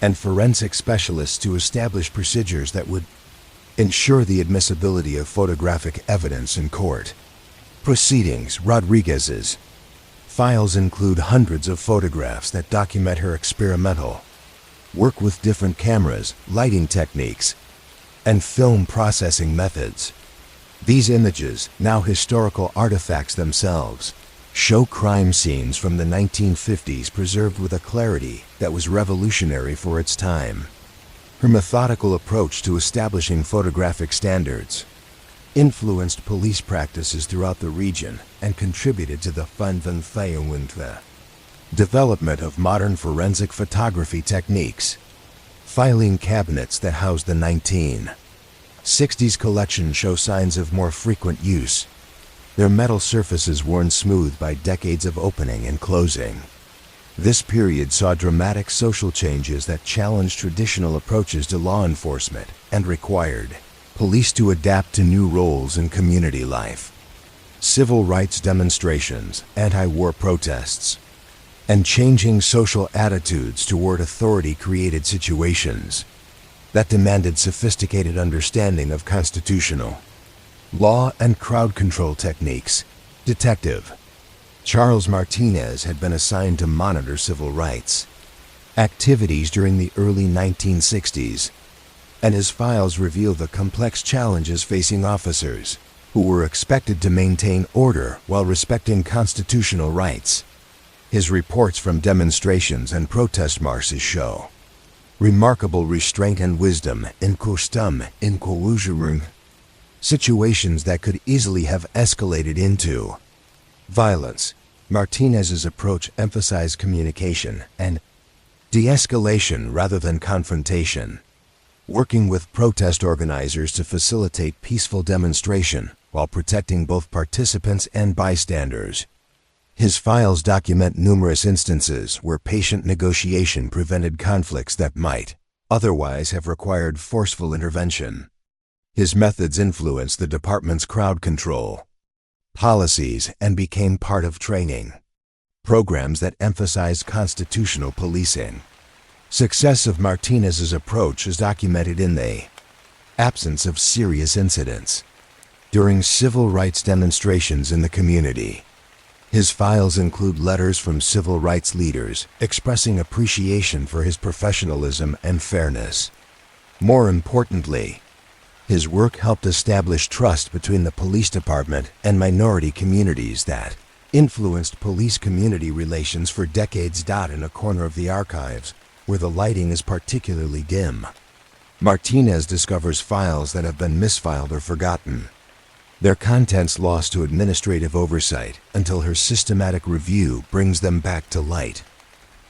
[SPEAKER 1] and forensic specialists to establish procedures that would ensure the admissibility of photographic evidence in court proceedings. Rodriguez's files include hundreds of photographs that document her experimental work with different cameras, lighting techniques, and film processing methods. These images, now historical artifacts themselves, show crime scenes from the 1950s preserved with a clarity that was revolutionary for its time. Her methodical approach to establishing photographic standards influenced police practices throughout the region and contributed to the development of modern forensic photography techniques. Filing cabinets that house the 19 '60s collections show signs of more frequent use, their metal surfaces worn smooth by decades of opening and closing. This period saw dramatic social changes that challenged traditional approaches to law enforcement and required police to adapt to new roles in community life. Civil rights demonstrations, anti-war protests, and changing social attitudes toward authority created situations that demanded sophisticated understanding of constitutional law and crowd control techniques. Detective Charles Martinez had been assigned to monitor civil rights activities during the early 1960s, and his files reveal the complex challenges facing officers who were expected to maintain order while respecting constitutional rights. His reports from demonstrations and protest marches show remarkable restraint and wisdom in custom in coercion, situations that could easily have escalated into violence. Martinez's approach emphasized communication and de-escalation rather than confrontation, working with protest organizers to facilitate peaceful demonstration while protecting both participants and bystanders. His files document numerous instances where patient negotiation prevented conflicts that might otherwise have required forceful intervention. His methods influenced the department's crowd control policies and became part of training programs that emphasized constitutional policing. Success of Martinez's approach is documented in the absence of serious incidents during civil rights demonstrations in the community. His files include letters from civil rights leaders expressing appreciation for his professionalism and fairness. More importantly, his work helped establish trust between the police department and minority communities that influenced police-community relations for decades. In a corner of the archives, where the lighting is particularly dim, Martinez discovers files that have been misfiled or forgotten, their contents lost to administrative oversight until her systematic review brings them back to light.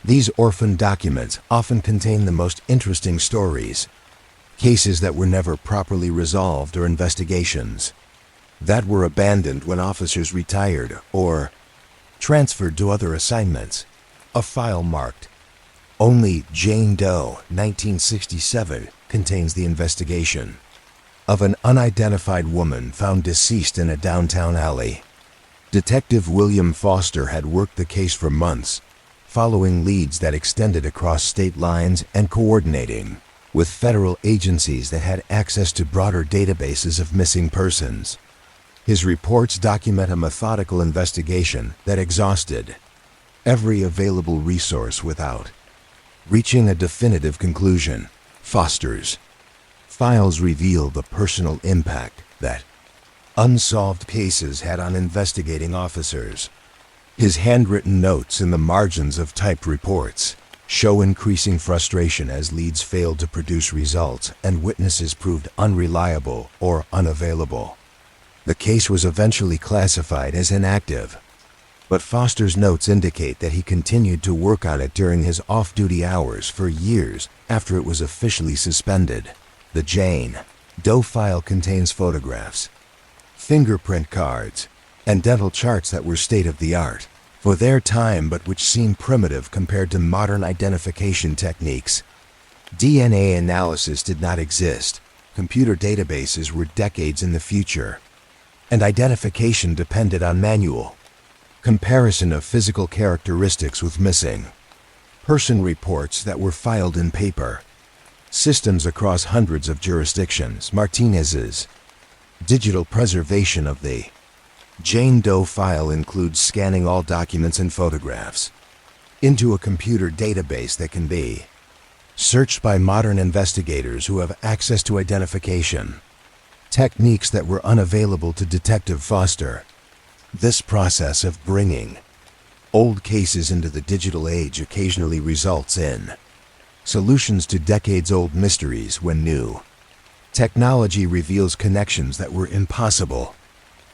[SPEAKER 1] These orphan documents often contain the most interesting stories, cases that were never properly resolved or investigations that were abandoned when officers retired or transferred to other assignments. A file marked "Only Jane Doe, 1967" contains the investigation of an unidentified woman found deceased in a downtown alley. Detective William Foster had worked the case for months, following leads that extended across state lines and coordinating with federal agencies that had access to broader databases of missing persons. His reports document a methodical investigation that exhausted every available resource without reaching a definitive conclusion. Foster's files reveal the personal impact that unsolved cases had on investigating officers. His handwritten notes in the margins of typed reports show increasing frustration as leads failed to produce results and witnesses proved unreliable or unavailable. The case was eventually classified as inactive, but Foster's notes indicate that he continued to work on it during his off-duty hours for years after it was officially suspended. The Jane Doe file contains photographs, fingerprint cards, and dental charts that were state-of-the-art for their time but which seem primitive compared to modern identification techniques. DNA analysis did not exist, computer databases were decades in the future, and identification depended on manual comparison of physical characteristics with missing person reports that were filed in paper. Systems across hundreds of jurisdictions. Martinez's digital preservation of the Jane Doe file includes scanning all documents and photographs into a computer database that can be searched by modern investigators who have access to identification techniques that were unavailable to Detective Foster. This process of bringing old cases into the digital age occasionally results in solutions to decades-old mysteries when new technology reveals connections that were impossible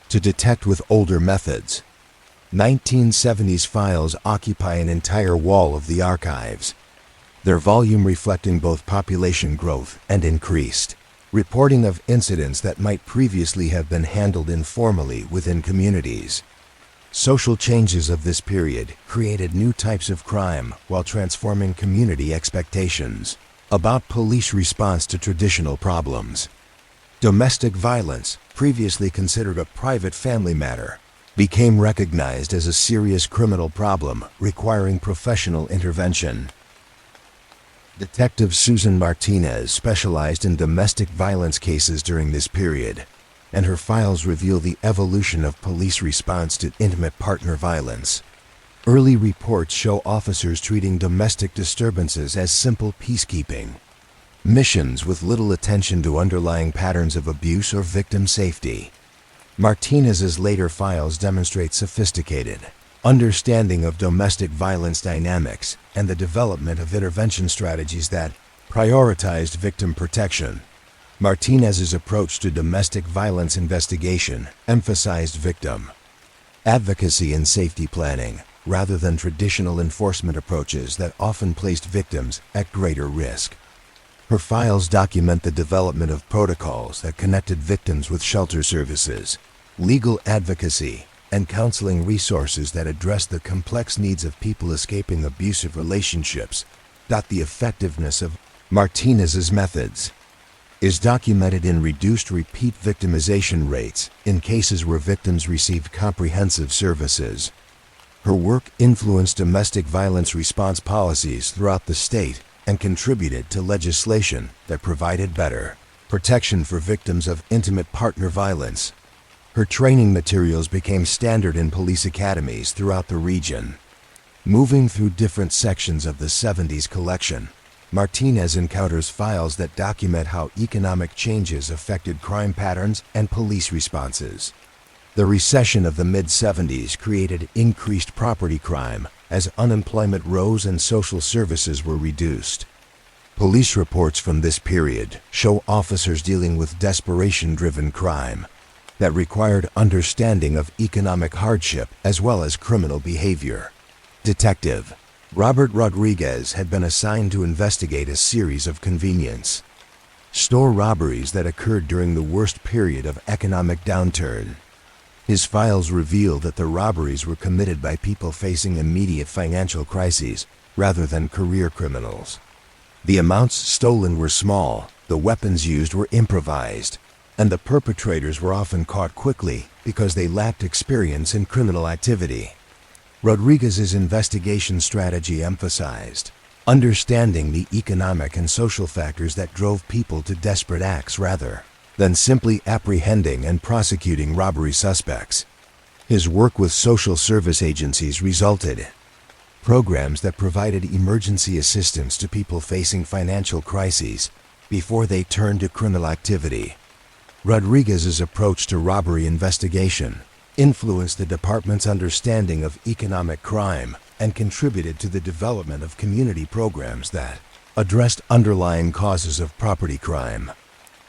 [SPEAKER 1] to detect with older methods. 1970s files occupy an entire wall of the archives, their volume reflecting both population growth and increased reporting of incidents that might previously have been handled informally within communities. Social changes of this period created new types of crime while transforming community expectations about police response to traditional problems. Domestic violence, previously considered a private family matter, became recognized as a serious criminal problem requiring professional intervention. Detective Susan Martinez specialized in domestic violence cases during this period, and her files reveal the evolution of police response to intimate partner violence. Early reports show officers treating domestic disturbances as simple peacekeeping missions with little attention to underlying patterns of abuse or victim safety. Martinez's later files demonstrate sophisticated understanding of domestic violence dynamics and the development of intervention strategies that prioritized victim protection. Martinez's approach to domestic violence investigation emphasized victim advocacy and safety planning, rather than traditional enforcement approaches that often placed victims at greater risk. Her files document the development of protocols that connected victims with shelter services, legal advocacy, and counseling resources that address the complex needs of people escaping abusive relationships. The effectiveness of Martinez's methods is documented in reduced repeat victimization rates in cases where victims received comprehensive services. Her work influenced domestic violence response policies throughout the state and contributed to legislation that provided better protection for victims of intimate partner violence. Her training materials became standard in police academies throughout the region. Moving through different sections of the 70s collection, Martinez encounters files that document how economic changes affected crime patterns and police responses. The recession of the mid-70s created increased property crime as unemployment rose and social services were reduced. Police reports from this period show officers dealing with desperation-driven crime that required understanding of economic hardship as well as criminal behavior. Detective Robert Rodriguez had been assigned to investigate a series of convenience store robberies that occurred during the worst period of economic downturn. His files reveal that the robberies were committed by people facing immediate financial crises rather than career criminals. The amounts stolen were small, the weapons used were improvised, and the perpetrators were often caught quickly because they lacked experience in criminal activity. Rodriguez's investigation strategy emphasized understanding the economic and social factors that drove people to desperate acts rather than simply apprehending and prosecuting robbery suspects. His work with social service agencies resulted in programs that provided emergency assistance to people facing financial crises before they turned to criminal activity. Rodriguez's approach to robbery investigation influenced the department's understanding of economic crime and contributed to the development of community programs that addressed underlying causes of property crime.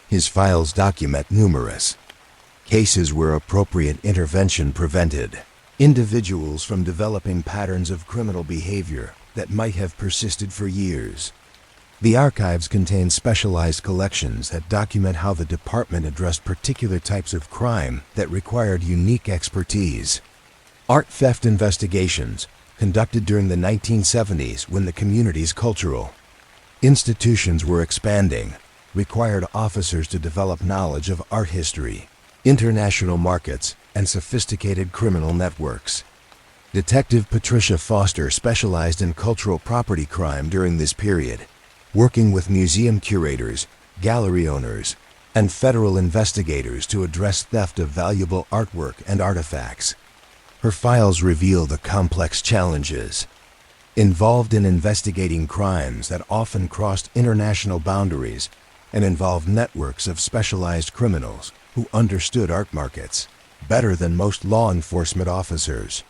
[SPEAKER 1] His files document numerous cases where appropriate intervention prevented individuals from developing patterns of criminal behavior that might have persisted for years. The archives contain specialized collections that document how the department addressed particular types of crime that required unique expertise. Art theft investigations, conducted during the 1970s when the community's cultural institutions were expanding, required officers to develop knowledge of art history, international markets, and sophisticated criminal networks. Detective Patricia Foster specialized in cultural property crime during this period, working with museum curators, gallery owners, and federal investigators to address theft of valuable artwork and artifacts. Her files reveal the complex challenges involved in investigating crimes that often crossed international boundaries and involved networks of specialized criminals who understood art markets better than most law enforcement officers.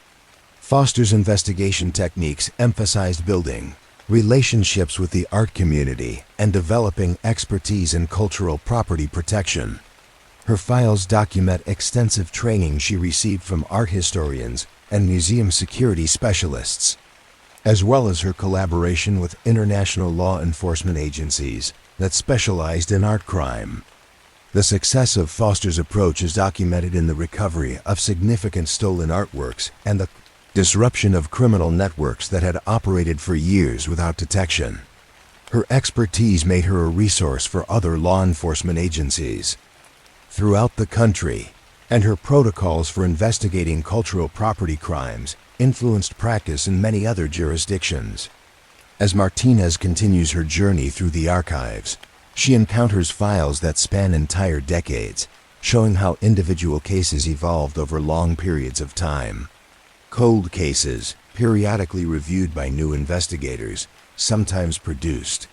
[SPEAKER 1] Foster's investigation techniques emphasized building relationships with the art community and developing expertise in cultural property protection. Her files document extensive training she received from art historians and museum security specialists, as well as her collaboration with international law enforcement agencies that specialized in art crime. The success of Foster's approach is documented in the recovery of significant stolen artworks and the disruption of criminal networks that had operated for years without detection. Her expertise made her a resource for other law enforcement agencies throughout the country, and her protocols for investigating cultural property crimes influenced practice in many other jurisdictions. As Martinez continues her journey through the archives, she encounters files that span entire decades, showing how individual cases evolved over long periods of time. Cold cases, periodically reviewed by new investigators, sometimes produced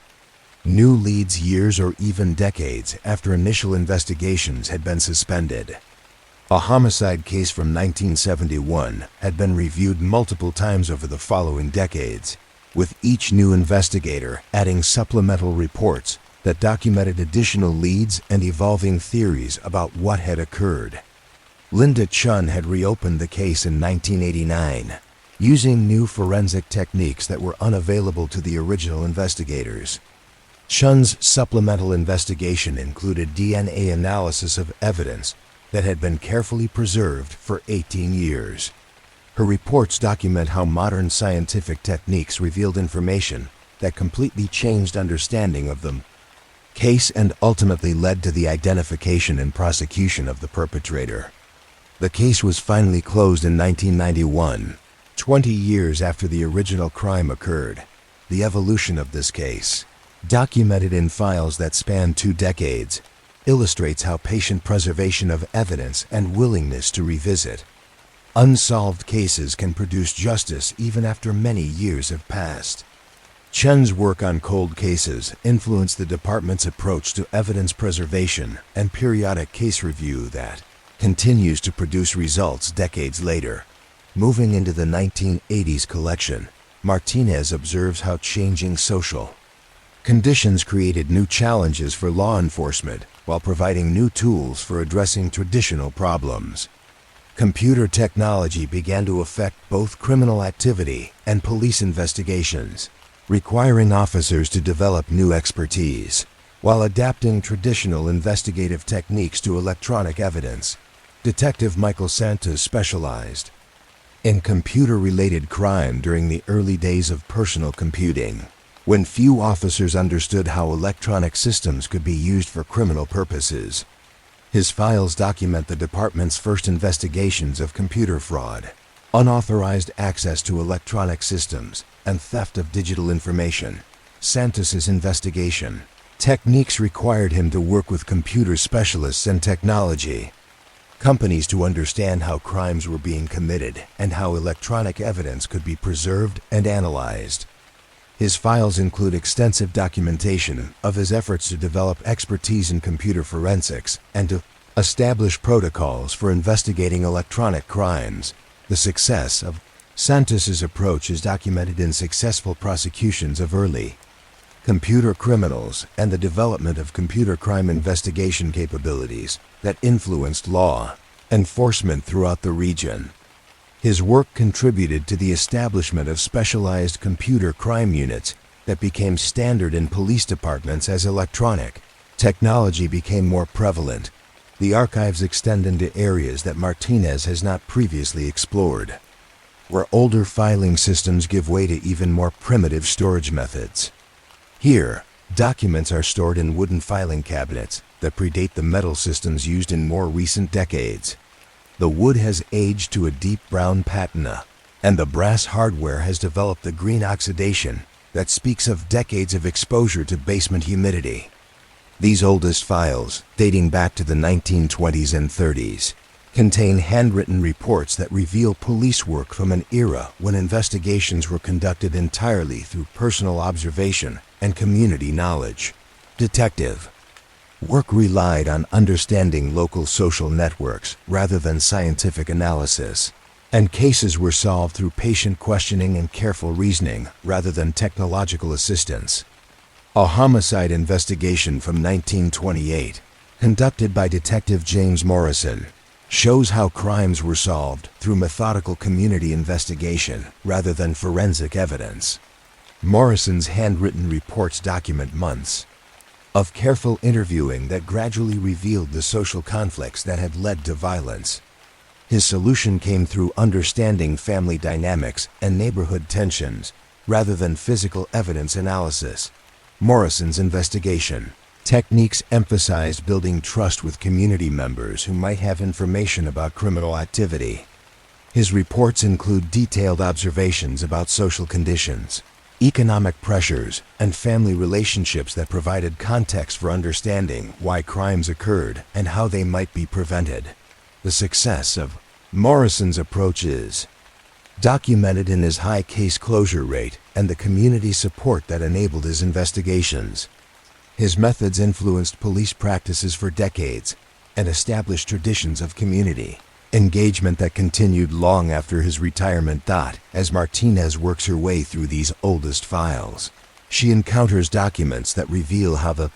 [SPEAKER 1] new leads years or even decades after initial investigations had been suspended. A homicide case from 1971 had been reviewed multiple times over the following decades, with each new investigator adding supplemental reports that documented additional leads and evolving theories about what had occurred. Linda Chun had reopened the case in 1989, using new forensic techniques that were unavailable to the original investigators. Chun's supplemental investigation included DNA analysis of evidence that had been carefully preserved for 18 years. Her reports document how modern scientific techniques revealed information that completely changed understanding of the case and ultimately led to the identification and prosecution of the perpetrator. The case was finally closed in 1991, 20 years after the original crime occurred. The evolution of this case, documented in files that span 2 decades, illustrates how patient preservation of evidence and willingness to revisit unsolved cases can produce justice even after many years have passed. Chun's work on cold cases influenced the department's approach to evidence preservation and periodic case review that continues to produce results decades later. Moving into the 1980s collection, Martinez observes how changing social conditions created new challenges for law enforcement while providing new tools for addressing traditional problems. Computer technology began to affect both criminal activity and police investigations, requiring officers to develop new expertise while adapting traditional investigative techniques to electronic evidence. Detective Michael Santos specialized in computer-related crime during the early days of personal computing, when few officers understood how electronic systems could be used for criminal purposes. His files document the department's first investigations of computer fraud, unauthorized access to electronic systems, and theft of digital information. Santos's investigation techniques required him to work with computer specialists and technology companies to understand how crimes were being committed and how electronic evidence could be preserved and analyzed. His files include extensive documentation of his efforts to develop expertise in computer forensics and to establish protocols for investigating electronic crimes. The success of Santos's approach is documented in successful prosecutions of early computer criminals and the development of computer crime investigation capabilities that influenced law enforcement throughout the region. His work contributed to the establishment of specialized computer crime units that became standard in police departments as electronic technology became more prevalent. The archives extend into areas that Martinez has not previously explored, where older filing systems give way to even more primitive storage methods. Here, documents are stored in wooden filing cabinets that predate the metal systems used in more recent decades. The wood has aged to a deep brown patina, and the brass hardware has developed the green oxidation that speaks of decades of exposure to basement humidity. These oldest files, dating back to the 1920s and 30s, contain handwritten reports that reveal police work from an era when investigations were conducted entirely through personal observation and community knowledge. Detective work relied on understanding local social networks rather than scientific analysis, and cases were solved through patient questioning and careful reasoning rather than technological assistance. A homicide investigation from 1928, conducted by Detective James Morrison, shows how crimes were solved through methodical community investigation rather than forensic evidence. Morrison's handwritten reports document months of careful interviewing that gradually revealed the social conflicts that had led to violence. His solution came through understanding family dynamics and neighborhood tensions, rather than physical evidence analysis. Morrison's investigation techniques emphasized building trust with community members who might have information about criminal activity. His reports include detailed observations about social conditions, economic pressures, and family relationships that provided context for understanding why crimes occurred and how they might be prevented. The success of Morrison's approach is documented in his high case closure rate and the community support that enabled his investigations. His methods influenced police practices for decades and established traditions of community engagement that continued long after his retirement. As Martinez works her way through these oldest files, she encounters documents that reveal how the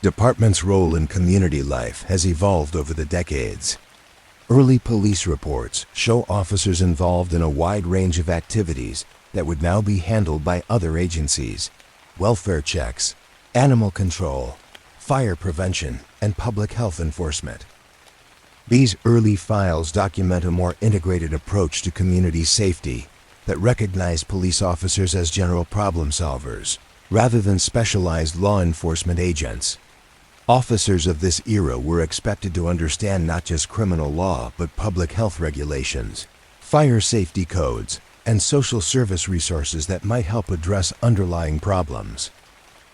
[SPEAKER 1] department's role in community life has evolved over the decades. Early police reports show officers involved in a wide range of activities that would now be handled by other agencies: welfare checks, animal control, fire prevention, and public health enforcement. These early files document a more integrated approach to community safety that recognized police officers as general problem solvers, rather than specialized law enforcement agents. Officers of this era were expected to understand not just criminal law, but public health regulations, fire safety codes, and social service resources that might help address underlying problems.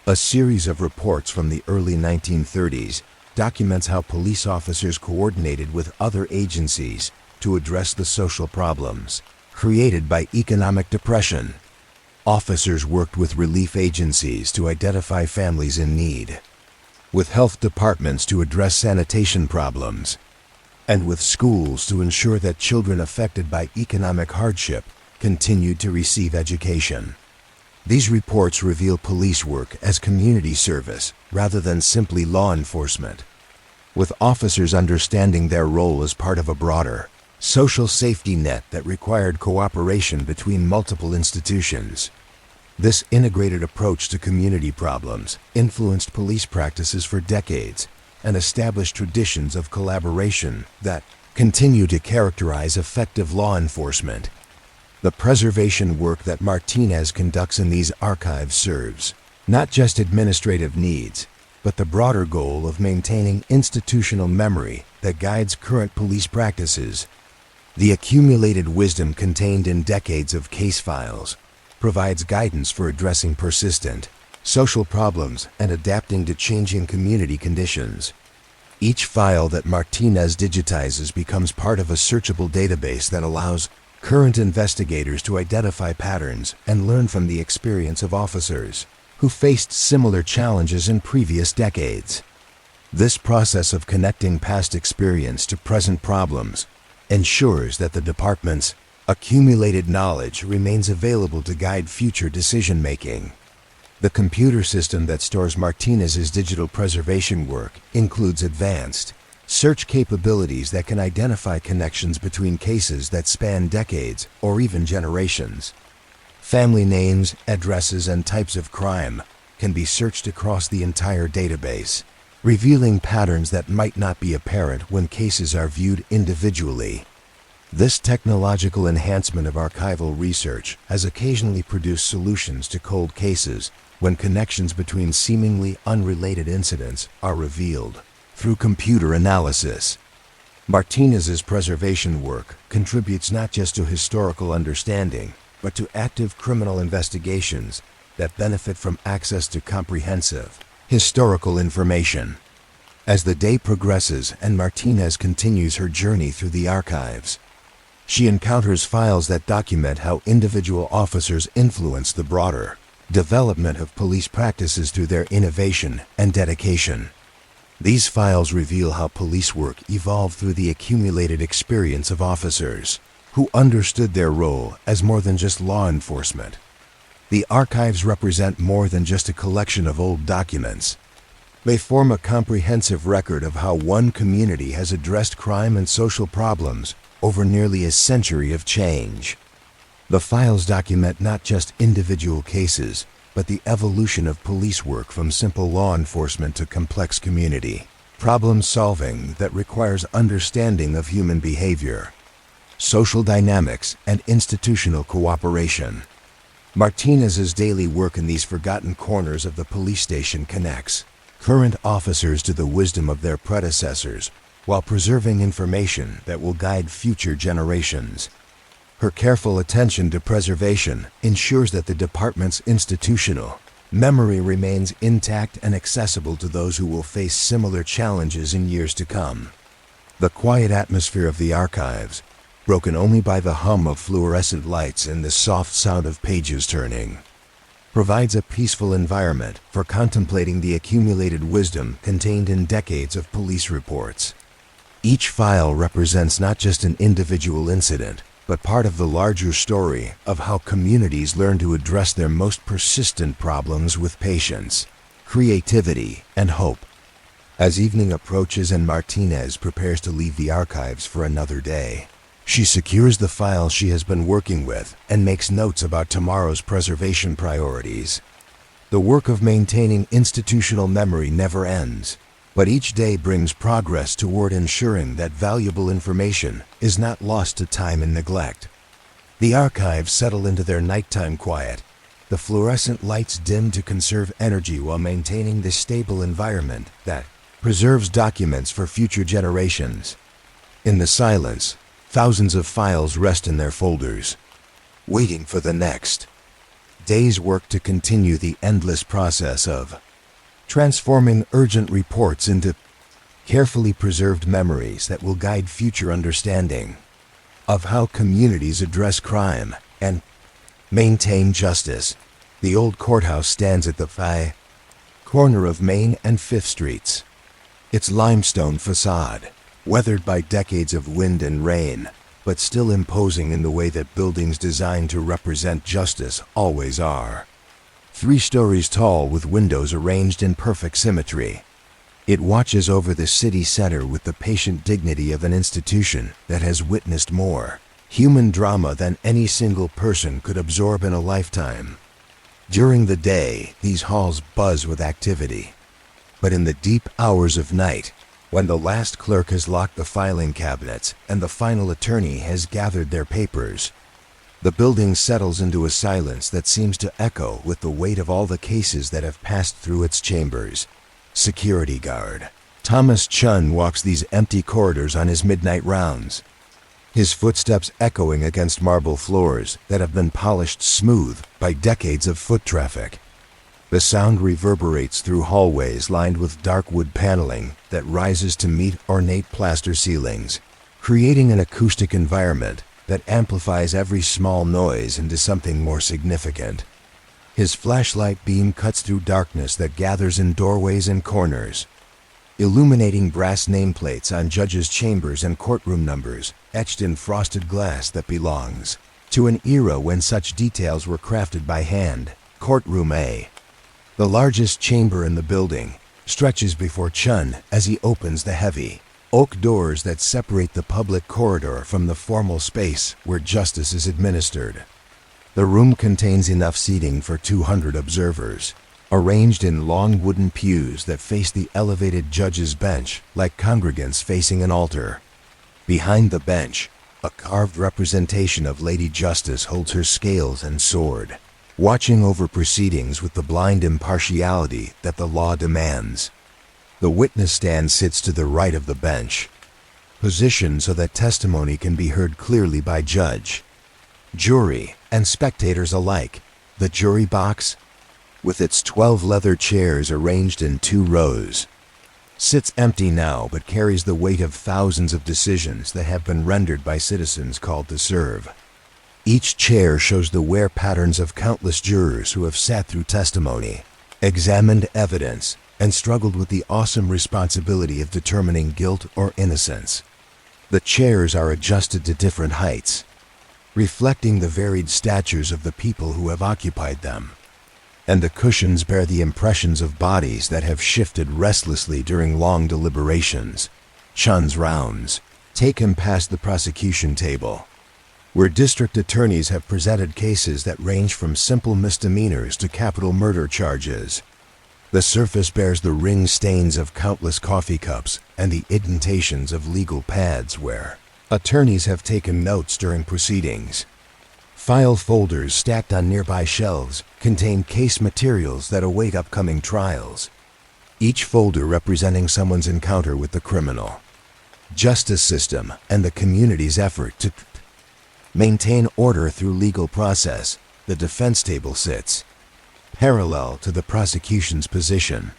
[SPEAKER 1] A series of reports from the early 1930s documents how police officers coordinated with other agencies to address the social problems created by economic depression. Officers worked with relief agencies to identify families in need, with health departments to address sanitation problems, and with schools to ensure that children affected by economic hardship continued to receive education. These reports reveal police work as community service rather than simply law enforcement, with officers understanding their role as part of a broader social safety net that required cooperation between multiple institutions. This integrated approach to community problems influenced police practices for decades and established traditions of collaboration that continue to characterize effective law enforcement. The preservation work that Martinez conducts in these archives serves not just administrative needs, but the broader goal of maintaining institutional memory that guides current police practices. The accumulated wisdom contained in decades of case files provides guidance for addressing persistent social problems and adapting to changing community conditions. Each file that Martinez digitizes becomes part of a searchable database that allows current investigators to identify patterns and learn from the experience of officers who faced similar challenges in previous decades. This process of connecting past experience to present problems ensures that the department's accumulated knowledge remains available to guide future decision-making. The computer system that stores Martinez's digital preservation work includes advanced search capabilities that can identify connections between cases that span decades or even generations. Family names, addresses, and types of crime can be searched across the entire database, revealing patterns that might not be apparent when cases are viewed individually. This technological enhancement of archival research has occasionally produced solutions to cold cases when connections between seemingly unrelated incidents are revealed through computer analysis. Martinez's preservation work contributes not just to historical understanding, but to active criminal investigations that benefit from access to comprehensive historical information. As the day progresses and Martinez continues her journey through the archives, she encounters files that document how individual officers influence the broader development of police practices through their innovation and dedication. These files reveal how police work evolved through the accumulated experience of officers who understood their role as more than just law enforcement. The archives represent more than just a collection of old documents. They form a comprehensive record of how one community has addressed crime and social problems over nearly a century of change. The files document not just individual cases, but the evolution of police work from simple law enforcement to complex community problem solving that requires understanding of human behavior, social dynamics, and institutional cooperation. Martinez's daily work in these forgotten corners of the police station connects current officers to the wisdom of their predecessors while preserving information that will guide future generations. Her careful attention to preservation ensures that the department's institutional memory remains intact and accessible to those who will face similar challenges in years to come. The quiet atmosphere of the archives, broken only by the hum of fluorescent lights and the soft sound of pages turning, provides a peaceful environment for contemplating the accumulated wisdom contained in decades of police reports. Each file represents not just an individual incident, but part of the larger story of how communities learn to address their most persistent problems with patience, creativity, and hope. As evening approaches and Martinez prepares to leave the archives for another day, she secures the files she has been working with and makes notes about tomorrow's preservation priorities. The work of maintaining institutional memory never ends, but each day brings progress toward ensuring that valuable information is not lost to time and neglect. The archives settle into their nighttime quiet. The fluorescent lights dim to conserve energy while maintaining the stable environment that preserves documents for future generations. In the silence, thousands of files rest in their folders, waiting for the next day's work to continue the endless process of transforming urgent reports into carefully preserved memories that will guide future understanding of how communities address crime and maintain justice. The old courthouse stands at the corner of Main and Fifth Streets. Its limestone facade, weathered by decades of wind and rain, but still imposing in the way that buildings designed to represent justice always are. 3 stories tall with windows arranged in perfect symmetry. It watches over the city center with the patient dignity of an institution that has witnessed more human drama than any single person could absorb in a lifetime. During the day, these halls buzz with activity. But in the deep hours of night, when the last clerk has locked the filing cabinets and the final attorney has gathered their papers, the building settles into a silence that seems to echo with the weight of all the cases that have passed through its chambers. Security guard Thomas Chun walks these empty corridors on his midnight rounds, his footsteps echoing against marble floors that have been polished smooth by decades of foot traffic. The sound reverberates through hallways lined with dark wood paneling that rises to meet ornate plaster ceilings, creating an acoustic environment that amplifies every small noise into something more significant. His flashlight beam cuts through darkness that gathers in doorways and corners, illuminating brass nameplates on judges' chambers and courtroom numbers etched in frosted glass that belongs to an era when such details were crafted by hand. Courtroom A, the largest chamber in the building, stretches before Chun as he opens the heavy oak doors that separate the public corridor from the formal space where justice is administered. The room contains enough seating for 200 observers, arranged in long wooden pews that face the elevated judge's bench like congregants facing an altar. Behind the bench, a carved representation of Lady Justice holds her scales and sword, watching over proceedings with the blind impartiality that the law demands. The witness stand sits to the right of the bench, positioned so that testimony can be heard clearly by judge, jury, and spectators alike. The jury box, with its 12 leather chairs arranged in 2 rows, sits empty now but carries the weight of thousands of decisions that have been rendered by citizens called to serve. Each chair shows the wear patterns of countless jurors who have sat through testimony, examined evidence, and struggled with the awesome responsibility of determining guilt or innocence. The chairs are adjusted to different heights, reflecting the varied statures of the people who have occupied them, and the cushions bear the impressions of bodies that have shifted restlessly during long deliberations. Chun's rounds take him past the prosecution table, where district attorneys have presented cases that range from simple misdemeanors to capital murder charges. The surface bears the ring stains of countless coffee cups and the indentations of legal pads where attorneys have taken notes during proceedings. File folders stacked on nearby shelves contain case materials that await upcoming trials, each folder representing someone's encounter with the criminal, justice system, and the community's effort to maintain order through legal process. The defense table sits parallel to the prosecution's position,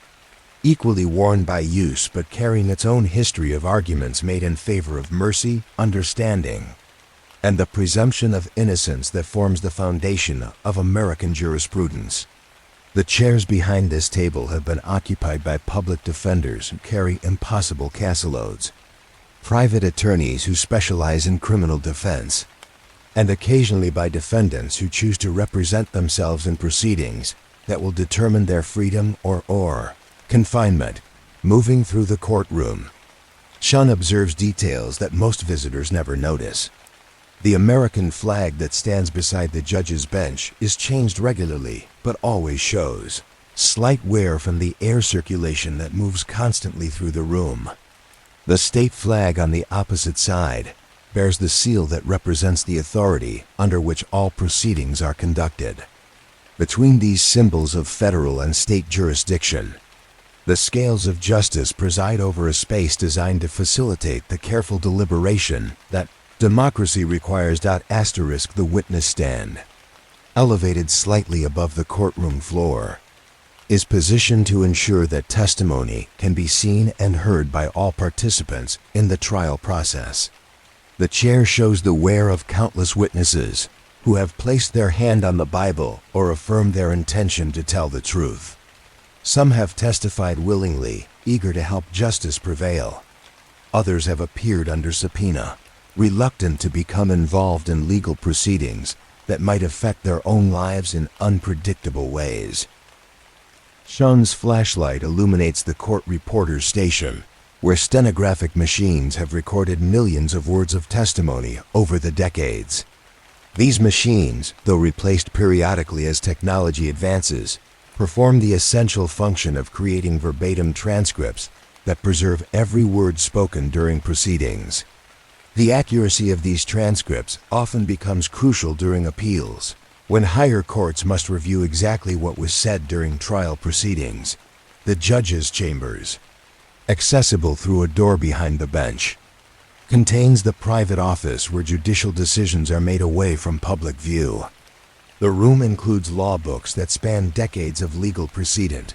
[SPEAKER 1] equally worn by use but carrying its own history of arguments made in favor of mercy, understanding, and the presumption of innocence that forms the foundation of American jurisprudence. The chairs behind this table have been occupied by public defenders who carry impossible caseloads, private attorneys who specialize in criminal defense, and occasionally by defendants who choose to represent themselves in proceedings that will determine their freedom or confinement. Moving through the courtroom, Chun observes details that most visitors never notice. The American flag that stands beside the judge's bench is changed regularly, but always shows slight wear from the air circulation that moves constantly through the room. The state flag on the opposite side bears the seal that represents the authority under which all proceedings are conducted. Between these symbols of federal and state jurisdiction, the scales of justice preside over a space designed to facilitate the careful deliberation that democracy requires. The witness stand, elevated slightly above the courtroom floor, is positioned to ensure that testimony can be seen and heard by all participants in the trial process. The chair shows the wear of countless witnesses who have placed their hand on the Bible or affirmed their intention to tell the truth. Some have testified willingly, eager to help justice prevail. Others have appeared under subpoena, reluctant to become involved in legal proceedings that might affect their own lives in unpredictable ways. Chun's flashlight illuminates the court reporter's station, where stenographic machines have recorded millions of words of testimony over the decades. These machines, though replaced periodically as technology advances, perform the essential function of creating verbatim transcripts that preserve every word spoken during proceedings. The accuracy of these transcripts often becomes crucial during appeals, when higher courts must review exactly what was said during trial proceedings. The judge's chambers, accessible through a door behind the bench, contains the private office where judicial decisions are made away from public view. The room includes law books that span decades of legal precedent,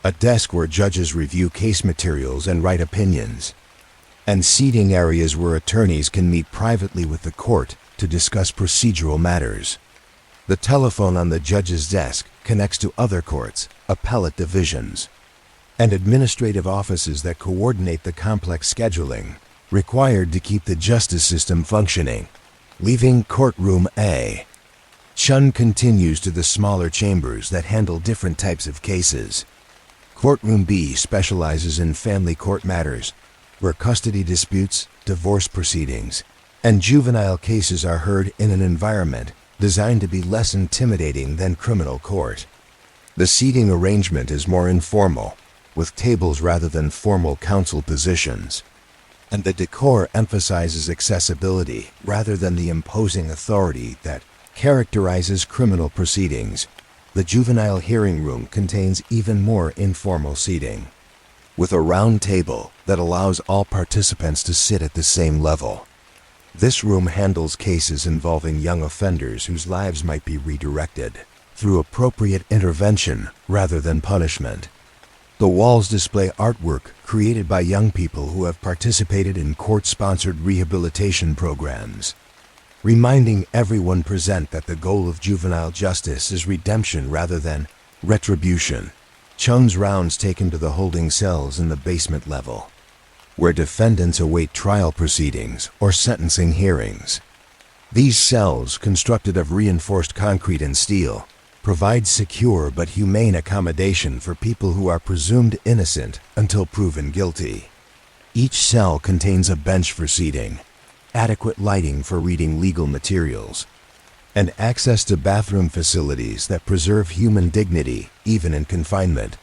[SPEAKER 1] a desk where judges review case materials and write opinions, and seating areas where attorneys can meet privately with the court to discuss procedural matters. The telephone on the judge's desk connects to other courts, appellate divisions, and administrative offices that coordinate the complex scheduling required to keep the justice system functioning. Leaving courtroom A, Chun continues to the smaller chambers that handle different types of cases. Courtroom B specializes in family court matters, where custody disputes, divorce proceedings, and juvenile cases are heard in an environment designed to be less intimidating than criminal court. The seating arrangement is more informal, with tables rather than formal counsel positions, and the decor emphasizes accessibility rather than the imposing authority that characterizes criminal proceedings. The juvenile hearing room contains even more informal seating, with a round table that allows all participants to sit at the same level. This room handles cases involving young offenders whose lives might be redirected through appropriate intervention rather than punishment. The walls display artwork created by young people who have participated in court-sponsored rehabilitation programs, reminding everyone present that the goal of juvenile justice is redemption rather than retribution. Chun's rounds take him to the holding cells in the basement level, where defendants await trial proceedings or sentencing hearings. These cells, constructed of reinforced concrete and steel, provide secure but humane accommodation for people who are presumed innocent until proven guilty. Each cell contains a bench for seating, adequate lighting for reading legal materials, and access to bathroom facilities that preserve human dignity even in confinement.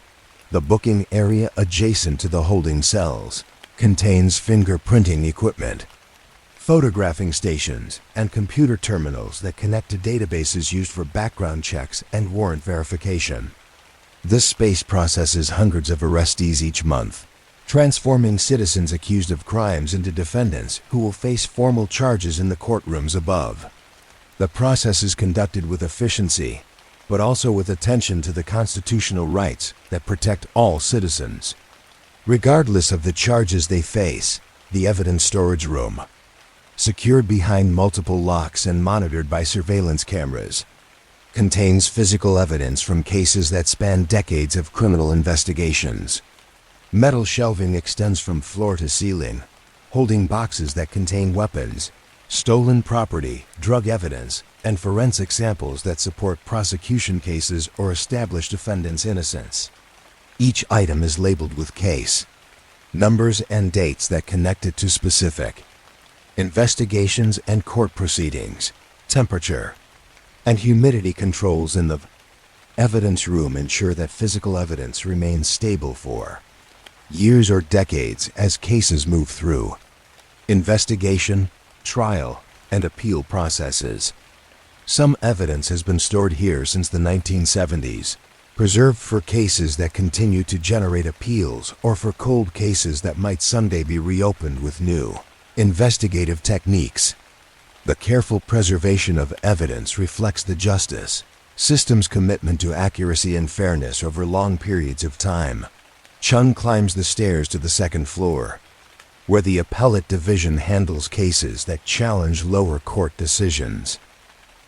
[SPEAKER 1] The booking area adjacent to the holding cells contains fingerprinting equipment, photographing stations, and computer terminals that connect to databases used for background checks and warrant verification. This space processes hundreds of arrestees each month, transforming citizens accused of crimes into defendants who will face formal charges in the courtrooms above. The process is conducted with efficiency, but also with attention to the constitutional rights that protect all citizens. Regardless of the charges they face, the evidence storage room, secured behind multiple locks and monitored by surveillance cameras, contains physical evidence from cases that span decades of criminal investigations. Metal shelving extends from floor to ceiling, holding boxes that contain weapons, stolen property, drug evidence, and forensic samples that support prosecution cases or establish defendants' innocence. Each item is labeled with case, numbers, and dates that connect it to specific investigations and court proceedings. Temperature and humidity controls in the evidence room ensure that physical evidence remains stable for years or decades as cases move through investigation, trial, and appeal processes. Some evidence has been stored here since the 1970s, preserved for cases that continue to generate appeals or for cold cases that might someday be reopened with new investigative techniques. The careful preservation of evidence reflects the justice system's commitment to accuracy and fairness over long periods of time. Chun climbs the stairs to the second floor, where the appellate division handles cases that challenge lower court decisions.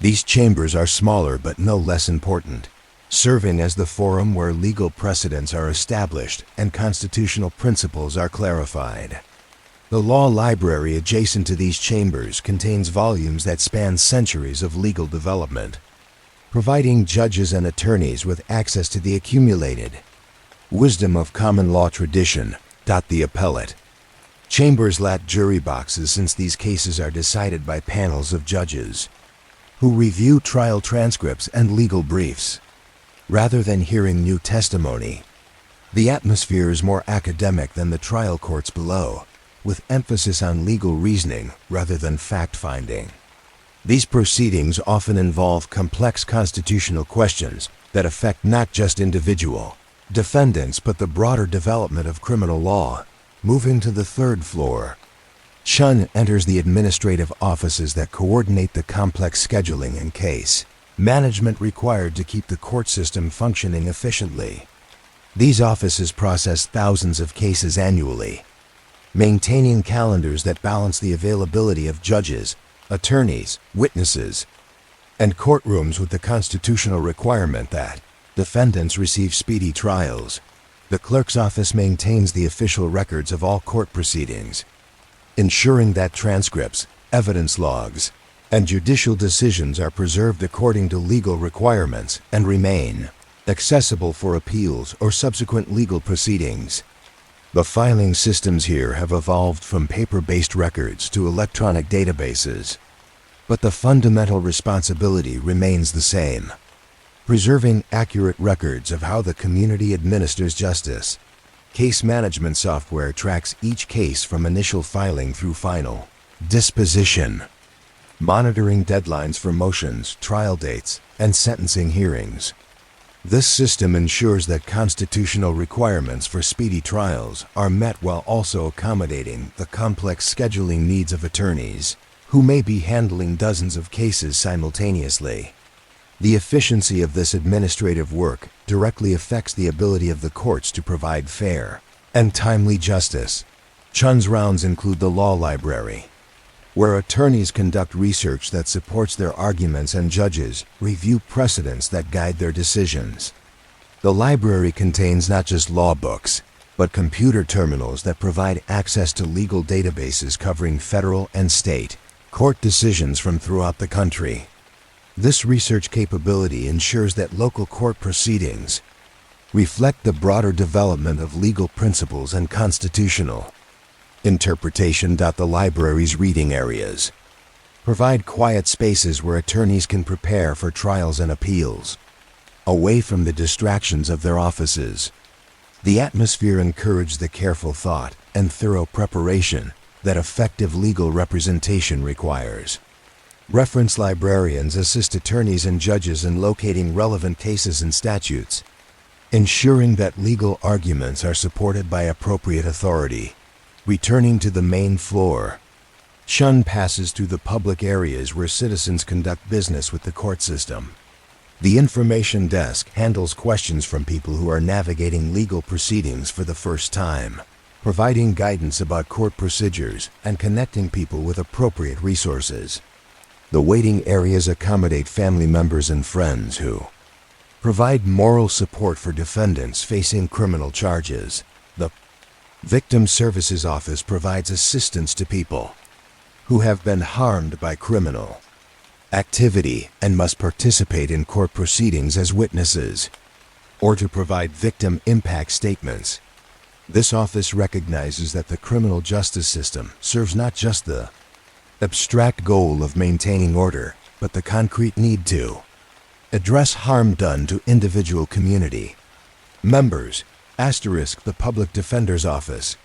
[SPEAKER 1] These chambers are smaller but no less important, serving as the forum where legal precedents are established and constitutional principles are clarified. The law library adjacent to these chambers contains volumes that span centuries of legal development, providing judges and attorneys with access to the accumulated wisdom of common law tradition. The appellate chambers lack jury boxes since these cases are decided by panels of judges who review trial transcripts and legal briefs. Rather than hearing new testimony, the atmosphere is more academic than the trial courts below, with emphasis on legal reasoning rather than fact-finding. These proceedings often involve complex constitutional questions that affect not just individual defendants but the broader development of criminal law. Moving to the third floor, Chun enters the administrative offices that coordinate the complex scheduling and case management required to keep the court system functioning efficiently. These offices process thousands of cases annually, maintaining calendars that balance the availability of judges, attorneys, witnesses, and courtrooms with the constitutional requirement that defendants receive speedy trials. The clerk's office maintains the official records of all court proceedings, ensuring that transcripts, evidence logs, and judicial decisions are preserved according to legal requirements and remain accessible for appeals or subsequent legal proceedings. The filing systems here have evolved from paper-based records to electronic databases, but the fundamental responsibility remains the same: preserving accurate records of how the community administers justice. Case management software tracks each case from initial filing through final disposition, monitoring deadlines for motions, trial dates, and sentencing hearings. This system ensures that constitutional requirements for speedy trials are met while also accommodating the complex scheduling needs of attorneys who may be handling dozens of cases simultaneously. The efficiency of this administrative work directly affects the ability of the courts to provide fair and timely justice. Chun's rounds include the law library, where attorneys conduct research that supports their arguments and judges review precedents that guide their decisions. The library contains not just law books, but computer terminals that provide access to legal databases covering federal and state court decisions from throughout the country. This research capability ensures that local court proceedings reflect the broader development of legal principles and constitutional Interpretation. The library's reading areas provide quiet spaces where attorneys can prepare for trials and appeals, away from the distractions of their offices. The atmosphere encourages the careful thought and thorough preparation that effective legal representation requires. Reference librarians assist attorneys and judges in locating relevant cases and statutes, ensuring that legal arguments are supported by appropriate authority. Returning to the main floor, Chun passes through the public areas where citizens conduct business with the court system. The information desk handles questions from people who are navigating legal proceedings for the first time, providing guidance about court procedures and connecting people with appropriate resources. The waiting areas accommodate family members and friends who provide moral support for defendants facing criminal charges. The Victim Services Office provides assistance to people who have been harmed by criminal activity and must participate in court proceedings as witnesses or to provide victim impact statements. This office recognizes that the criminal justice system serves not just the abstract goal of maintaining order, but the concrete need to address harm done to individual community members. The Public Defender's Office,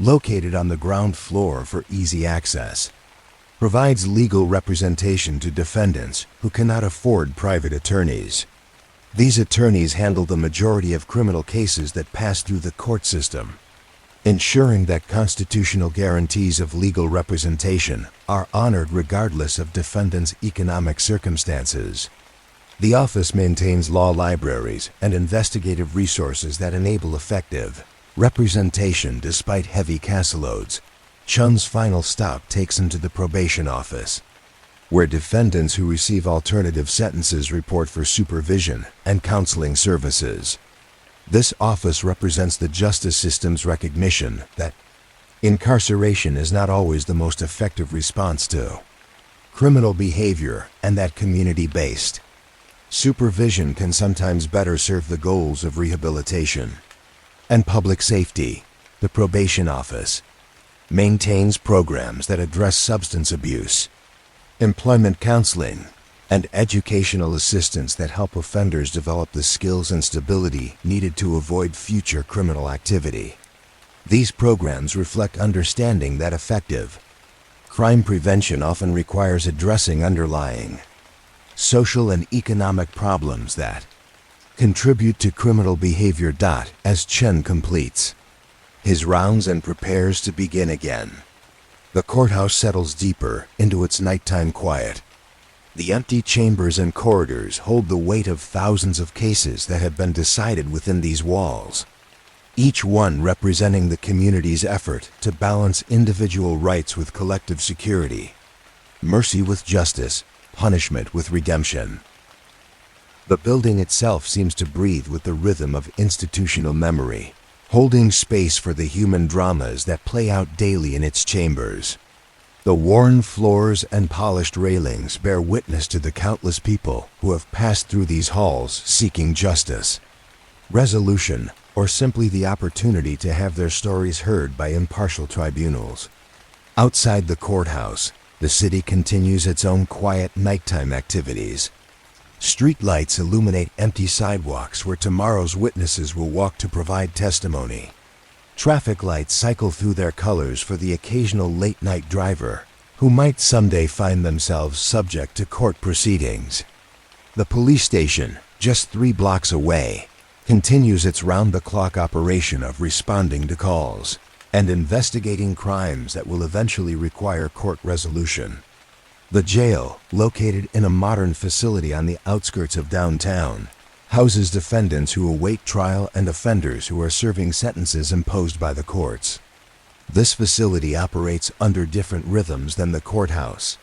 [SPEAKER 1] located on the ground floor for easy access, provides legal representation to defendants who cannot afford private attorneys. These attorneys handle the majority of criminal cases that pass through the court system, ensuring that constitutional guarantees of legal representation are honored regardless of defendants' economic circumstances. The office maintains law libraries and investigative resources that enable effective representation despite heavy caseloads. Chun's final stop takes him to the probation office, where defendants who receive alternative sentences report for supervision and counseling services. This office represents the justice system's recognition that incarceration is not always the most effective response to criminal behavior, and that community-based supervision can sometimes better serve the goals of rehabilitation and public safety. The probation office maintains programs that address substance abuse, employment counseling, and educational assistance that help offenders develop the skills and stability needed to avoid future criminal activity. These programs reflect understanding that effective crime prevention often requires addressing underlying social and economic problems that contribute to criminal behavior. As Chen completes his rounds and prepares to begin again, the courthouse settles deeper into its nighttime quiet. The empty chambers and corridors hold the weight of thousands of cases that have been decided within these walls, each one representing the community's effort to balance individual rights with collective security, mercy with justice, punishment with redemption. The building itself seems to breathe with the rhythm of institutional memory, holding space for the human dramas that play out daily in its chambers. The worn floors and polished railings bear witness to the countless people who have passed through these halls seeking justice, resolution, or simply the opportunity to have their stories heard by impartial tribunals. Outside the courthouse, the city continues its own quiet nighttime activities. Street lights illuminate empty sidewalks where tomorrow's witnesses will walk to provide testimony. Traffic lights cycle through their colors for the occasional late-night driver who might someday find themselves subject to court proceedings. The police station, just 3 blocks away, continues its round-the-clock operation of responding to calls and investigating crimes that will eventually require court resolution. The jail, located in a modern facility on the outskirts of downtown, houses defendants who await trial and offenders who are serving sentences imposed by the courts. This facility operates under different rhythms than the courthouse,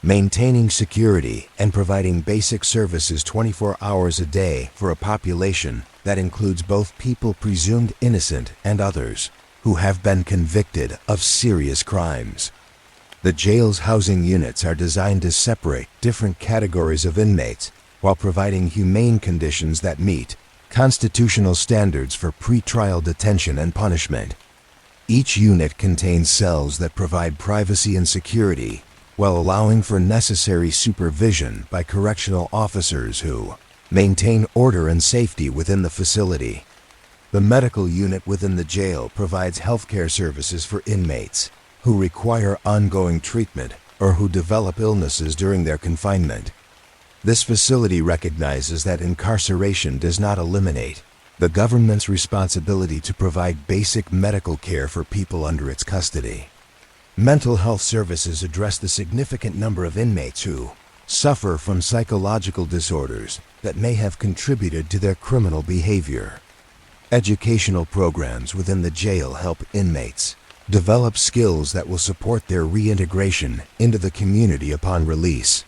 [SPEAKER 1] maintaining security and providing basic services 24 hours a day for a population that includes both people presumed innocent and others who have been convicted of serious crimes. The jail's housing units are designed to separate different categories of inmates while providing humane conditions that meet constitutional standards for pretrial detention and punishment. Each unit contains cells that provide privacy and security, while allowing for necessary supervision by correctional officers who maintain order and safety within the facility. The medical unit within the jail provides healthcare services for inmates who require ongoing treatment or who develop illnesses during their confinement. This facility recognizes that incarceration does not eliminate the government's responsibility to provide basic medical care for people under its custody. Mental health services address the significant number of inmates who suffer from psychological disorders that may have contributed to their criminal behavior. Educational programs within the jail help inmates develop skills that will support their reintegration into the community upon release.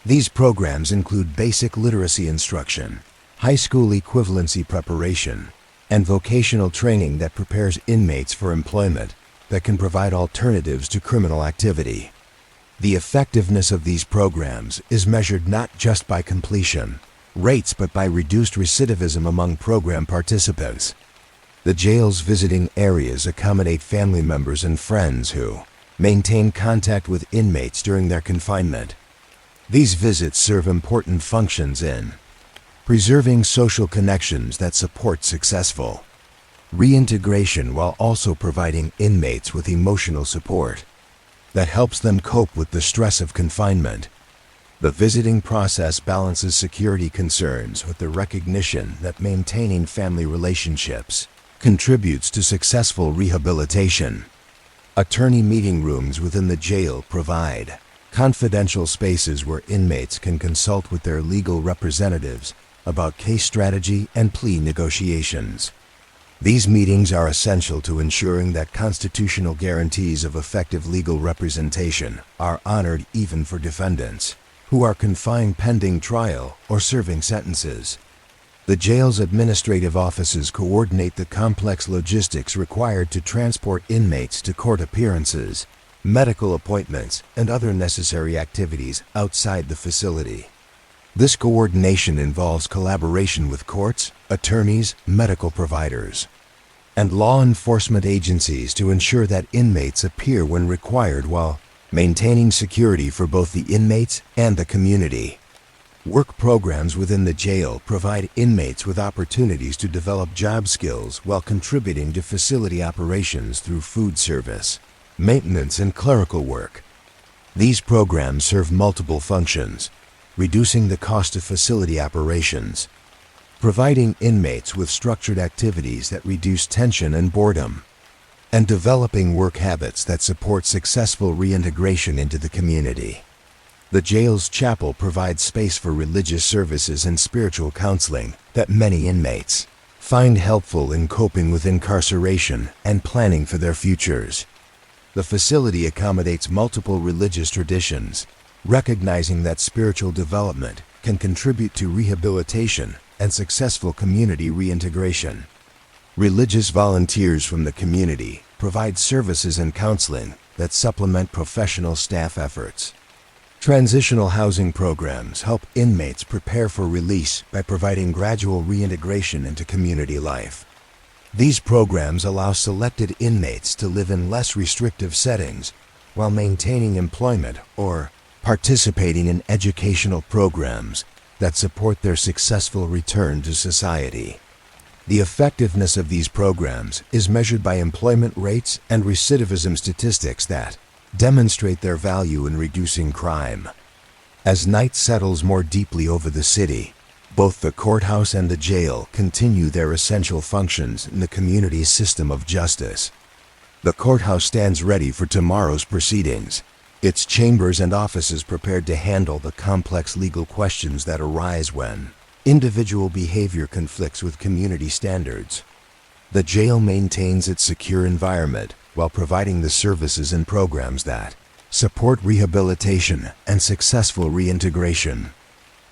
[SPEAKER 1] These programs include basic literacy instruction, high school equivalency preparation, and vocational training that prepares inmates for employment that can provide alternatives to criminal activity. The effectiveness of these programs is measured not just by completion rates but by reduced recidivism among program participants. The jail's visiting areas accommodate family members and friends who maintain contact with inmates during their confinement. These visits serve important functions in preserving social connections that support successful reintegration while also providing inmates with emotional support that helps them cope with the stress of confinement. The visiting process balances security concerns with the recognition that maintaining family relationships contributes to successful rehabilitation. Attorney meeting rooms within the jail provide confidential spaces where inmates can consult with their legal representatives about case strategy and plea negotiations. These meetings are essential to ensuring that constitutional guarantees of effective legal representation are honored even for defendants who are confined pending trial or serving sentences. The jail's administrative offices coordinate the complex logistics required to transport inmates to court appearances, medical appointments, and other necessary activities outside the facility. This coordination involves collaboration with courts, attorneys, medical providers, and law enforcement agencies to ensure that inmates appear when required while maintaining security for both the inmates and the community. Work programs within the jail provide inmates with opportunities to develop job skills while contributing to facility operations through food service, maintenance, and clerical work. These programs serve multiple functions, reducing the cost of facility operations, providing inmates with structured activities that reduce tension and boredom, and developing work habits that support successful reintegration into the community. The jail's chapel provides space for religious services and spiritual counseling that many inmates find helpful in coping with incarceration and planning for their futures. The facility accommodates multiple religious traditions, recognizing that spiritual development can contribute to rehabilitation and successful community reintegration. Religious volunteers from the community provide services and counseling that supplement professional staff efforts. Transitional housing programs help inmates prepare for release by providing gradual reintegration into community life. These programs allow selected inmates to live in less restrictive settings while maintaining employment or participating in educational programs that support their successful return to society. The effectiveness of these programs is measured by employment rates and recidivism statistics that demonstrate their value in reducing crime. As night settles more deeply over the city, both the courthouse and the jail continue their essential functions in the community's system of justice. The courthouse stands ready for tomorrow's proceedings, its chambers and offices prepared to handle the complex legal questions that arise when individual behavior conflicts with community standards. The jail maintains its secure environment while providing the services and programs that support rehabilitation and successful reintegration.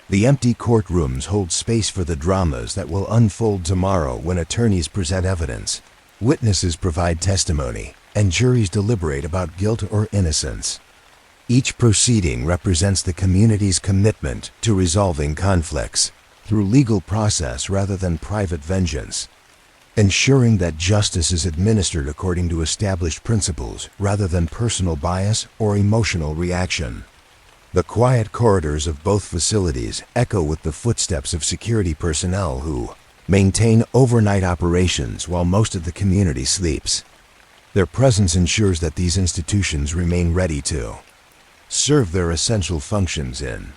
[SPEAKER 1] The empty courtrooms hold space for the dramas that will unfold tomorrow when attorneys present evidence, witnesses provide testimony, and juries deliberate about guilt or innocence. Each proceeding represents the community's commitment to resolving conflicts through legal process rather than private vengeance. ensuring that justice is administered according to established principles rather than personal bias or emotional reaction. The quiet corridors of both facilities echo with the footsteps of security personnel who maintain overnight operations while most of the community sleeps. Their presence ensures that these institutions remain ready to serve their essential functions in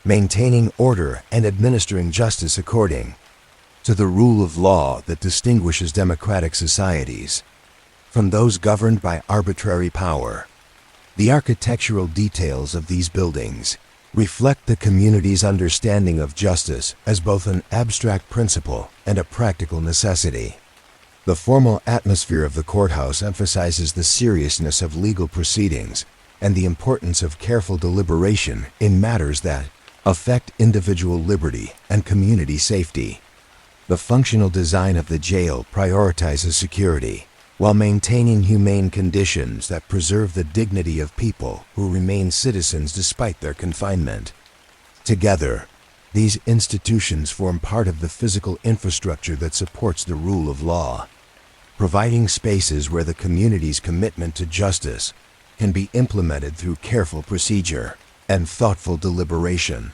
[SPEAKER 1] maintaining order and administering justice according to the rule of law that distinguishes democratic societies from those governed by arbitrary power. The architectural details of these buildings reflect the community's understanding of justice as both an abstract principle and a practical necessity. The formal atmosphere of the courthouse emphasizes the seriousness of legal proceedings and the importance of careful deliberation in matters that affect individual liberty and community safety. The functional design of the jail prioritizes security while maintaining humane conditions that preserve the dignity of people who remain citizens despite their confinement. Together, these institutions form part of the physical infrastructure that supports the rule of law, providing spaces where the community's commitment to justice can be implemented through careful procedure and thoughtful deliberation.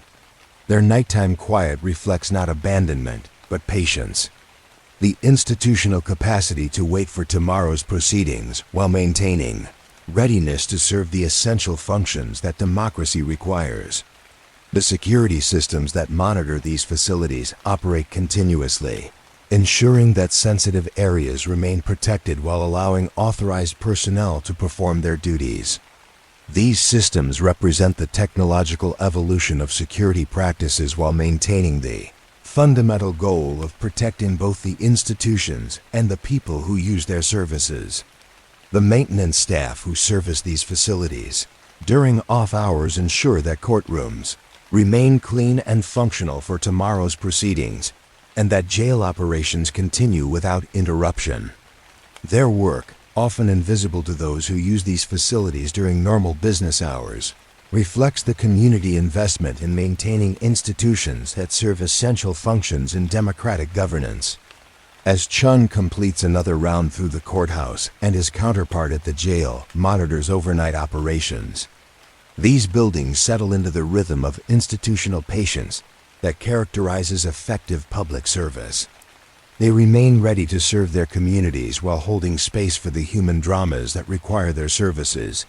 [SPEAKER 1] Their nighttime quiet reflects not abandonment, but patience. The institutional capacity to wait for tomorrow's proceedings while maintaining readiness to serve the essential functions that democracy requires. The security systems that monitor these facilities operate continuously, ensuring that sensitive areas remain protected while allowing authorized personnel to perform their duties. These systems represent the technological evolution of security practices while maintaining the fundamental goal of protecting both the institutions and the people who use their services. The maintenance staff who service these facilities during off hours ensure that courtrooms remain clean and functional for tomorrow's proceedings, and that jail operations continue without interruption. Their work, often invisible to those who use these facilities during normal business hours, reflects the community investment in maintaining institutions that serve essential functions in democratic governance. As Chun completes another round through the courthouse and his counterpart at the jail monitors overnight operations, these buildings settle into the rhythm of institutional patience that characterizes effective public service. They remain ready to serve their communities while holding space for the human dramas that require their services,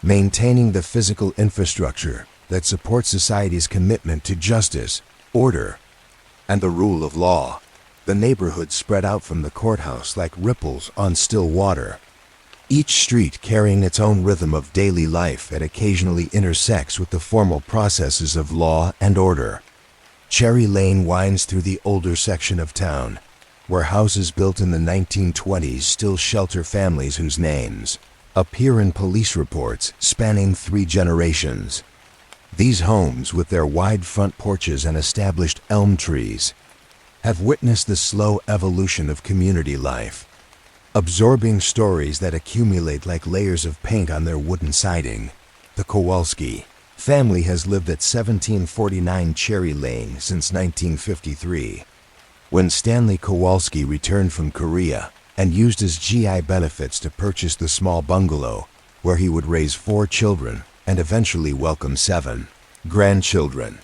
[SPEAKER 1] maintaining the physical infrastructure that supports society's commitment to justice, order, and the rule of law. The neighborhood spread out from the courthouse like ripples on still water, each street carrying its own rhythm of daily life that occasionally intersects with the formal processes of law and order. Cherry Lane winds through the older section of town, where houses built in the 1920s still shelter families whose names appear in police reports spanning 3 generations. These homes, with their wide front porches and established elm trees, have witnessed the slow evolution of community life, absorbing stories that accumulate like layers of paint on their wooden siding. The Kowalski family has lived at 1749 Cherry Lane since 1953, when Stanley Kowalski returned from Korea and used his GI benefits to purchase the small bungalow where he would raise 4 children and eventually welcome 7 grandchildren.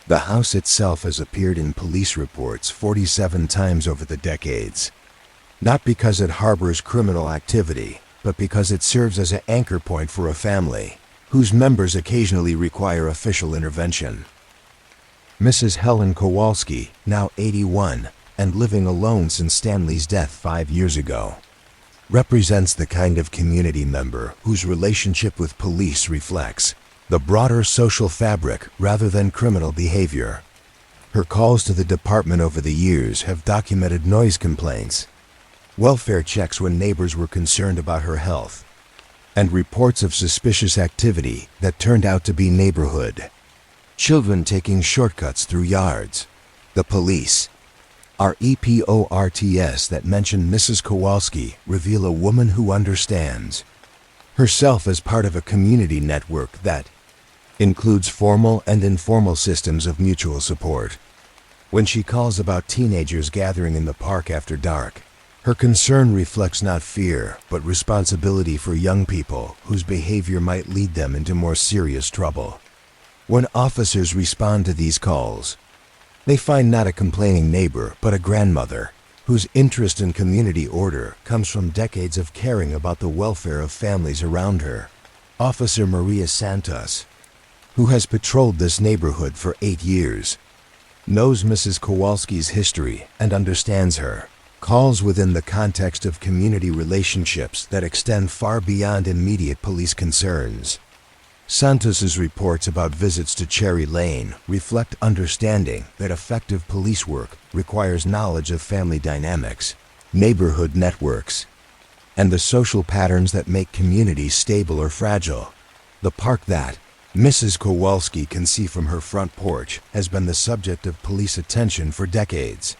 [SPEAKER 1] The house itself has appeared in police reports 47 times over the decades, not because it harbors criminal activity, but because it serves as an anchor point for a family whose members occasionally require official intervention. Mrs. Helen Kowalski, now 81, and living alone since Stanley's death 5 years ago, represents the kind of community member whose relationship with police reflects the broader social fabric rather than criminal behavior. Her calls to the department over the years have documented noise complaints, welfare checks when neighbors were concerned about her health, and reports of suspicious activity that turned out to be neighborhood children taking shortcuts through yards. The police, our EPORTS that mention Mrs. Kowalski reveal a woman who understands herself as part of a community network that includes formal and informal systems of mutual support. When she calls about teenagers gathering in the park after dark, her concern reflects not fear, but responsibility for young people whose behavior might lead them into more serious trouble. When officers respond to these calls, they find not a complaining neighbor, but a grandmother whose interest in community order comes from decades of caring about the welfare of families around her. Officer Maria Santos, who has patrolled this neighborhood for 8 years, knows Mrs. Kowalski's history and understands her. Calls within the context of community relationships that extend far beyond immediate police concerns. Santos's reports about visits to Cherry Lane reflect understanding that effective police work requires knowledge of family dynamics, neighborhood networks, and the social patterns that make communities stable or fragile. The park that Mrs. Kowalski can see from her front porch has been the subject of police attention for decades.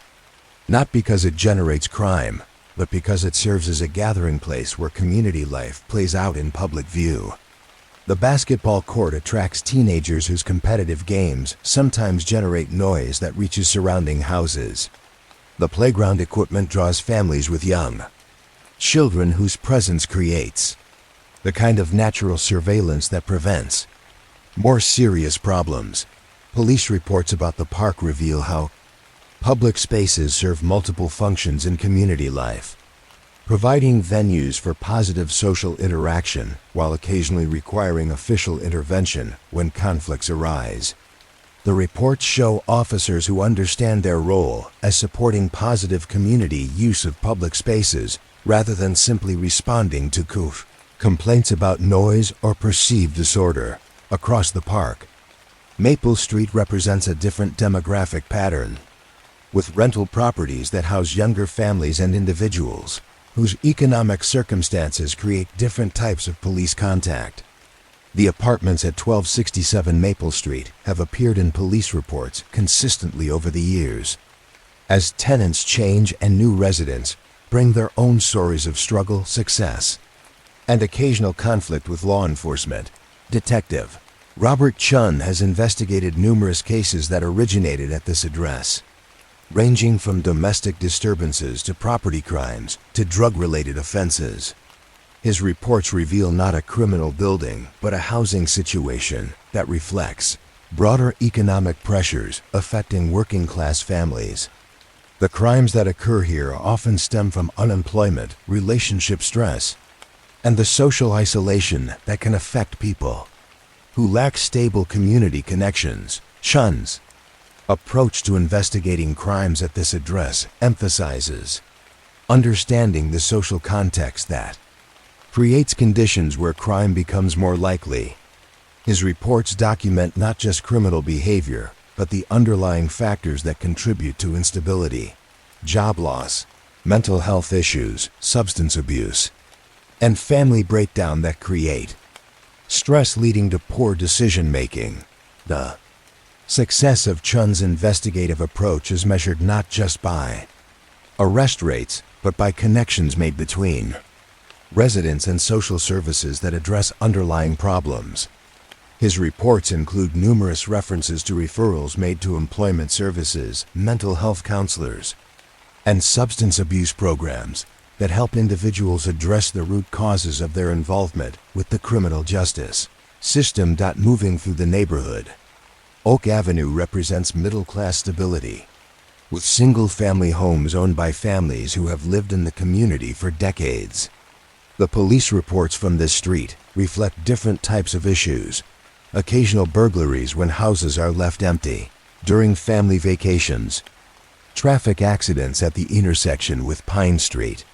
[SPEAKER 1] Not because it generates crime, but because it serves as a gathering place where community life plays out in public view. The basketball court attracts teenagers whose competitive games sometimes generate noise that reaches surrounding houses. The playground equipment draws families with young children whose presence creates the kind of natural surveillance that prevents more serious problems. Police reports about the park reveal how public spaces serve multiple functions in community life, providing venues for positive social interaction while occasionally requiring official intervention when conflicts arise. The reports show officers who understand their role as supporting positive community use of public spaces rather than simply responding to complaints about noise or perceived disorder. Across the park, Maple Street represents a different demographic pattern, with rental properties that house younger families and individuals whose economic circumstances create different types of police contact. The apartments at 1267 Maple Street have appeared in police reports consistently over the years. As tenants change and new residents bring their own stories of struggle, success, and occasional conflict with law enforcement, Detective Robert Chun has investigated numerous cases that originated at this address, ranging from domestic disturbances to property crimes to drug-related offenses. His reports reveal not a criminal building, but a housing situation that reflects broader economic pressures affecting working-class families. The crimes that occur here often stem from unemployment, relationship stress, and the social isolation that can affect people who lack stable community connections. Chun's approach to investigating crimes at this address emphasizes understanding the social context that creates conditions where crime becomes more likely. His reports document not just criminal behavior, but the underlying factors that contribute to instability, job loss, mental health issues, substance abuse, and family breakdown that create stress leading to poor decision-making. The success of Chun's investigative approach is measured not just by arrest rates, but by connections made between residents and social services that address underlying problems. His reports include numerous references to referrals made to employment services, mental health counselors, and substance abuse programs that help individuals address the root causes of their involvement with the criminal justice system. Moving through the neighborhood, Oak Avenue represents middle-class stability, with single-family homes owned by families who have lived in the community for decades. The police reports from this street reflect different types of issues: occasional burglaries when houses are left empty during family vacations, traffic accidents at the intersection with Pine Street,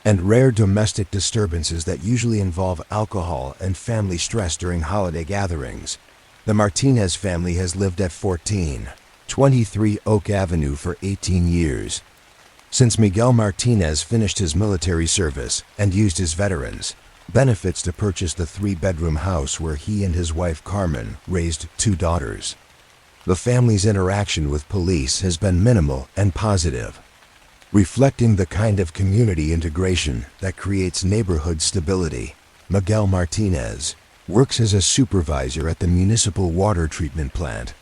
[SPEAKER 1] and rare domestic disturbances that usually involve alcohol and family stress during holiday gatherings. The Martinez family has lived at 1423 Oak Avenue for 18 years. Since Miguel Martinez finished his military service and used his veterans benefits to purchase the 3-bedroom house where he and his wife Carmen raised 2 daughters. The family's interaction with police has been minimal and positive, reflecting the kind of community integration that creates neighborhood stability. Miguel Martinez works as a supervisor at the municipal water treatment plant,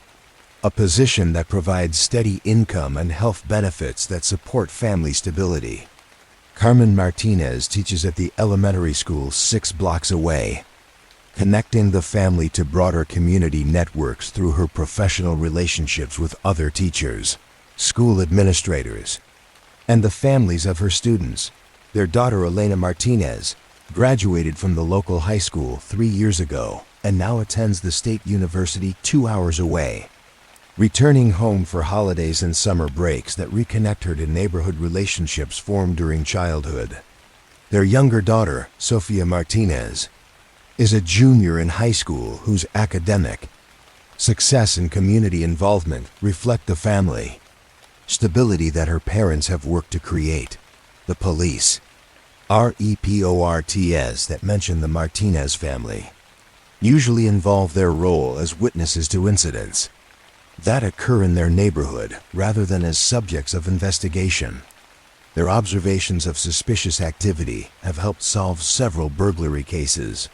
[SPEAKER 1] a position that provides steady income and health benefits that support family stability. Carmen Martinez teaches at the elementary school 6 blocks away, connecting the family to broader community networks through her professional relationships with other teachers, school administrators, and the families of her students. Their daughter Elena Martinez graduated from the local high school 3 years ago and now attends the state university 2 hours away, returning home for holidays and summer breaks that reconnect her to neighborhood relationships formed during childhood. Their younger daughter, Sofia Martinez, is a junior in high school whose academic success and community involvement reflect the family stability that her parents have worked to create. The police, reports that mention the Martinez family usually involve their role as witnesses to incidents that occur in their neighborhood rather than as subjects of investigation. Their observations of suspicious activity have helped solve several burglary cases,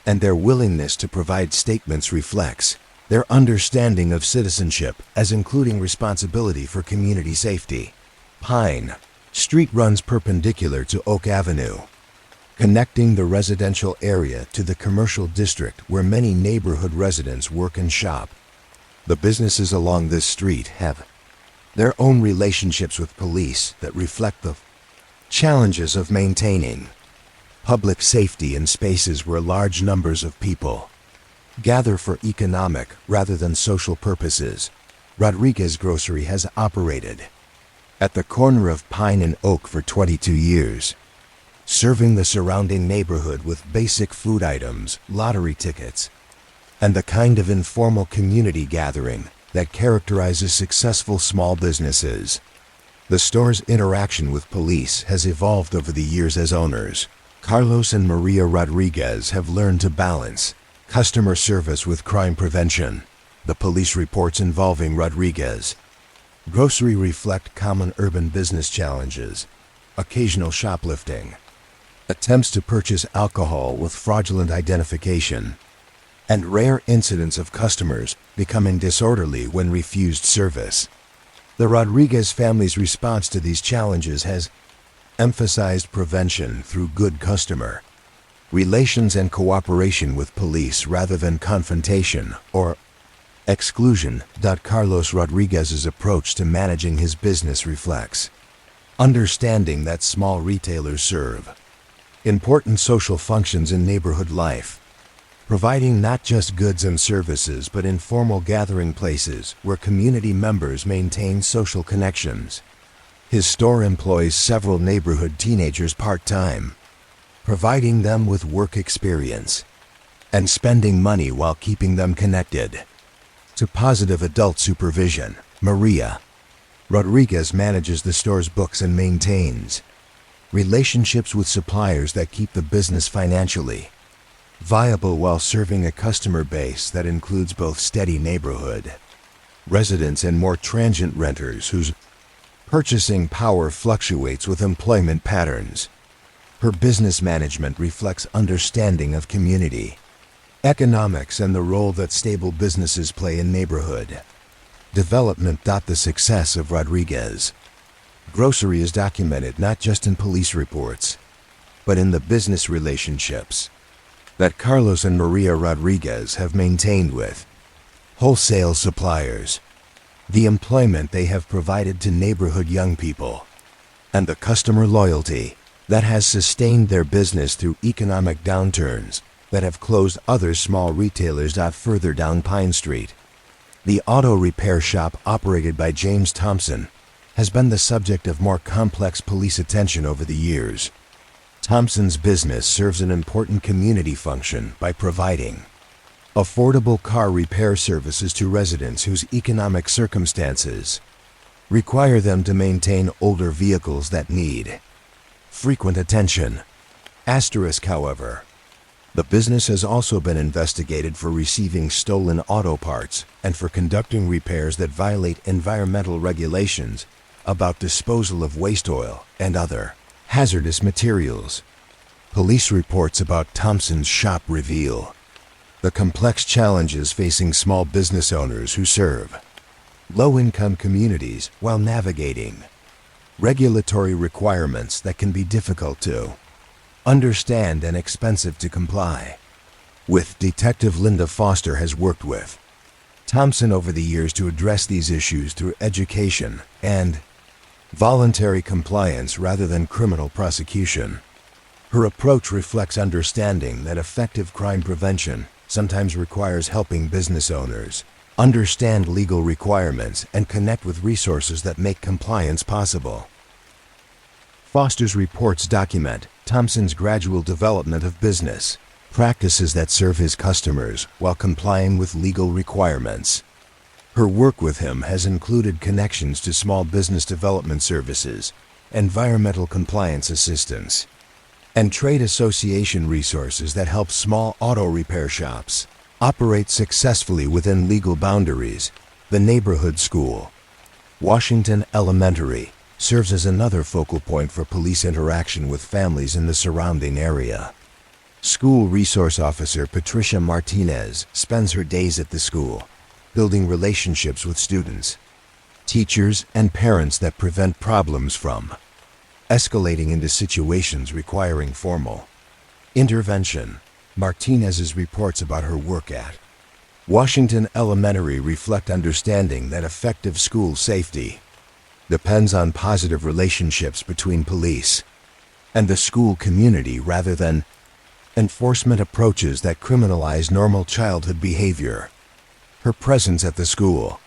[SPEAKER 1] and their willingness to provide statements reflects their understanding of citizenship as including responsibility for community safety. Pine Street runs perpendicular to Oak Avenue, connecting the residential area to the commercial district where many neighborhood residents work and shop. The businesses along this street have their own relationships with police that reflect the challenges of maintaining public safety in spaces where large numbers of people gather for economic rather than social purposes. Rodriguez Grocery has operated at the corner of Pine and Oak for 22 years, serving the surrounding neighborhood with basic food items, lottery tickets, and the kind of informal community gathering that characterizes successful small businesses. The store's interaction with police has evolved over the years as owners. Carlos and Maria Rodriguez have learned to balance customer service with crime prevention. The police reports involving Rodriguez Grocery reflect common urban business challenges, occasional shoplifting, attempts to purchase alcohol with fraudulent identification, and rare incidents of customers becoming disorderly when refused service. The Rodriguez family's response to these challenges has emphasized prevention through good customer relations and cooperation with police rather than confrontation or exclusion. Carlos Rodriguez's approach to managing his business reflects understanding that small retailers serve important social functions in neighborhood life, providing not just goods and services but informal gathering places where community members maintain social connections. His store employs several neighborhood teenagers part-time, providing them with work experience and spending money while keeping them connected to positive adult supervision. Maria Rodriguez manages the store's books and maintains relationships with suppliers that keep the business financially viable while serving a customer base that includes both steady neighborhood residents and more transient renters whose purchasing power fluctuates with employment patterns. Her business management reflects understanding of community economics and the role that stable businesses play in neighborhood development. The success of Rodriguez Grocery is documented not just in police reports, but in the business relationships that Carlos and Maria Rodriguez have maintained with wholesale suppliers, the employment they have provided to neighborhood young people, and the customer loyalty that has sustained their business through economic downturns that have closed other small retailers. Further down Pine Street, the auto repair shop operated by James Thompson has been the subject of more complex police attention over the years. Thompson's business serves an important community function by providing affordable car repair services to residents whose economic circumstances require them to maintain older vehicles that need frequent attention. However, the business has also been investigated for receiving stolen auto parts and for conducting repairs that violate environmental regulations about disposal of waste oil and other hazardous materials. Police reports about Thompson's shop reveal the complex challenges facing small business owners who serve low-income communities while navigating regulatory requirements that can be difficult to understand and expensive to comply with. Detective Linda Foster has worked with Thompson over the years to address these issues through education and voluntary compliance rather than criminal prosecution. Her approach reflects understanding that effective crime prevention sometimes requires helping business owners understand legal requirements and connect with resources that make compliance possible. Foster's reports document Thompson's gradual development of business practices that serve his customers while complying with legal requirements. Her work with him has included connections to small business development services, environmental compliance assistance, and trade association resources that help small auto repair shops operate successfully within legal boundaries. The neighborhood school, Washington Elementary, serves as another focal point for police interaction with families in the surrounding area. School Resource Officer Patricia Martinez spends her days at the school, building relationships with students, teachers, and parents that prevent problems from escalating into situations requiring formal intervention. Martinez's reports about her work at Washington Elementary reflect understanding that effective school safety depends on positive relationships between police and the school community rather than enforcement approaches that criminalize normal childhood behavior. Her presence at the school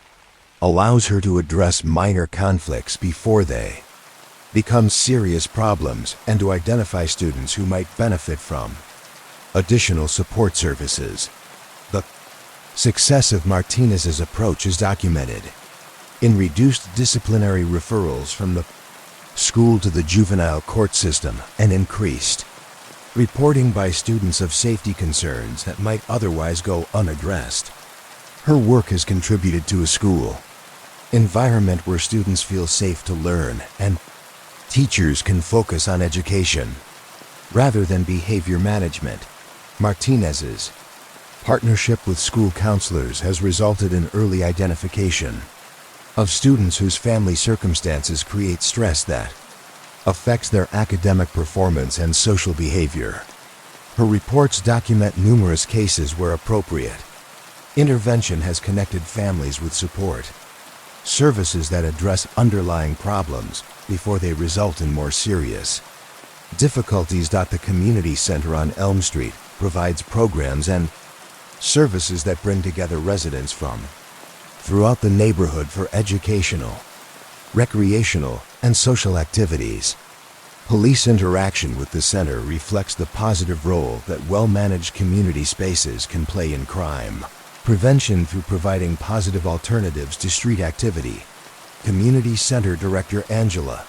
[SPEAKER 1] allows her to address minor conflicts before they become serious problems and to identify students who might benefit from additional support services. The success of Martinez's approach is documented in reduced disciplinary referrals from the school to the juvenile court system and increased reporting by students of safety concerns that might otherwise go unaddressed. Her work has contributed to a school environment where students feel safe to learn and teachers can focus on education rather than behavior management. Martinez's partnership with school counselors has resulted in early identification of students whose family circumstances create stress that affects their academic performance and social behavior. Her reports document numerous cases where appropriate intervention has connected families with support services that address underlying problems before they result in more serious difficulties. The community center on Elm Street provides programs and services that bring together residents from throughout the neighborhood for educational, recreational, and social activities. Police interaction with the center reflects the positive role that well-managed community spaces can play in crime prevention through providing positive alternatives to street activity. Community Center Director Angela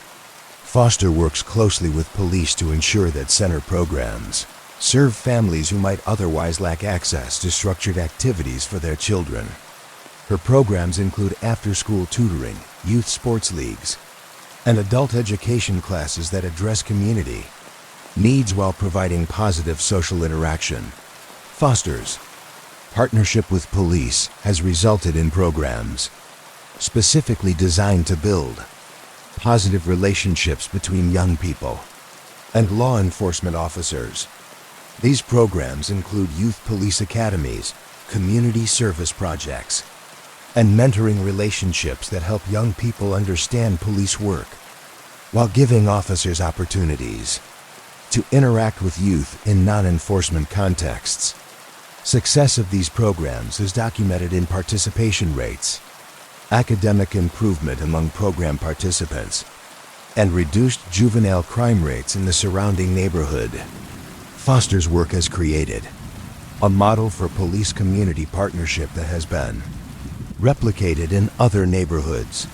[SPEAKER 1] Foster works closely with police to ensure that center programs serve families who might otherwise lack access to structured activities for their children. Her programs include after-school tutoring, youth sports leagues, and adult education classes that address community needs while providing positive social interaction. Foster's partnership with police has resulted in programs specifically designed to build positive relationships between young people and law enforcement officers. These programs include youth police academies, community service projects, and mentoring relationships that help young people understand police work, while giving officers opportunities to interact with youth in non-enforcement contexts. Success of these programs is documented in participation rates, academic improvement among program participants, and reduced juvenile crime rates in the surrounding neighborhood. Foster's work has created a model for police-community partnership that has been replicated in other neighborhoods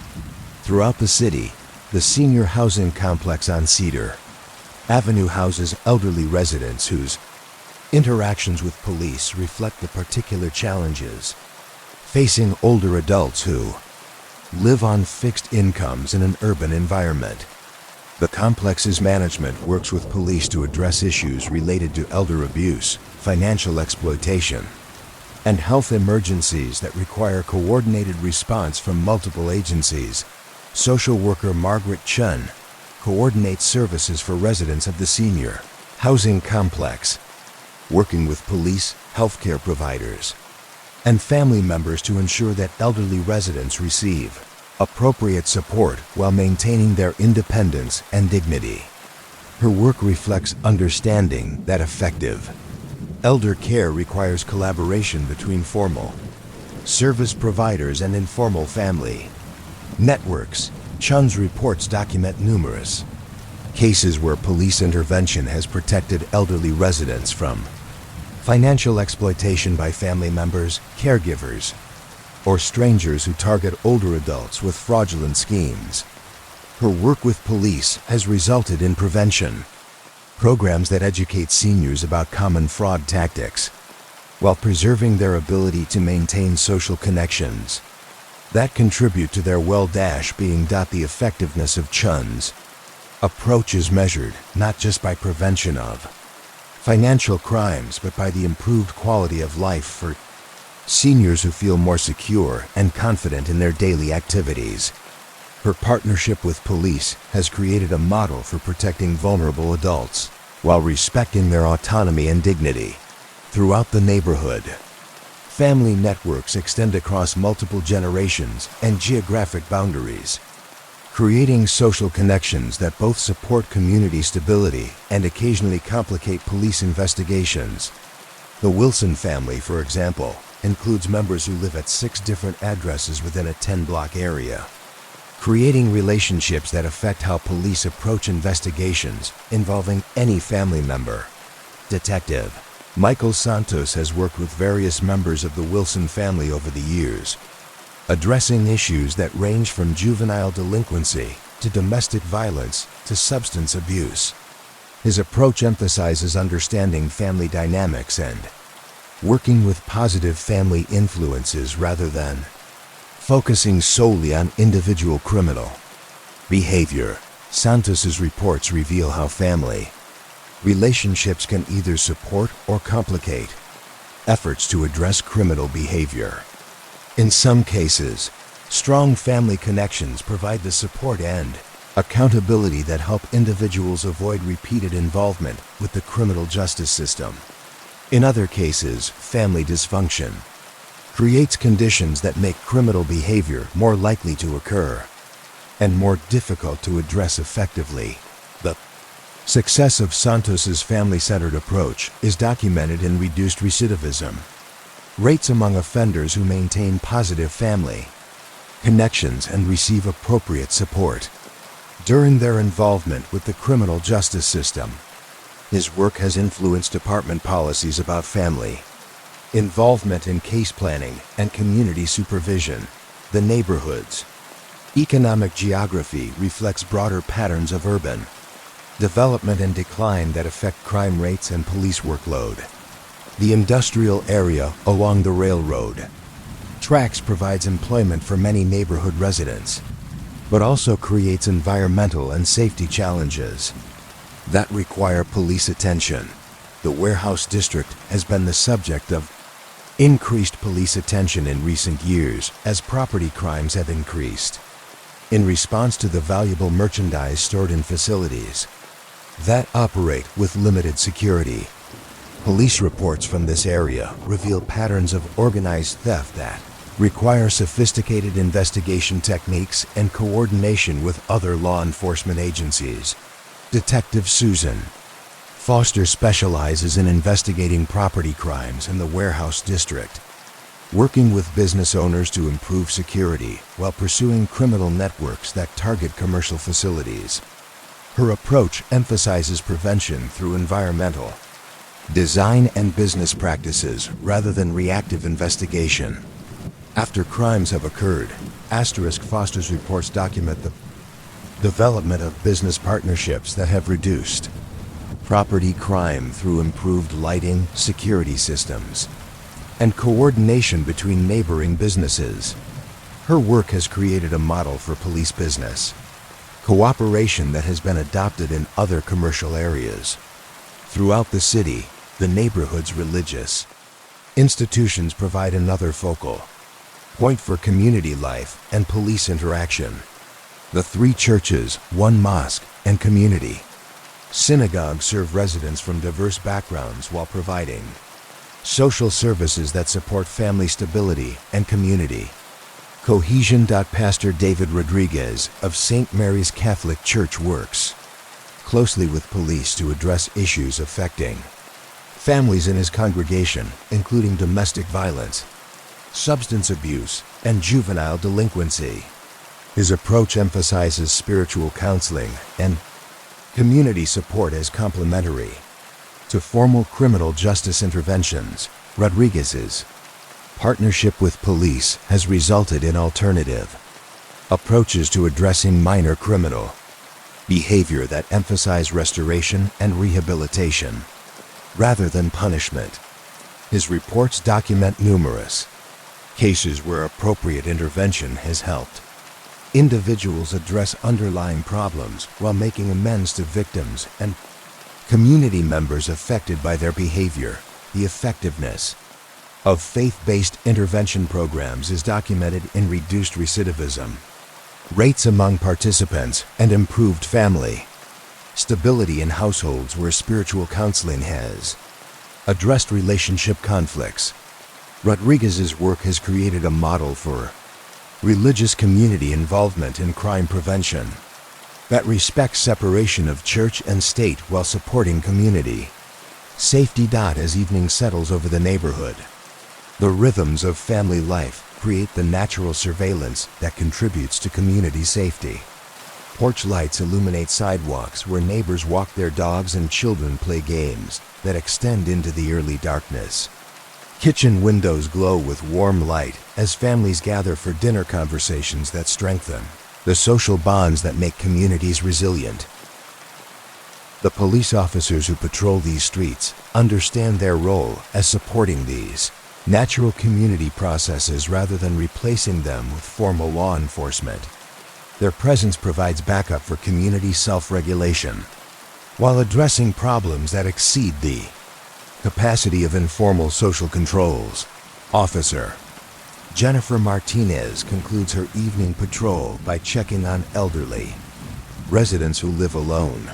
[SPEAKER 1] throughout the city. The senior housing complex on Cedar Avenue houses elderly residents whose interactions with police reflect the particular challenges facing older adults who live on fixed incomes in an urban environment. The complex's management works with police to address issues related to elder abuse, financial exploitation, and health emergencies that require coordinated response from multiple agencies. Social worker Margaret Chun coordinates services for residents of the senior housing complex, working with police, healthcare providers, and family members to ensure that elderly residents receive appropriate support while maintaining their independence and dignity. Her work reflects understanding that effective elder care requires collaboration between formal service providers and informal family networks. Chun's reports document numerous cases where police intervention has protected elderly residents from financial exploitation by family members, caregivers, or strangers who target older adults with fraudulent schemes. Her work with police has resulted in prevention programs that educate seniors about common fraud tactics, while preserving their ability to maintain social connections that contribute to their well-being. The effectiveness of Chun's approach is measured not just by prevention of financial crimes, but by the improved quality of life for seniors who feel more secure and confident in their daily activities. Her partnership with police has created a model for protecting vulnerable adults while respecting their autonomy and dignity. Throughout the neighborhood, family networks extend across multiple generations and geographic boundaries, creating social connections that both support community stability and occasionally complicate police investigations. The Wilson family, for example, includes members who live at 6 different addresses within a 10-block area, creating relationships that affect how police approach investigations involving any family member. Detective Michael Santos has worked with various members of the Wilson family over the years, addressing issues that range from juvenile delinquency to domestic violence to substance abuse. His approach emphasizes understanding family dynamics and working with positive family influences rather than focusing solely on individual criminal behavior. Santos's reports reveal how family relationships can either support or complicate efforts to address criminal behavior. In some cases, strong family connections provide the support and accountability that help individuals avoid repeated involvement with the criminal justice system. In other cases, family dysfunction creates conditions that make criminal behavior more likely to occur and more difficult to address effectively. The success of Santos's family-centered approach is documented in reduced recidivism rates among offenders who maintain positive family connections and receive appropriate support during their involvement with the criminal justice system. His work has influenced department policies about family involvement in case planning and community supervision. The neighborhood's economic geography reflects broader patterns of urban development and decline that affect crime rates and police workload. The industrial area along the railroad tracks provides employment for many neighborhood residents, but also creates environmental and safety challenges that require police attention. The warehouse district has been the subject of increased police attention in recent years as property crimes have increased in response to the valuable merchandise stored in facilities that operate with limited security. Police reports from this area reveal patterns of organized theft that require sophisticated investigation techniques and coordination with other law enforcement agencies. Detective Susan Foster specializes in investigating property crimes in the warehouse district, working with business owners to improve security while pursuing criminal networks that target commercial facilities. Her approach emphasizes prevention through environmental design and business practices rather than reactive investigation. After crimes have occurred, Foster's reports document the development of business partnerships that have reduced property crime through improved lighting, security systems, and coordination between neighboring businesses. Her work has created a model for police business cooperation that has been adopted in other commercial areas. Throughout the city, the neighborhood's religious Institutions provide another focal point for community life and police interaction. The 3 churches, 1 mosque, and community synagogues serve residents from diverse backgrounds while providing social services that support family stability and community cohesion. Pastor David Rodriguez of St. Mary's Catholic Church works closely with police to address issues affecting families in his congregation, including domestic violence, substance abuse, and juvenile delinquency. His approach emphasizes spiritual counseling and community support as complementary to formal criminal justice interventions. Rodriguez's partnership with police has resulted in alternative approaches to addressing minor criminal behavior that emphasize restoration and rehabilitation rather than punishment. His reports document numerous cases where appropriate intervention has helped individuals address underlying problems while making amends to victims and community members affected by their behavior. The effectiveness of faith-based intervention programs is documented in reduced recidivism rates among participants and improved family stability in households where spiritual counseling has addressed relationship conflicts. Rodriguez's work has created a model for religious community involvement in crime prevention that respects separation of church and state while supporting community safety. As evening settles over the neighborhood, the rhythms of family life create the natural surveillance that contributes to community safety. Porch lights illuminate sidewalks where neighbors walk their dogs and children play games that extend into the early darkness. Kitchen windows glow with warm light as families gather for dinner conversations that strengthen the social bonds that make communities resilient. The police officers who patrol these streets understand their role as supporting these natural community processes rather than replacing them with formal law enforcement. Their presence provides backup for community self-regulation while addressing problems that exceed the capacity of informal social controls. Officer Jennifer Martinez concludes her evening patrol by checking on elderly residents who live alone,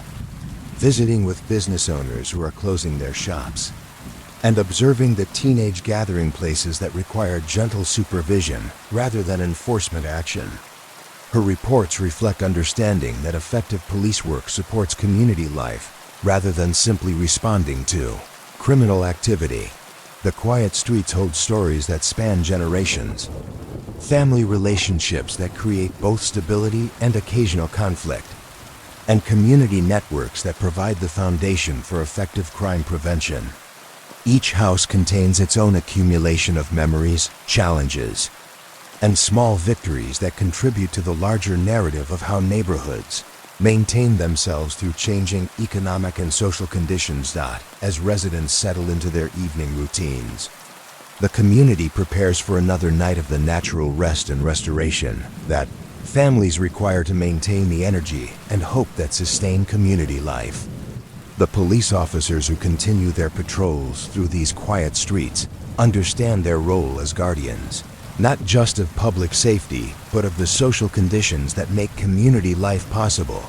[SPEAKER 1] visiting with business owners who are closing their shops, and observing the teenage gathering places that require gentle supervision rather than enforcement action. Her reports reflect understanding that effective police work supports community life rather than simply responding to criminal activity. The quiet streets hold stories that span generations, family relationships that create both stability and occasional conflict, and community networks that provide the foundation for effective crime prevention. Each house contains its own accumulation of memories, challenges, and small victories that contribute to the larger narrative of how neighborhoods maintain themselves through changing economic and social conditions. As residents settle into their evening routines, the community prepares for another night of the natural rest and restoration that families require to maintain the energy and hope that sustain community life. The police officers who continue their patrols through these quiet streets understand their role as guardians, not just of public safety, but of the social conditions that make community life possible.